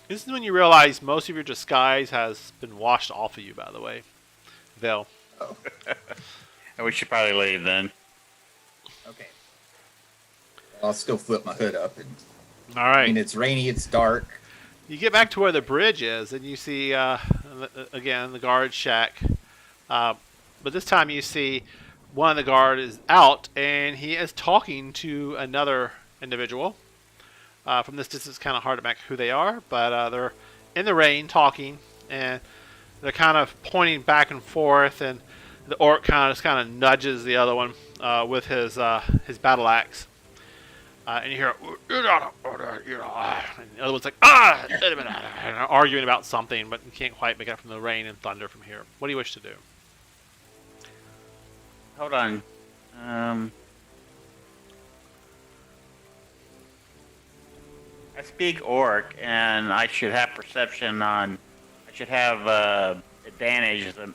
This is when you realize most of your disguise has been washed off of you, by the way. Vel. We should probably leave then. Okay. I'll still flip my hood up. And, All right. I mean, it's rainy, it's dark. You get back to where the bridge is, and you see, again, the guard shack. But this time you see one of the guard is out, and he is talking to another individual. From this distance, it's kind of hard to make who they are, but they're in the rain talking, and they're kind of pointing back and forth, and the orc kind of nudges the other one with his battle axe. And you hear, and the other one's like, and arguing about something, but you can't quite make it out from the rain and thunder from here. What do you wish to do? Hold on. I speak orc, and I should have perception on. I should have advantage as a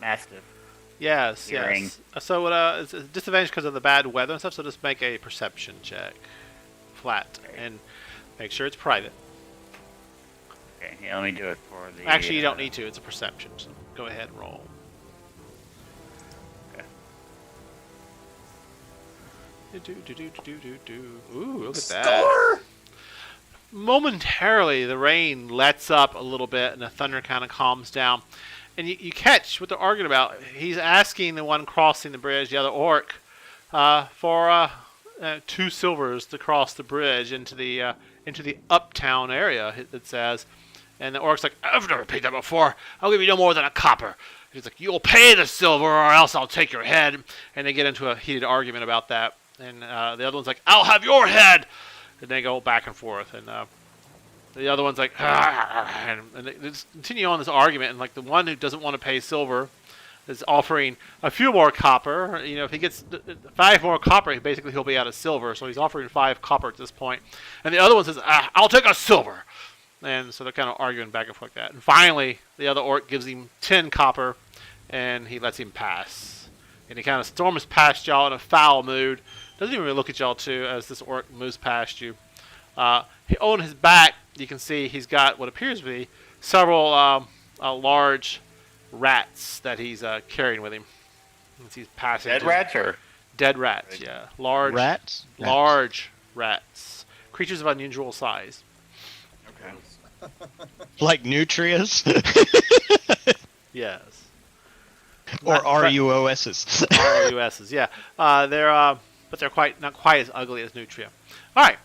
mastiff. Yes, Hearing. yes. So it's a disadvantage because of the bad weather and stuff, so just make a perception check. Flat. And make sure it's private. Okay, yeah, let me do it for the. Actually, you don't need to. It's a perception, so go ahead and roll. Okay. Ooh, look at that. Score! Momentarily, the rain lets up a little bit, and the thunder kind of calms down. And you catch what they're arguing about. He's asking the one crossing the bridge, the other orc, for 2 silvers to cross the bridge into the uptown area, it says. And the orc's like, I've never paid that before. I'll give you no more than a copper. He's like, you'll pay the silver or else I'll take your head. And they get into a heated argument about that. And the other one's like, I'll have your head. And they go back and forth. And the other one's like, and they just continue on this argument. And like the one who doesn't want to pay silver is offering a few more copper. If he gets 5 more copper, basically he'll be out of silver. So he's offering 5 copper at this point. And the other one says, I'll take a silver. And so they're kind of arguing back and forth like that. And finally, the other orc gives him 10 copper, and he lets him pass. And he kind of storms past y'all in a foul mood. Doesn't even really look at y'all too as this orc moves past you. On his back, you can see he's got what appears to be several large rats that he's carrying with him. As he's passing. Dead rats or Dead rats, yeah. Large Rats? Large rats. Creatures of unusual size. okay. Like nutrias? Yes. Or Not- RUOSs? RUSs, yeah. But they're not quite as ugly as Nutria. All right.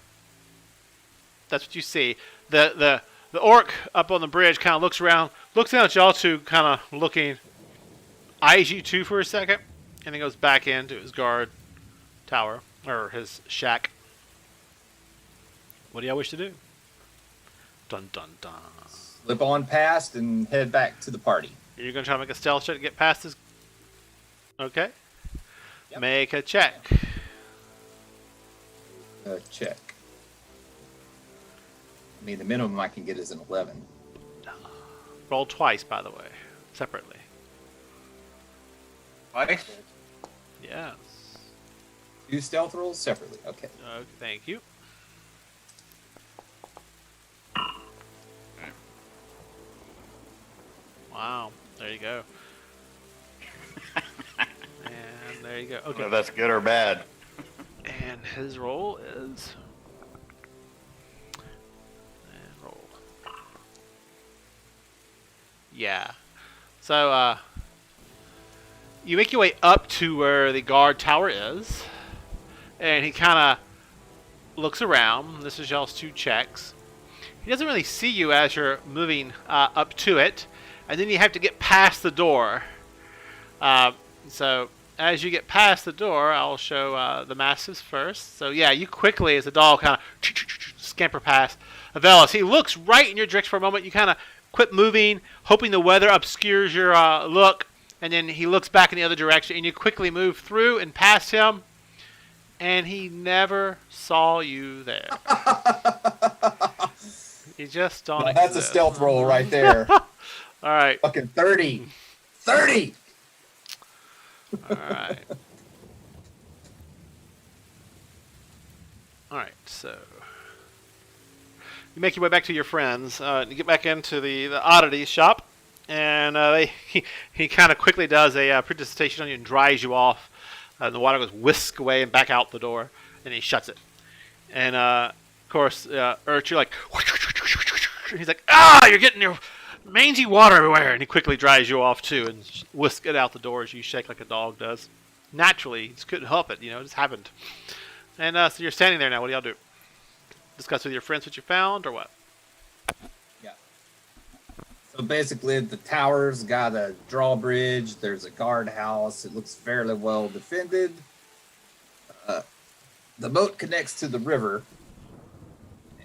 That's what you see. The orc up on the bridge kind of looks around, looks down at y'all two, kind of looking, eyes you two for a second, and then goes back into his guard tower or his shack. What do y'all wish to do? Dun dun dun. Slip on past and head back to the party. You're gonna try to make a stealth check to get past this. Okay. Yep. Make a check. Check. I mean, the minimum I can get is an 11. Roll twice, by the way, separately. Twice? Yes. 2 stealth rolls separately. Okay. Thank you. Wow. There you go. There you go. I don't know Okay. if that's good or bad. And his roll is. And roll. Yeah. So, you make your way up to where the guard tower is, and he kind of looks around. This is y'all's 2 checks. He doesn't really see you as you're moving up to it, and then you have to get past the door. So as you get past the door, I'll show the mastiffs first. So yeah, you quickly, as the dog kind of scamper past Avelis. He looks right in your direction for a moment. You kind of quit moving, hoping the weather obscures your look, and then he looks back in the other direction, and you quickly move through and past him, and he never saw you there. He just don't Now, that's a exist. stealth roll right there. All right. Fucking 30. 30! All right. All right. So you make your way back to your friends. You get back into the oddities shop, and he kind of quickly does a prestidigitation on you and dries you off. The water goes whisk away and back out the door, and he shuts it. And of course, Urch, you're like, and he's like, you're getting your mangy water everywhere, and he quickly dries you off too and whisks it out the door as you shake like a dog does. Naturally, you just couldn't help it, it just happened. And so you're standing there now. What do y'all do? Discuss with your friends what you found, or what? Yeah. So basically, the tower's got a drawbridge. There's a guardhouse. It looks fairly well defended. The moat connects to the river.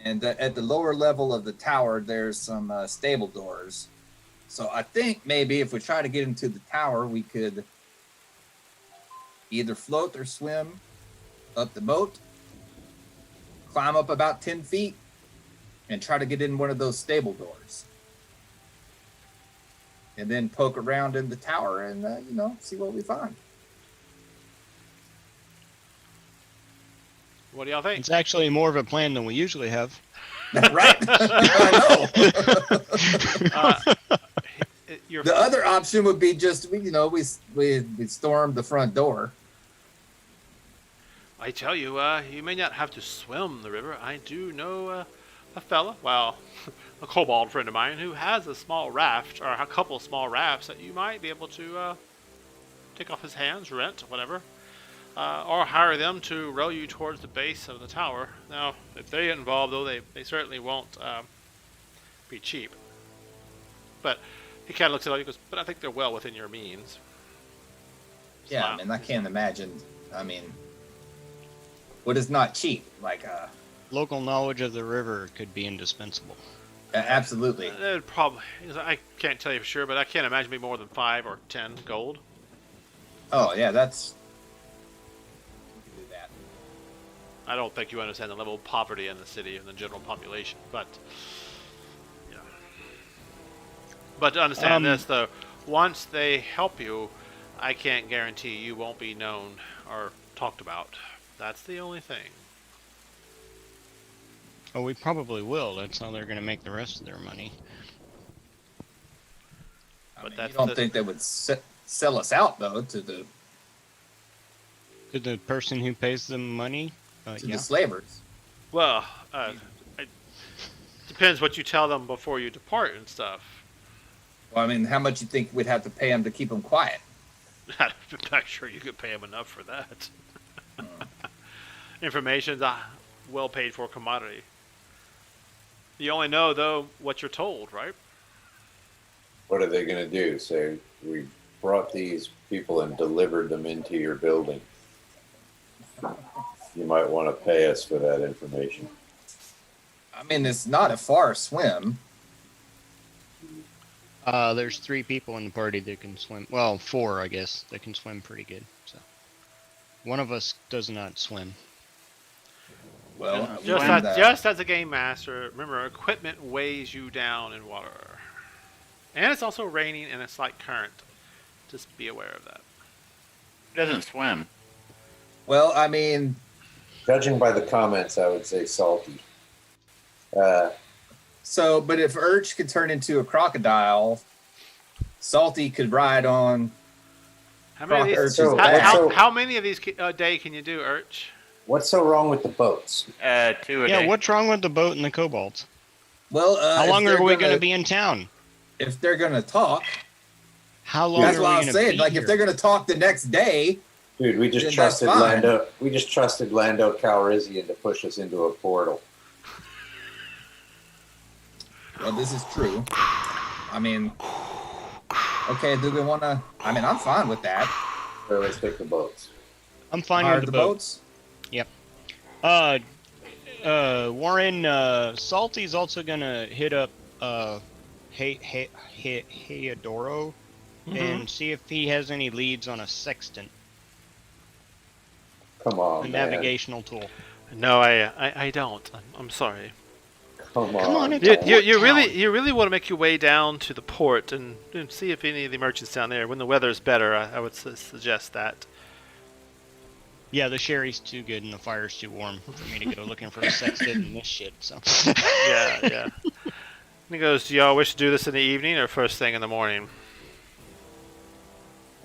And at the lower level of the tower, there's some stable doors. So I think maybe if we try to get into the tower, we could either float or swim up the moat, climb up about 10 feet, and try to get in one of those stable doors. And then poke around in the tower and, see what we find. What do y'all think? It's actually more of a plan than we usually have. Right? I know. Your The other option would be just, we storm the front door. I tell you, you may not have to swim the river. I do know a fella, a kobold friend of mine, who has a small raft, or a couple of small rafts that you might be able to take off his hands, rent, whatever, or hire them to row you towards the base of the tower. Now, if they get involved, though, they certainly won't be cheap. But he kind of looks at it and goes, but I think they're well within your means. Yeah, Smile. I mean, I can't imagine. What is not cheap? Local knowledge of the river could be indispensable. Absolutely. It would probably, I can't tell you for sure, but I can't imagine it'd be more than 5 or 10 gold. Oh, yeah, that's... We can do that. I don't think you understand the level of poverty in the city and the general population, but But to understand this, though, once they help you, I can't guarantee you won't be known or talked about. That's the only thing. Oh, we probably will. That's how they're going to make the rest of their money. But You that's don't think they would sell us out, though, to the To the person who pays them money? the slavers? Well, it depends what you tell them before you depart and stuff. Well, how much you think we'd have to pay them to keep them quiet? I'm not sure you could pay them enough for that. Information's a well paid for commodity. You only know, though, what you're told, right? What are they going to do? Say, we brought these people and delivered them into your building. You might want to pay us for that information. It's not a far swim. There's 3 people in the party that can swim. Well, 4, I guess, that can swim pretty good. So, one of us does not swim. Well, Just as a game master, remember, equipment weighs you down in water. And it's also raining and a slight current. Just be aware of that. He doesn't swim. Well, Judging by the comments, I would say salty. but if Urch could turn into a crocodile, Salty could ride on How many of these? So- How many of these a day can you do, Urch? What's so wrong with the boats? 2 a Yeah, day. what's wrong with the boat and the kobolds? Well, How if long they're are we going to be in town? If they're gonna talk, How long that's are what we I going was to saying. be Like, here? if they're gonna talk the next day, Dude, we just Then trusted that's fine. Lando. We just trusted Lando Calrissian to push us into a portal. well, this is true. I mean, okay, do we want to? I mean, I'm fine with that. So let's pick the boats. I'm fine Hire with the boat. boats. Warren, Salty's also gonna hit up Heodoro and see if he has any leads on a sextant, Come on, a man. navigational tool. No, I don't. I'm sorry. Come on. Come on, it's You, a port you really town. you really want to make your way down to the port and see if any of the merchants down there, when the weather's better, I would suggest that. Yeah, the sherry's too good and the fire's too warm for me to go looking for a sextant and this shit. So. Yeah, yeah. And he goes, do y'all wish to do this in the evening or first thing in the morning?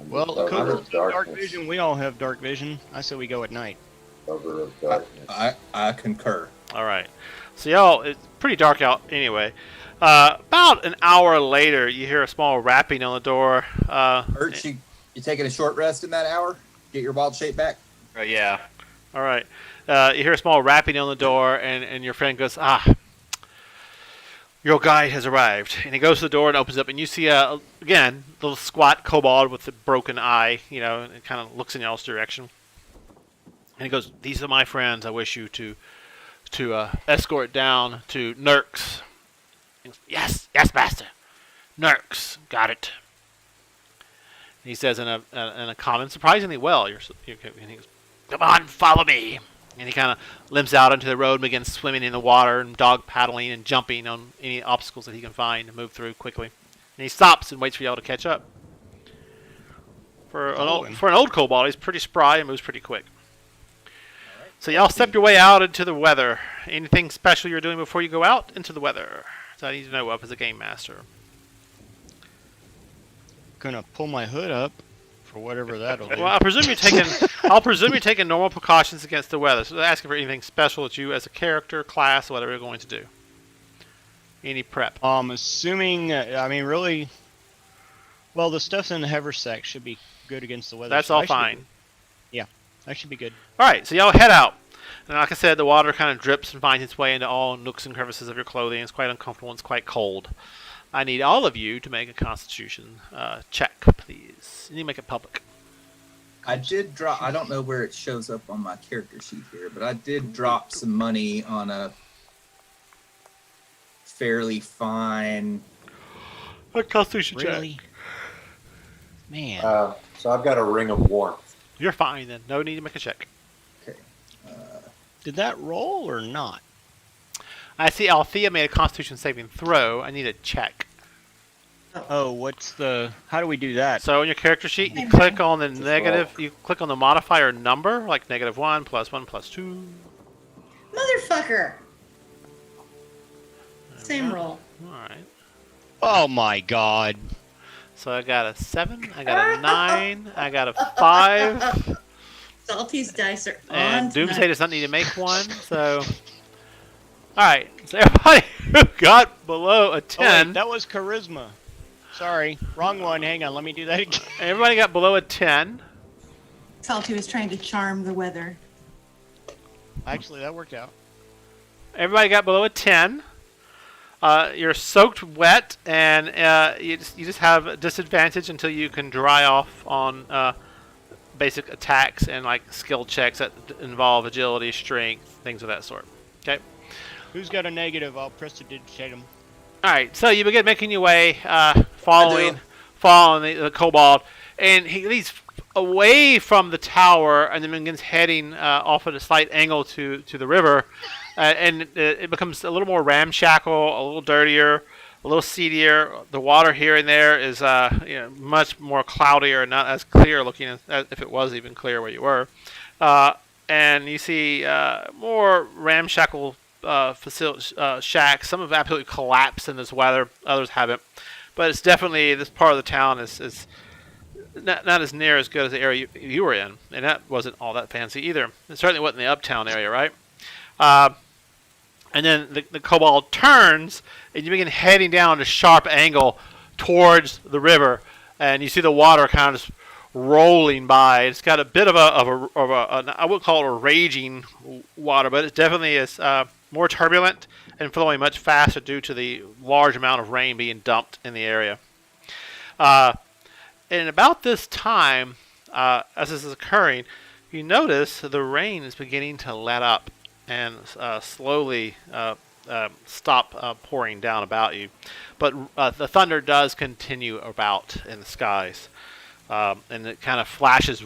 Well, Cover Coach, of dark darkness. vision. We all have dark vision. I say we go at night. Cover of darkness. I concur. All right. So y'all, it's pretty dark out anyway. About an hour later, you hear a small rapping on the door. Ert, you taking a short rest in that hour? Get your wild shape back. Yeah. All right. You hear a small rapping on the door, and your friend goes, your guide has arrived. And he goes to the door and opens up, and you see, again, a little squat kobold with a broken eye, and it kind of looks in y'all's direction. And he goes, these are my friends. I wish you to escort down to Nurks. Yes, master. Nurks, got it. And he says in a common, surprisingly well. And he goes, come on, follow me. And he kind of limps out into the road and begins swimming in the water and dog paddling and jumping on any obstacles that he can find and move through quickly. And he stops and waits for y'all to catch up. For an old kobold, he's pretty spry and moves pretty quick. So y'all step your way out into the weather. Anything special you're doing before you go out into the weather? So I need to know up as a game master. Gonna pull my hood up for whatever that'll do. Well, I'll presume you're taking normal precautions against the weather. So they're asking for anything special that you, as a character, class, whatever you're going to do. Any prep? Assuming, I mean, really, well, the stuff in the haversack should be good against the weather. That's so all I should- fine. Yeah, that should be good. All right, so y'all head out. And like I said, the water kind of drips and finds its way into all nooks and crevices of your clothing. It's quite uncomfortable and it's quite cold. I need all of you to make a Constitution check, please. You need to make it public. I did drop. I don't know where it shows up on my character sheet here, but I did drop some money on a fairly fine. A Constitution Really? check. Man. So I've got a ring of warmth. You're fine then. No need to make a check. Okay. Did that roll or not? I see Althea made a Constitution saving throw. I need a check. Oh, how do we do that? So on your character sheet, you click on the negative. You click on the modifier number, like -1, +1, +2. Motherfucker. Same roll. All right. Oh my god. So I got a 7, I got a 9, I got a 5, Salty's dice are on. and Doomsday tonight. does not need to make one. So, all right. So everybody who got below a Oh, 10, wait, that was charisma. Sorry, wrong one. Hang on, let me do that again. everybody got below a 10. Salty was trying to charm the weather. Actually, that worked out. Everybody got below a 10. You're soaked wet, and you just have a disadvantage until you can dry off on basic attacks and like skill checks that involve agility, strength, things of that sort. Okay. Who's got a negative? I'll prestidigitate him. All right. So you begin making your way, following the kobold, and he leads away from the tower, and then begins heading off at a slight angle to the river. And it becomes a little more ramshackle, a little dirtier, a little seedier. The water here and there is much more cloudier and not as clear looking as if it was even clear where you were. And you see more ramshackle shacks. Some have absolutely collapsed in this weather. Others haven't. But it's definitely, this part of the town is not as near as good as the area you were in, and that wasn't all that fancy either. It certainly wasn't the uptown area, right? And then the kobold turns, and you begin heading down at a sharp angle towards the river, and you see the water kind of just rolling by. It's got a bit of I would call it a raging water, but it definitely is more turbulent and flowing much faster due to the large amount of rain being dumped in the area. And about this time, as this is occurring, you notice the rain is beginning to let up and slowly stop pouring down about you. But the thunder does continue about in the skies. And it kind of flashes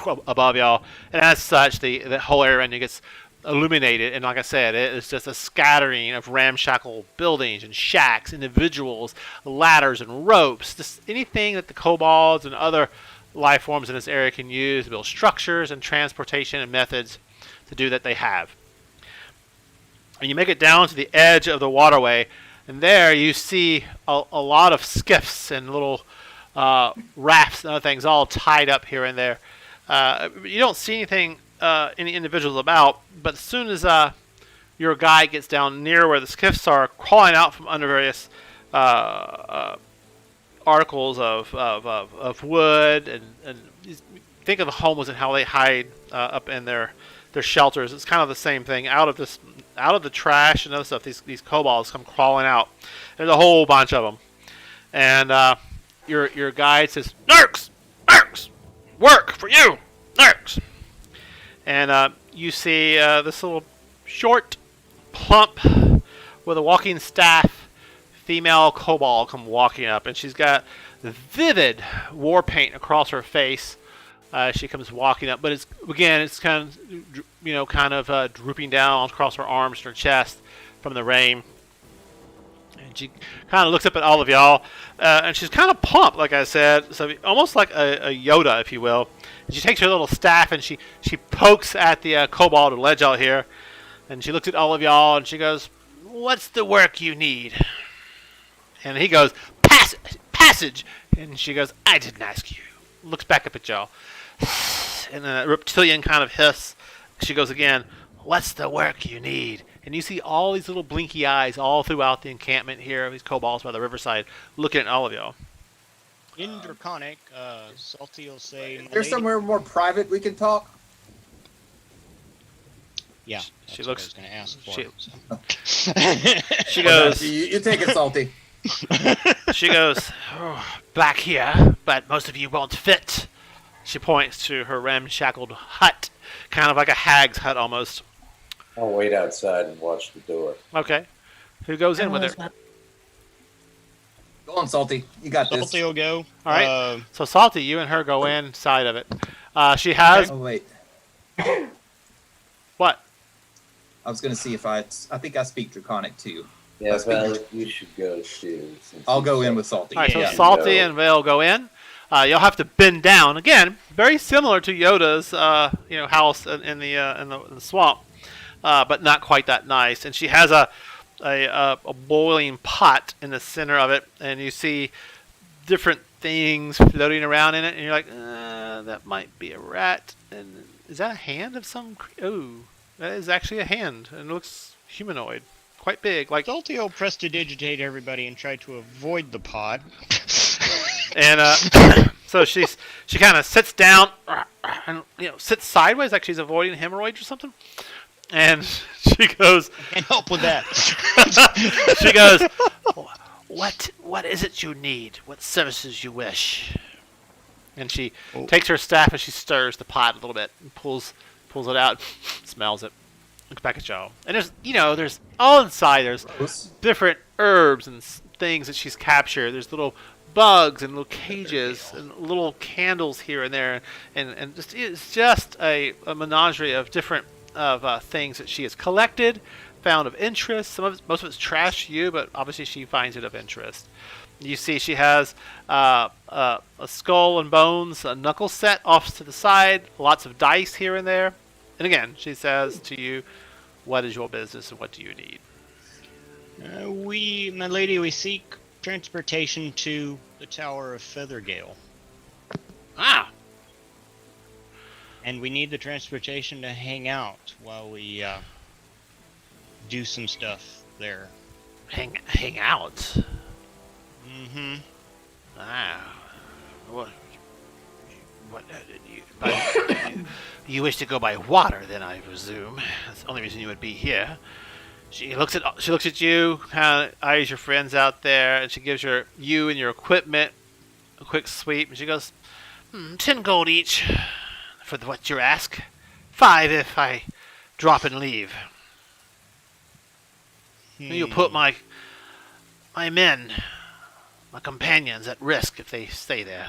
above y'all. And as such, the whole area gets illuminated. And like I said, it's just a scattering of ramshackle buildings and shacks, individuals, ladders and ropes. Just anything that the kobolds and other life forms in this area can use to build structures and transportation and methods to do that they have. And you make it down to the edge of the waterway, and there you see a lot of skiffs and little rafts and other things all tied up here and there. You don't see anything, any individuals about, but as soon as your guide gets down near where the skiffs are, crawling out from under various articles of wood, and think of the homeless and how they hide up in their shelters. It's kind of the same thing. Out of the trash and other stuff, these kobolds come crawling out. There's a whole bunch of them, and your guide says, "Nurks, work for you, Nurks." And you see this little short, plump, with a walking staff, female kobold come walking up, and she's got vivid war paint across her face. She comes walking up, but it's kind of drooping down across her arms and her chest from the rain. And she kind of looks up at all of y'all, and she's kind of plump, like I said, so almost like a Yoda, if you will. And she takes her little staff and she pokes at the kobold and ledge out here, and she looks at all of y'all and she goes, "What's the work you need?" And he goes, "Passage." And she goes, "I didn't ask you." Looks back up at y'all. And then a reptilian kind of hiss. She goes again, "What's the work you need?" And you see all these little blinky eyes all throughout the encampment here, these kobolds by the riverside, looking at all of y'all. In Draconic, Salty will say, Is there somewhere more private we can talk? Yeah, She that's looks. what I was She, going to ask for. she goes. You take it, Salty. She goes, "Oh, back here, but most of you won't fit." She points to her ramshackled hut, kind of like a hag's hut almost. I'll wait outside and watch the door. Okay. Who goes in with her? Go on, Salty. You got this. Salty will go. All right. So Salty, you and her go inside of it. She has Oh wait, what? I was gonna see if I think I speak Draconic too. Yeah, Val, you should go too. I'll go in with Salty. All right. So Yeah. Salty and Vale go in. You'll have to bend down again, very similar to Yoda's, house in the swamp, but not quite that nice. And she has a boiling pot in the center of it, and you see different things floating around in it, and you're like, that might be a rat. And is that a hand of some? Oh, that is actually a hand, and it looks humanoid, quite big. Like Salty will prestidigitate everybody and try to avoid the pot. And so she kind of sits down and sits sideways like she's avoiding hemorrhoids or something. And she goes, Can't help with that. she goes, what is it you need? What services you wish? And she takes her staff and she stirs the pot a little bit and pulls it out, smells it, looks back at y'all. And there's all inside. There's different herbs and things that she's captured. There's little bugs and little cages and little candles here and there, and just it's just a menagerie of different things that she has collected, found of interest. Most of it's trash to you, but obviously she finds it of interest. You see she has a skull and bones, a knuckle set off to the side, lots of dice here and there. And again, she says to you, "What is your business and what do you need?" My lady, we seek transportation to the Tower of Feathergale. Ah, And we need the transportation to hang out while we do some stuff there. hang out. Mm-hmm. Ah, what you wish to go by water, then I presume. That's the only reason you would be here. She looks at you, kind of eyes your friends out there, and she gives you and your equipment a quick sweep, and she goes, 10 gold each for what you ask. 5 if I drop and leave. You put my men, my companions, at risk if they stay there.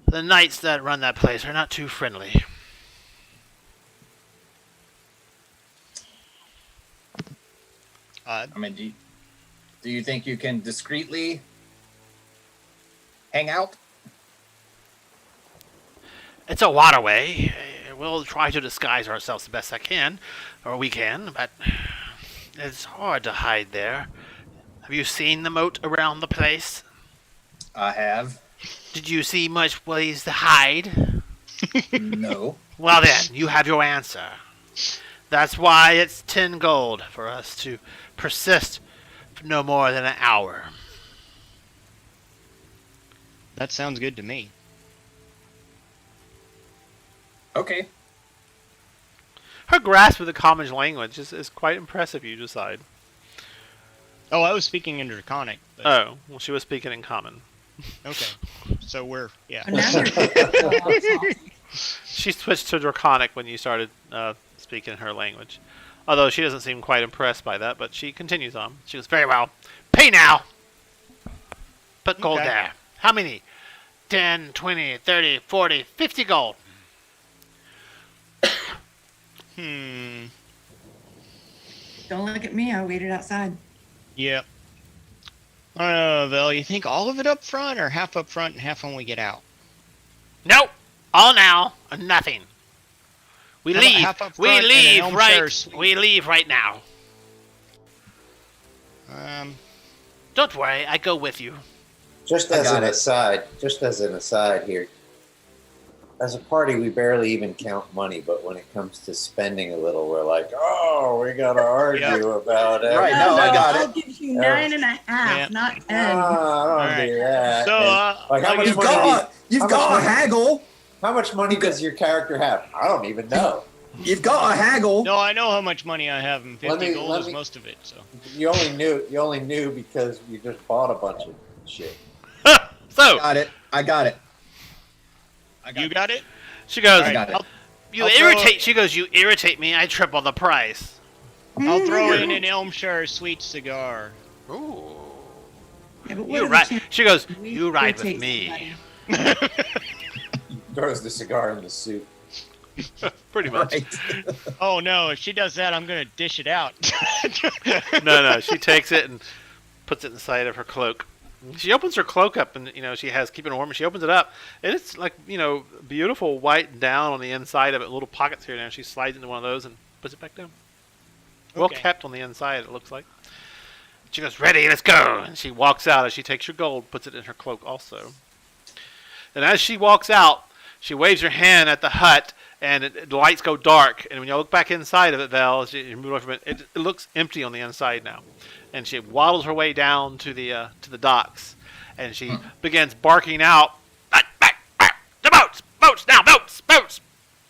The knights that run that place are not too friendly. I mean, do you think you can discreetly hang out? It's a waterway. We'll try to disguise ourselves the best I can, or we can, but it's hard to hide there. Have you seen the moat around the place? I have. Did you see much ways to hide? No. Well then, you have your answer. That's why it's 10 gold for us to persist for no more than an hour. That sounds good to me. Okay. Her grasp of the common language is quite impressive, you decide. Oh, I was speaking in Draconic. But... Oh, well, she was speaking in common. Okay. So we're, yeah. Oh, now you're- She switched to Draconic when you started speaking her language. Although she doesn't seem quite impressed by that, but she continues on. She goes, very well. Pay now! Put gold Okay. there. How many? 10, 20, 30, 40, 50 gold. Hmm. Don't look at me. I waited outside. Yep. I don't know, Vel. You think all of it up front, or half up front and half when we get out? Nope. All now or nothing. We How about leave. half up We front and an leave Elm right. Share suite? We leave right now. Don't worry. I go with you. Just I as got an it. aside here, as a party, we barely even count money, but when it comes to spending a little, we're like, oh, we gotta argue about it. Right, no, I got I'll it. give you 9.5, Yeah. not 10. don't do that. So, And, like, how much You've money? got how much a money- haggle. How much money does your character have? I don't even know. You've got a haggle. No, I know how much money I have, and 50 gold let is me- most of it. So. You only knew because you just bought a bunch of shit. So I got it. You got it? she goes. I got it. You I'll throw irritate. She goes. You irritate me. I triple the price. I'll throw in an Elm Share sweet cigar. Ooh. Yeah, but what You are the ride. chances She goes. we You ride with irritate me. somebody? Throws the cigar in the soup. Pretty much. Right. Oh no! If she does that, I'm gonna dish it out. No. She takes it and puts it inside of her cloak. She opens her cloak up, and she has keeping it warm. And she opens it up, and it's like beautiful white down on the inside of it, little pockets here and there. She slides into one of those and puts it back down. Well Okay. kept on the inside, it looks like. She goes, ready, let's go. And she walks out as she takes your gold, puts it in her cloak also. And as she walks out, she waves her hand at the hut, and the lights go dark. And when you look back inside of it, Val, as you move away from it, it looks empty on the inside now. And she waddles her way down to the docks, and she begins barking out, the boats now, boats,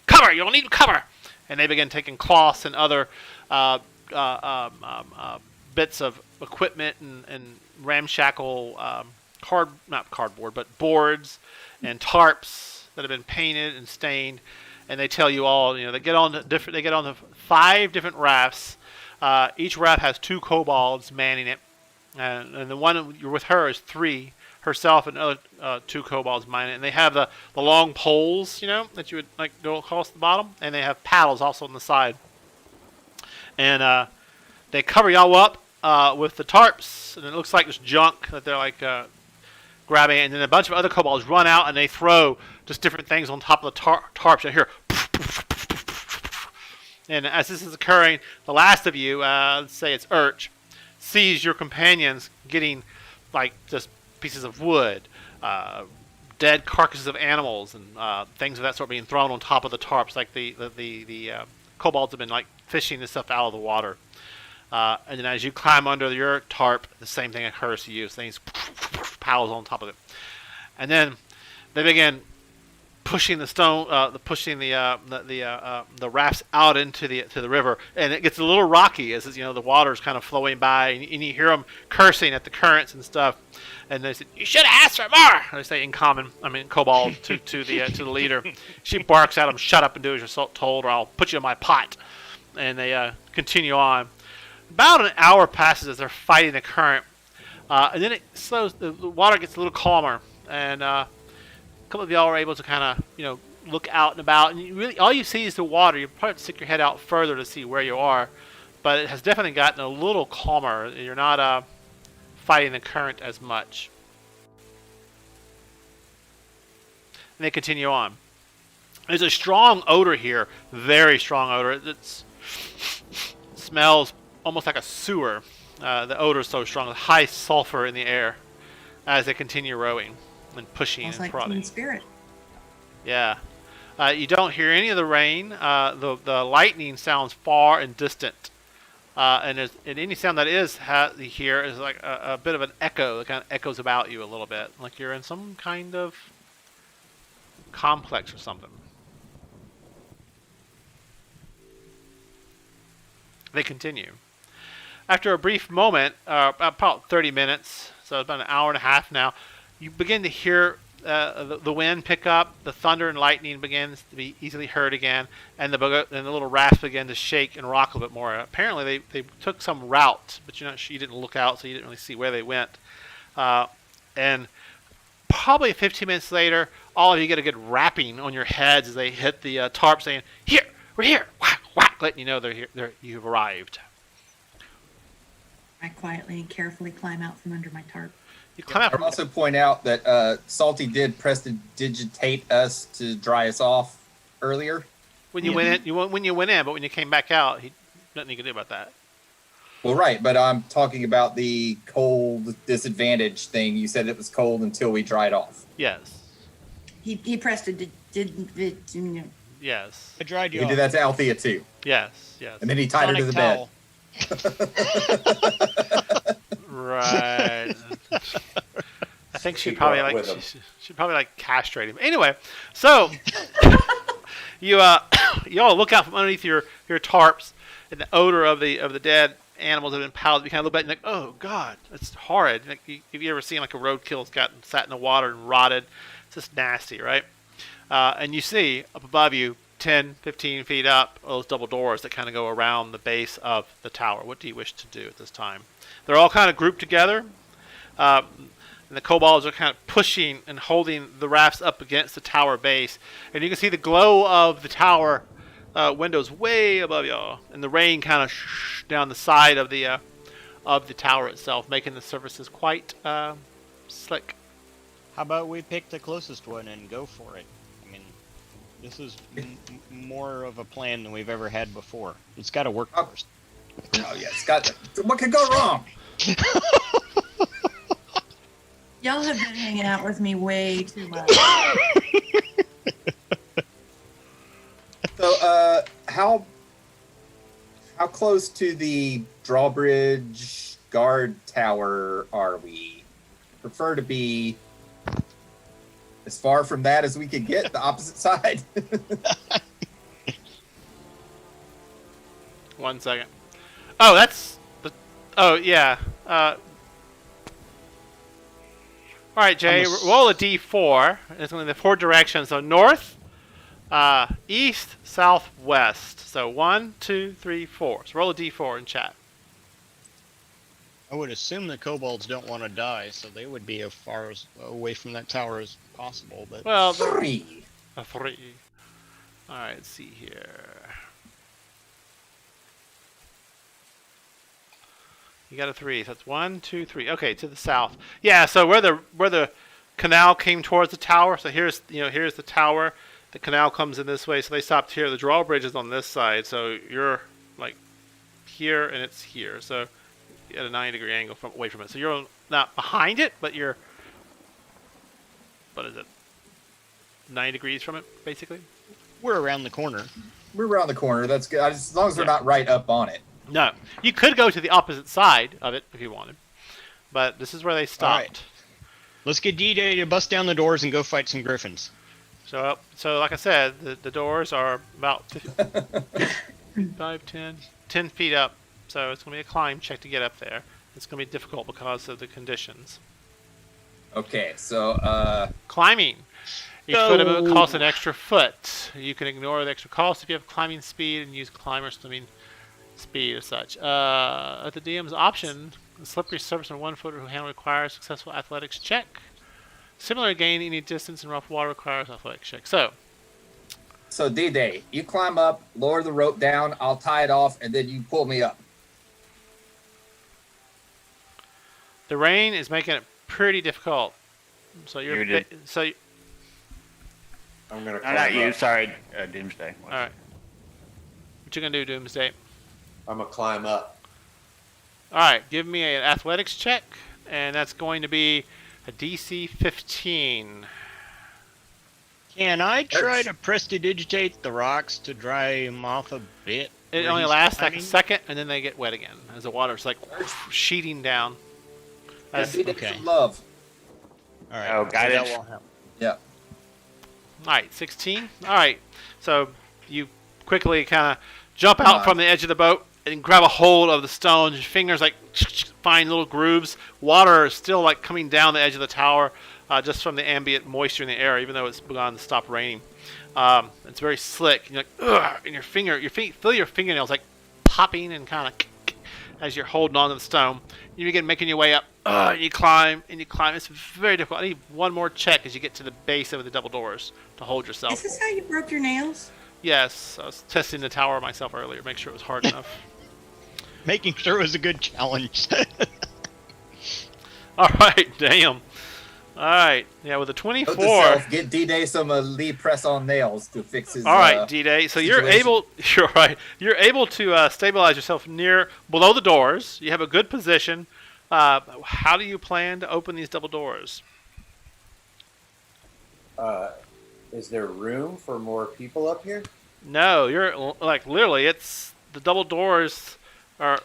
cover, you'll need cover. And they begin taking cloths and other bits of equipment and ramshackle not cardboard, but boards and tarps that have been painted and stained. And they tell you all, they get on to 5 different rafts. Each raft has 2 kobolds manning it, and the one you're with her is 3. Herself and other 2 kobolds manning it. And they have the long poles, that you would like go across the bottom, and they have paddles also on the side. And they cover y'all up with the tarps, and it looks like this junk that they're like grabbing. And then a bunch of other kobolds run out, and they throw just different things on top of the tarps. And here. And as this is occurring, the last of you, let's say it's Urch, sees your companions getting like just pieces of wood, dead carcasses of animals and things of that sort being thrown on top of the tarps, like the kobolds have been like fishing this stuff out of the water. And then as you climb under your tarp, the same thing occurs to you. So things piles on top of it, and then they begin pushing the stone, the rafts out into the river, and it gets a little rocky as the water's kind of flowing by, and you hear them cursing at the currents and stuff. And they said, "You should have asked for more." They say in kobold to the leader. She barks at them, "Shut up and do as you're told, or I'll put you in my pot." And they continue on. About an hour passes as they're fighting the current, and then it slows. The water gets a little calmer, and a couple of y'all are able to kind of look out and about, and all you see is the water. You probably have to stick your head out further to see where you are, but it has definitely gotten a little calmer. You're not fighting the current as much. And they continue on. There's a strong odor here, very strong odor. It smells almost like a sewer. The odor is so strong, high sulfur in the air as they continue rowing and pushing Sounds and like prodding. Teen Spirit. Yeah. You don't hear any of the rain. The lightning sounds far and distant. And any sound that is here is like a bit of an echo. It kind of echoes about you a little bit, like you're in some kind of complex or something. They continue. After a brief moment, about 30 minutes, so about an hour and a half now, you begin to hear the wind pick up, the thunder and lightning begins to be easily heard again, and the little rafts begin to shake and rock a bit more. Apparently, they took some route, but you're not sure, you didn't look out, so you didn't really see where they went. And probably 15 minutes later, all of you get a good rapping on your heads as they hit the tarp, saying, "Here, we're here!" Whack, whack, letting you know you've arrived. I quietly and carefully climb out from under my tarp. You climb out I'll from also point out that Salty did prestidigitate us to dry us off earlier. when you went in. When you went in, but when you came back out, nothing you could do about that. Well, right, but I'm talking about the cold disadvantage thing. You said it was cold until we dried off. Yes. He pressed it. Yes. I dried you He off. did that to Althea too, Yes. Yes. and then he tied her to the bed. Towel. Right. I think she'd probably like castrate him. Anyway, so you all look out from underneath your tarps, and the odor of the dead animals that have been piled. You kind of look back and like, oh god, that's horrid. Like, have you ever seen like a roadkill that's gotten sat in the water and rotted? It's just nasty, right? And you see up above you, 10, 15 feet up, those double doors that kind of go around the base of the tower. What do you wish to do at this time? They're all kind of grouped together. And the kobolds are kind of pushing and holding the rafts up against the tower base. And you can see the glow of the tower windows way above y'all. And the rain kind of down the side of the tower itself, making the surfaces quite slick. How about we pick the closest one and go for it? I mean, this is more of a plan than we've ever had before. It's got to work first. Oh yeah, it's got. What could go wrong? Y'all have been hanging out with me way too much. So, how close to the drawbridge guard tower are we? Prefer to be as far from that as we could get, the opposite side. 1 second. Oh, that's the. Oh yeah. All right, Jay. Roll a d4. It's going to be the 4 directions. So north, east, south, west. So 1, 2, 3, 4. So roll a d4 in chat. I would assume the kobolds don't want to die, so they would be as far away from that tower as possible. But Well, 3. a 3. All right. Let's see here. You got a 3. So that's 1, 2, 3. Okay, to the south. Yeah. So where the canal came towards the tower. So here's the tower. The canal comes in this way. So they stopped here. The drawbridge is on this side. So you're like here and it's here. So at a 90-degree angle away from it. So you're not behind it, but you're. What is it? 90 degrees from it, basically. We're around the corner. We're around the corner. That's good. As long as we're not right up on it. No, you could go to the opposite side of it if you wanted, but this is where they stopped. Alright. Let's get D-Day to bust down the doors and go fight some griffins. So like I said, the doors are about 5, 10 feet up. So it's going to be a climb check to get up there. It's going to be difficult because of the conditions. Okay, so Climbing. Each foot of it costs an extra foot. You can ignore the extra cost if you have climbing speed and use climber swimming speed or such. At the DM's option, the slippery surface on 1 foot who handle requires successful athletics check. Similar gain any distance in rough water requires athletics check. So D-Day, you climb up, lower the rope down, I'll tie it off, and then you pull me up. the rain is making it pretty difficult. So you're I'm gonna. No, not you. up. Sorry, Doomsday. all right. What you gonna do, Doomsday? I'm gonna climb up. All right, give me an athletics check, and that's going to be a DC 15. Can I try to prestidigitate the rocks to dry them off a bit? It where only he's lasts like a climbing? second, and then they get wet again as the water's like sheeting down. That's, D-Day okay. some love. All right. Oh, so guidance. that won't help. Yeah. all right, 16. All right, so you quickly kind of jump out from the edge of the boat and grab a hold of the stones. Your fingers like find little grooves. Water is still like coming down the edge of the tower, just from the ambient moisture in the air, even though it's begun to stop raining. It's very slick. And you're like, ugh, and feel your fingernails like popping and kind of as you're holding on to the stone. You begin making your way up. And you climb and you climb. It's very difficult. I need one more check as you get to the base of the double doors to hold yourself. Is this how you broke your nails? Yes, I was testing the tower myself earlier, make sure it was hard enough. Making sure it was a good challenge. All right, damn. All right, yeah, with a Note 24. to self, get D-Day some Lee press-on nails to fix his. All right, D-Day. So you're situation. You're able to stabilize yourself below the doors. You have a good position. How do you plan to open these double doors? Is there room for more people up here? No, you're like literally. It's the double doors are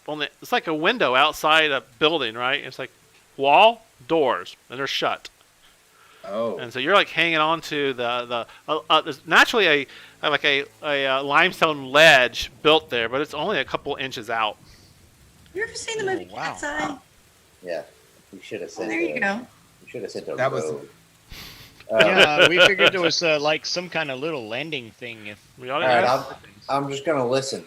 it's like a window outside a building, right? It's like wall, doors, and they're shut. Oh. And so you're like hanging on to there's naturally a limestone ledge built there, but it's only a couple inches out. You ever seen the movie wow. Cat's Eye? Yeah. We should have Oh, sent. there you go. We should have sent a That was- road. Yeah, we figured there was like some kind of little landing thing. If We All already right, I'm just gonna listen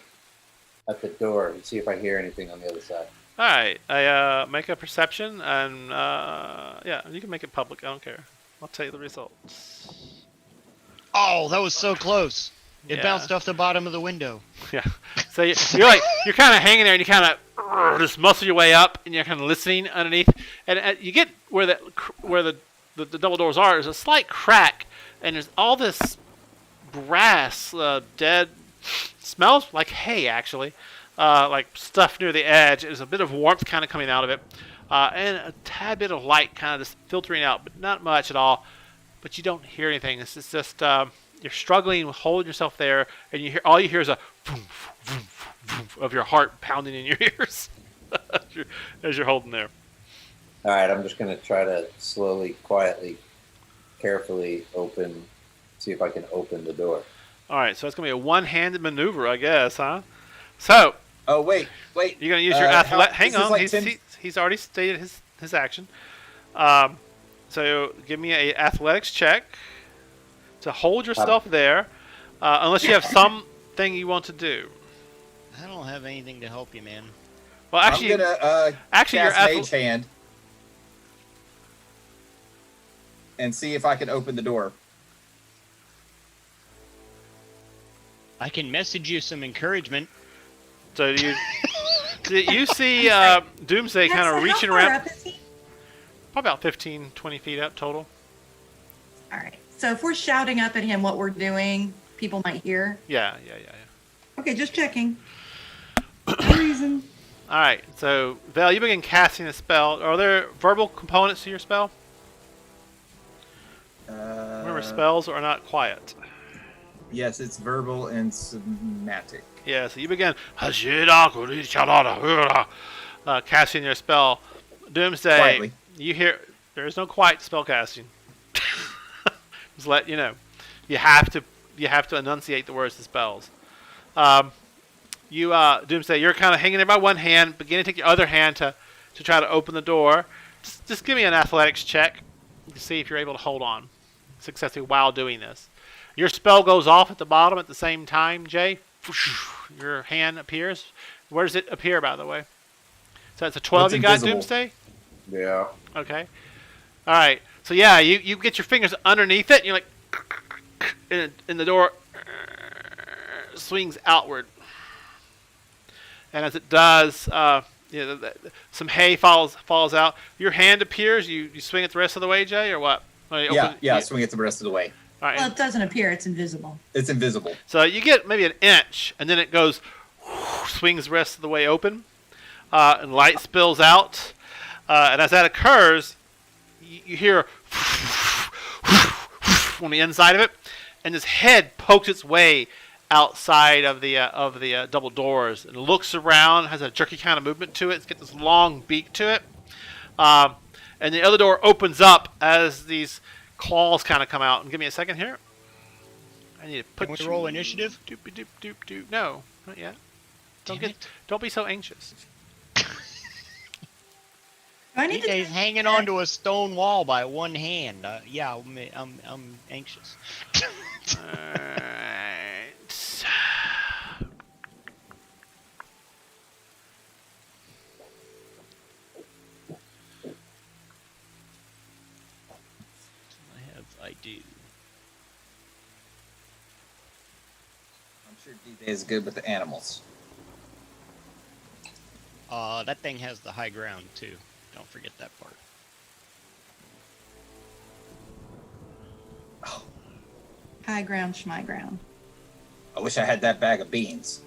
at the door and see if I hear anything on the other side. All right, I make a perception, and yeah, you can make it public. I don't care. I'll tell you the results. oh, that was so close. It Yeah. bounced off the bottom of the window. Yeah. So you're kind of hanging there, and you kind of just muscle your way up, and you're kind of listening underneath, and you get where the double doors are. There's a slight crack, and there's all this grass, dead, smells like hay actually, like stuff near the edge. There's a bit of warmth kind of coming out of it, and a tad bit of light kind of just filtering out, but not much at all. But you don't hear anything. This is just you're struggling with holding yourself there, and all you hear is a boom, boom, boom of your heart pounding in your ears as you're holding there. All right, I'm just gonna try to slowly, quietly, carefully see if I can open the door. All right, so it's gonna be a one-handed maneuver, I guess, huh? So Oh wait. you're gonna use your hang on, he's already stated his action. So give me a athletics check to hold yourself there, unless you have something you want to do. I don't have anything to help you, man. Well, actually, I'm gonna your cast Mage Hand and see if I can open the door. I can message you some encouragement. so you see Doomsday kind of reaching How far around, up is he? probably about 15, 20 feet up total. All right. So if we're shouting up at him what we're doing, people might hear. Yeah. Okay, just checking. No reason. All right, so Val, you begin casting a spell. Are there verbal components to your spell? Remember, remember spells are not quiet. Yes, it's verbal and somatic. Yeah, so you begin casting your spell. Doomsday, Quietly. you hear there is no quiet spell casting. Just let you know. You have to enunciate the words to spells. Doomsday, you're kind of hanging there by one hand, beginning to take your other hand to try to open the door. Just give me an athletics check to see if you're able to hold on successfully while doing this. Your spell goes off at the bottom at the same time, Jay. Your hand appears. Where does it appear, by the way? So it's a 12 It's you got, invisible. Doomsday? Yeah. Okay. All right. So yeah, you get your fingers underneath it, and you're like, and the door swings outward. And as it does, some hay falls out. Your hand appears. You swing it the rest of the way, Jay, or what? Swing it the rest of the way. All right. Well, it doesn't appear. It's invisible. It's invisible. So you get maybe an inch, and then it goes, swings the rest of the way open, and light spills out. And as that occurs, you hear on the inside of it, and this head pokes its way outside of the double doors and looks around, has a jerky kind of movement to it. It's got this long beak to it, and the other door opens up as these claws kind of come out. And give me a second here. I need to put. Can we roll initiative? Doop doop doop doop. No, not yet. Damn it. Don't be so anxious. Do I need to DJ's hanging onto a stone wall by one hand. I'm anxious. Alright. I do. I'm sure DJ is good with the animals. That thing has the high ground too. Don't forget that part. high ground, schmy ground? I wish I had that bag of beans.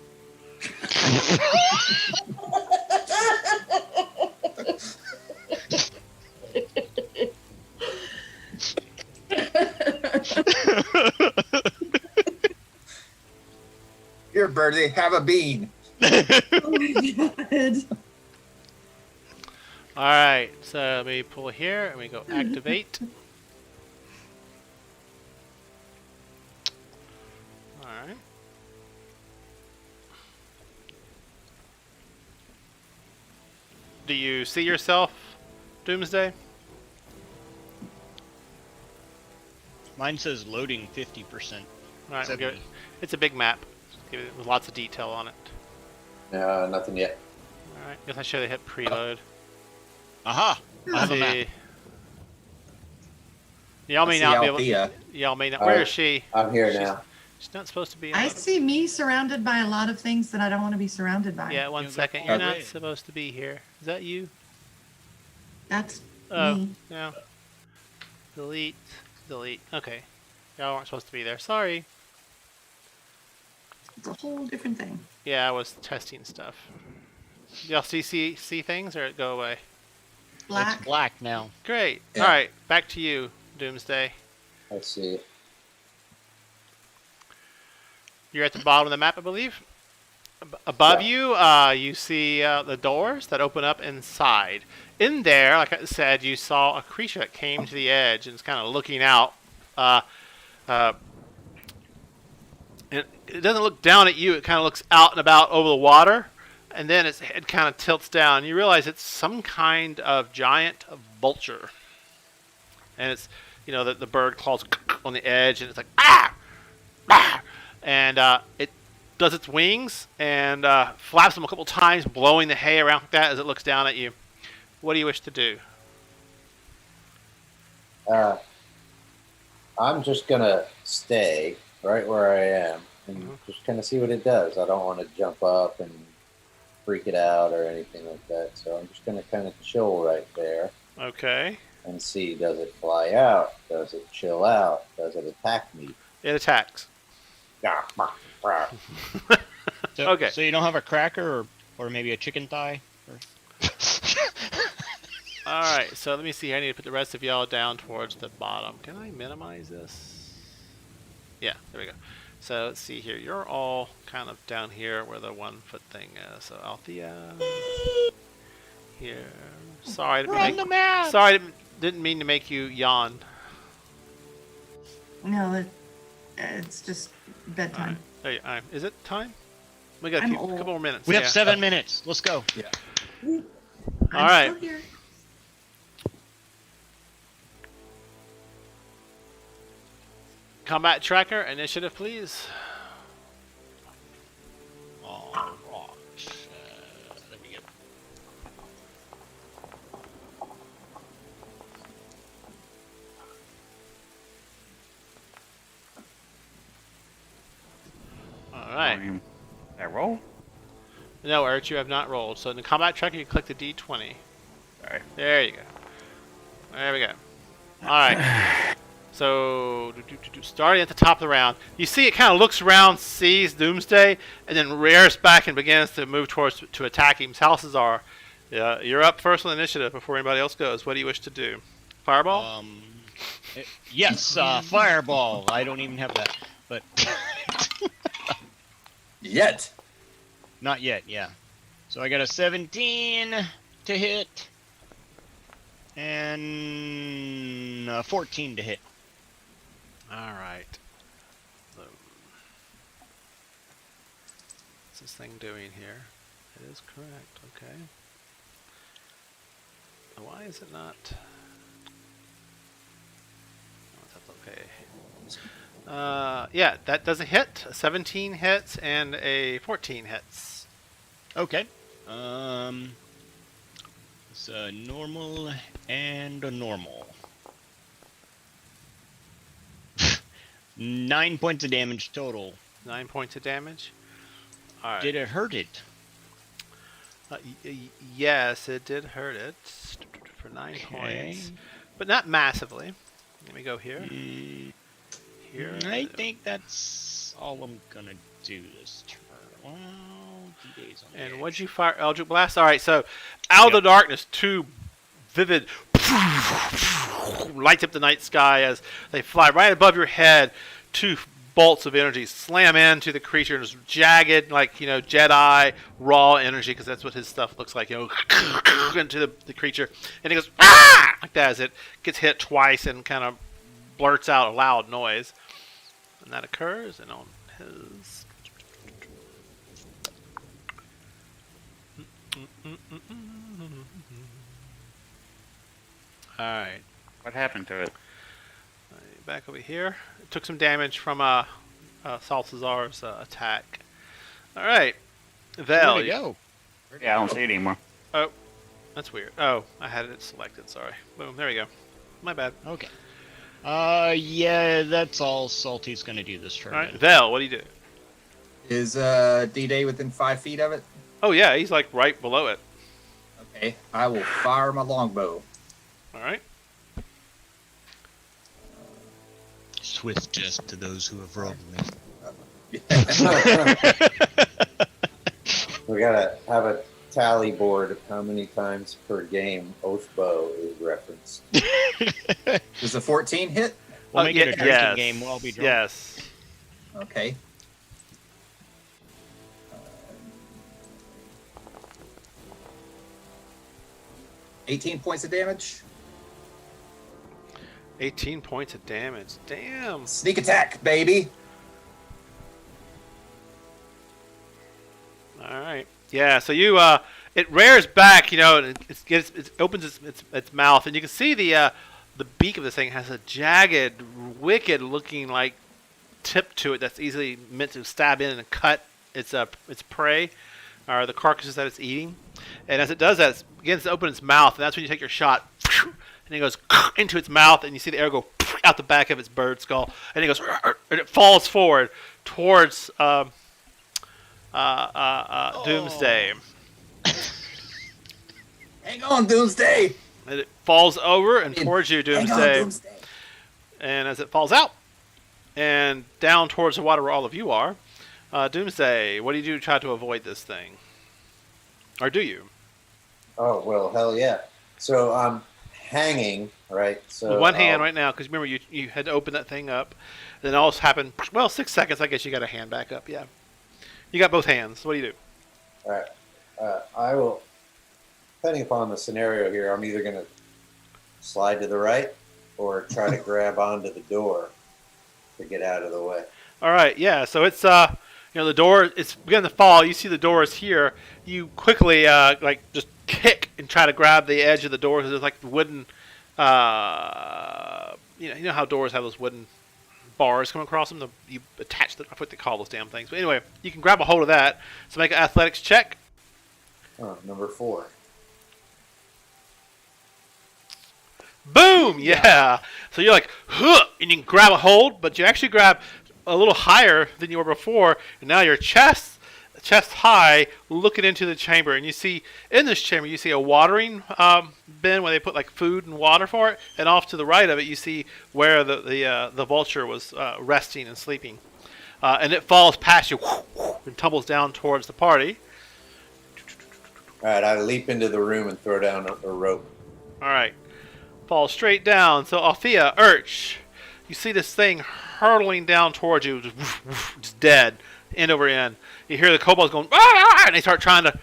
Here, birdie, have a bean. Oh my god. All right, so let me pull here and we go activate. All right. Do you see yourself, Doomsday? Mine says loading 50%. All right, Is we'll that give it. me? It's a big map. Give it with lots of detail on it. Nothing yet. All right, guess I should have hit preload. Aha! I have a See. map. Y'all may See not be able. Althea. Y'all may not. All Where right. is she? I'm here now. She's not supposed to be. I see me surrounded by a lot of things that I don't want to be surrounded by. Yeah, one Yeah, second. they're You're not red. supposed to be here. Is that you? That's Oh, me. no. Delete. Delete. Okay. Y'all weren't supposed to be there. Sorry. It's a whole different thing. Yeah, I was testing stuff. Y'all see things or it go away? Black. It's black now. Great. Yeah. All right, back to you, Doomsday. I see it. You're at the bottom of the map, I believe. Above Yeah. you, you see the doors that open up inside. In there, like I said, you saw a creature that came to the edge and is kind of looking out. It doesn't look down at you. It kind of looks out and about over the water, and then its head kind of tilts down. You realize it's some kind of giant vulture, and it's the bird claws on the edge, and it's like ah, ah! And it does its wings and flaps them a couple times, blowing the hay around like that as it looks down at you. What do you wish to do? I'm just gonna stay right where I am and just kind of see what it does. I don't want to jump up and freak it out or anything like that. So I'm just gonna kind of chill right there Okay. and see, does it fly out? Does it chill out? Does it attack me? It attacks. Yeah. So, Okay. So you don't have a cracker or maybe a chicken thigh? Or... All right. So let me see here. I need to put the rest of y'all down towards the bottom. Can I minimize this? Yeah, there we go. So let's see here. You're all kind of down here where the 1 foot thing is. So Althea here. Sorry, We're on the map. sorry, didn't mean to make you yawn. No, it's just bedtime. There you, is it time? We got a I'm couple old. more minutes. We have yeah. 7 minutes. Let's go. Yeah. I'm All right. still here. Combat tracker initiative, please. Oh, rocks. Let me get. All right. Did I roll? No, Ert, you have not rolled. So in the combat tracker, you click the D20. Sorry. There you go. There we go. All right. So starting at the top of the round, you see it kind of looks around, sees Doomsday, and then rears back and begins to move towards to attack him. Salazar, you're up first on the initiative before anybody else goes. What do you wish to do? Fireball? Yes, fireball. I don't even have that, but Yet. not yet. Yeah. So I got a 17 to hit, and a 14 to hit. All right. So, what's this thing doing here? It is correct. Okay. Why is it not? Oh, that's okay. Yeah, that doesn't hit. A 17 hits and a 14 hits. Okay. It's a normal and a normal. 9 points of damage total. 9 points of damage. All right. Did it hurt it? Yes, it did hurt it for 9 Okay. points, but not massively. Let me go here. Here. I think that's all I'm gonna do this turn. Well, D-Day's on the And edge. what'd you fire? Eldritch Blast? Alright, so out of the darkness, 2 vivid lights up the night sky as they fly right above your head. 2 bolts of energy slam into the creature, and it's jagged, like, Jedi raw energy, because that's what his stuff looks like, into the creature. And it goes, ah! Like that as it gets hit twice and kind of blurts out a loud noise. And that occurs, and on his... Alright, What happened to it? back over here. It took some damage from Salazar's attack. Alright, Vel. Where'd it go? Yeah, I don't see it anymore. Oh, that's weird. Oh, I had it selected, sorry. Boom, there we go. My bad. Okay. Yeah, that's all Salty's gonna do this turn. Alright, then. Vel, what do you do? Is D-Day within 5 feet of it? Oh yeah, he's like right below it. Okay. I will fire my longbow. Alright. Swift jest to those who have robbed me. We gotta have a tally board of how many times per game Oathbow is referenced. Does the 14 hit? We'll make it a drinking yes. game while we drunk. Yes. Okay. 18 points of damage. 18 points of damage. Damn. Sneak attack, baby. Alright. Yeah, so you, it rears back, and it opens its mouth, and you can see the beak of this thing has a jagged, wicked looking, like, tip to it that's easily meant to stab in and cut its prey, or the carcasses that it's eating. And as it does that, it begins to open its mouth, and that's when you take your shot, and it goes into its mouth, and you see the air go out the back of its bird skull, and it goes, and it falls forward towards Doomsday. Hang on, Doomsday. And it falls over and towards you, Hang on, Doomsday. Doomsday. And as it falls out and down towards the water where all of you are, Doomsday, what do you do to try to avoid this thing? Or do you? Oh, well, hell yeah. So I'm hanging, right? So With one hand right now, because remember you had to open that thing up. Then all this happened. Well, 6 seconds. I guess you got a hand back up. Yeah, you got both hands. What do you do? All right. I will, depending upon the scenario here, I'm either going to slide to the right or try to grab onto the door to get out of the way. All right. Yeah. So it's the door. It's beginning to fall. You see the door is here. You quickly like just kick and try to grab the edge of the door because there's like the wooden. You know how doors have those wooden bars come across them. You attach them. I forget what they call those damn things. But anyway, you can grab a hold of that. So make an athletics check. Number 4. Boom! Yeah. So you're like, huh, and you can grab a hold, but you actually grab a little higher than you were before, and now you're chest high, looking into the chamber, and you see in this chamber you see a watering bin where they put like food and water for it, and off to the right of it you see where the vulture was resting and sleeping, and it falls past you and tumbles down towards the party. All right, I leap into the room and throw down a rope. All right. Falls straight down. So, Althea, Urch, you see this thing hurtling down towards you, just dead, end over end. You hear the kobolds going, ah! And they start trying to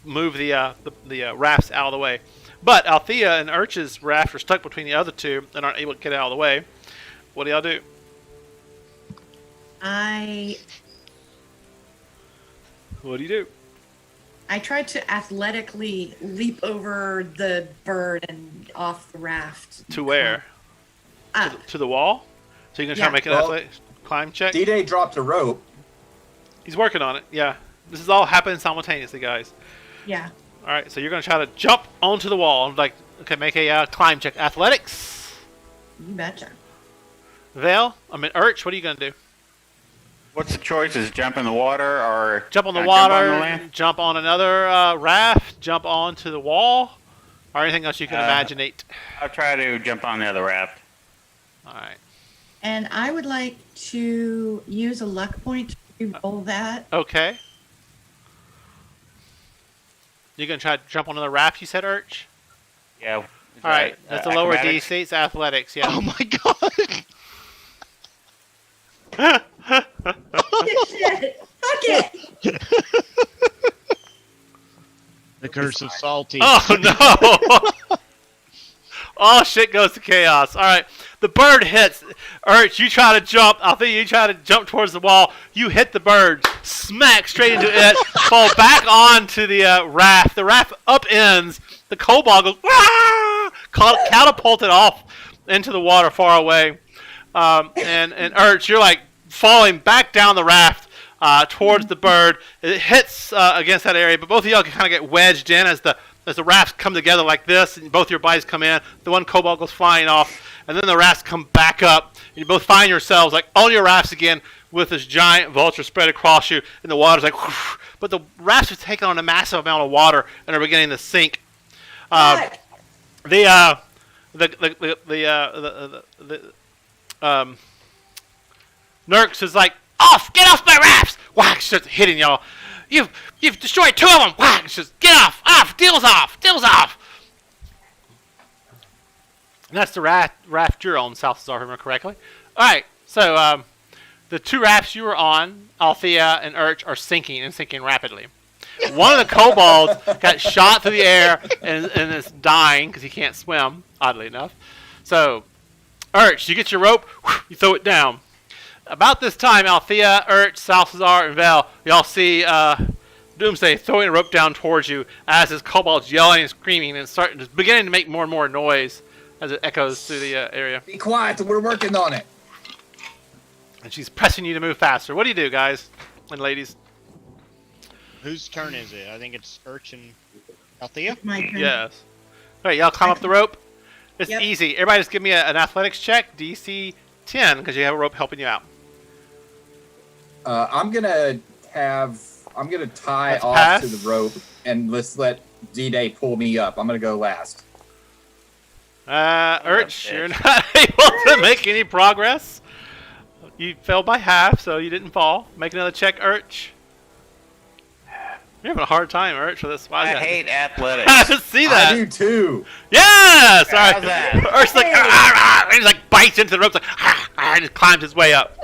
move the rafts out of the way. But Althea and Urch's raft are stuck between the other two and aren't able to get out of the way. What do y'all do? What do you do? I tried to athletically leap over the bird and off the raft. To where? Up. To the wall? So you're going to try to make an athletic climb check? D-Day dropped a rope. He's working on it, yeah. This is all happening simultaneously, guys. Yeah. All right, so you're going to try to jump onto the wall. Like, okay, make a climb check. Athletics. You betcha. Urch, what are you going to do? What's the choices? Jump in the water or Jump on the jump water, on the land? jump on another raft, jump onto the wall, or anything else you can imaginate. I'll try to jump on the other raft. All right. And I would like to use a luck point to re-roll that. Okay. You're going to try to jump on another raft, you said, Urch? Yeah. All right. That's a lower acrobatics? DC. It's athletics, yeah. Oh my god! Oh, shit! Fuck it! The curse of salty. Oh, no! All shit goes to chaos. All right. The bird hits. Urch, you try to jump. Althea, you try to jump towards the wall. You hit the bird. Smack straight into it. Fall back onto the raft. The raft upends. The kobold goes, ah! Catapulted off into the water far away. And Urch, you're like falling back down the raft towards the bird. It hits against that area, but both of y'all can kind of get wedged in as the rafts come together like this, and both your bodies come in. The one kobold goes flying off, and then the rafts come back up. And you both find yourselves like on your rafts again with this giant vulture spread across you, and the water's like, whoosh, but the rafts are taking on a massive amount of water and are beginning to sink. Nurks is like, get off my rafts! Whack, starts hitting y'all. You've destroyed 2 of them. Whack, says, get off, deals off. And that's the raft you're on, Salazar, if I remember correctly. All right, so the 2 rafts you were on, Althea and Urch, are sinking rapidly. One of the kobolds got shot through the air and is dying because he can't swim, oddly enough. So, Urch, you get your rope, you throw it down. About this time, Althea, Urch, Salazar, and Vel, y'all see Doomsday throwing a rope down towards you as his kobold's yelling and screaming and beginning to make more and more noise as it echoes through the area. Be quiet, we're working on it. And she's pressing you to move faster. What do you do, guys and ladies? Whose turn is it? I think it's Urch and Althea. My turn. Yes. All right, y'all climb up the rope. It's Yep. easy. Everybody just give me an athletics check, DC 10, because you have a rope helping you out. I'm gonna tie Let's off pass. to the rope and let's let D-Day pull me up. I'm gonna go last. Urch, you're not able to make any progress. You fell by half, so you didn't fall. Make another check, Urch. You're having a hard time, Urch, for this. Why is I that? hate athletics. See that? I do too. Yes! All right. How's that? Urch's like, and he like bites into the ropes, like, and just climbs his way up.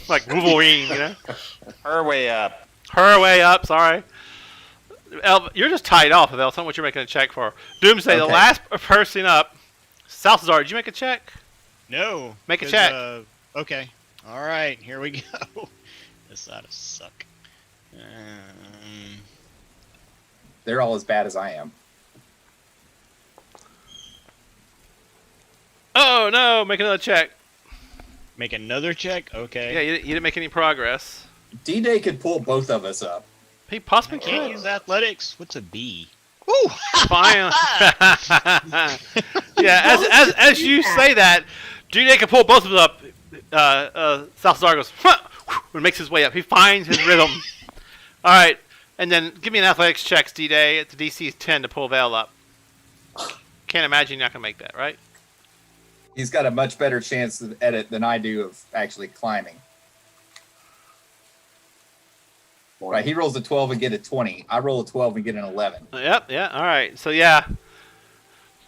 Like Wolverine, you know? Her way up. Her way up, sorry. El, you're just tied off of El. Tell me what you're making a check for. Doomsday, the Okay. last person up. Salazar, did you make a check? No. Make a 'cause, check. Okay. All right. Here we go. This ought to suck. They're all as bad as I am. Oh, no. Make another check. Make another check. Okay. Yeah, you didn't make any progress. D-Day could pull both of us up. He possibly Can't could. use athletics. What's a B? Woo! Fine. Yeah, as you say that, Jude can pull both of them up. Salazar goes, and makes his way up. He finds his rhythm. All right, and then give me an athletics check, D-Day. It's DC 10 to pull Vale up. Can't imagine you're not going to make that, right? He's got a much better chance at it than I do of actually climbing. Right, he rolls a 12 and get a 20. I roll a 12 and get an 11. Yep, yeah, all right. So, yeah.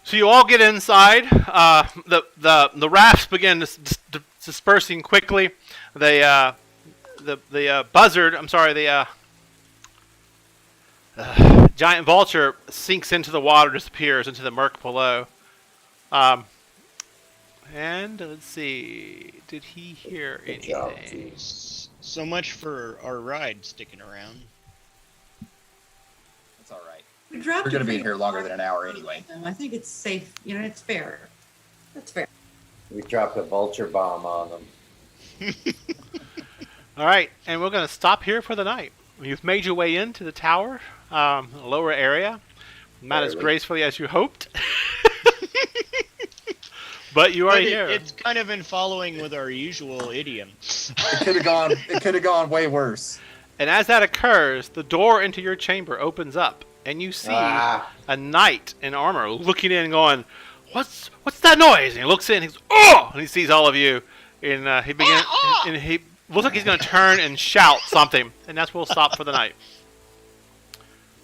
So you all get inside. The rafts begin dispersing quickly. The buzzard, I'm sorry, the giant vulture sinks into the water, disappears into the murk below. And let's see, did he hear Good job. anything? So much for our ride sticking around. That's all right. We dropped We're gonna it be pretty here longer far. than an hour anyway. I think it's safe. You know, it's fair. That's fair. We dropped a vulture bomb on them. All right, and we're going to stop here for the night. You've made your way into the tower, lower area. Not as Barely. gracefully as you hoped. But you are But here. it's kind of in following with our usual idiom. It could have gone way worse. And as that occurs, the door into your chamber opens up, and you see a knight in armor looking in, going, "What's that noise?" And he looks in, he's "Oh!" and he sees all of you, and he begins, and he looks like he's going to turn and shout something, and that's where we'll stop for the night.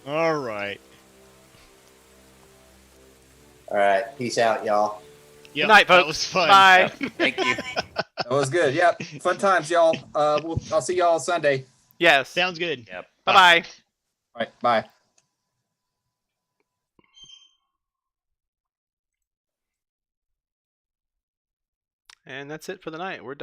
All right. All right, peace out, y'all. Yep, Good night, folks. That was fun. Bye. Thank you. That was good. Yep. Fun times, y'all. I'll see y'all Sunday. Yes. Sounds good. Yep. Bye-bye. All right. Bye. And that's it for the night. We're done.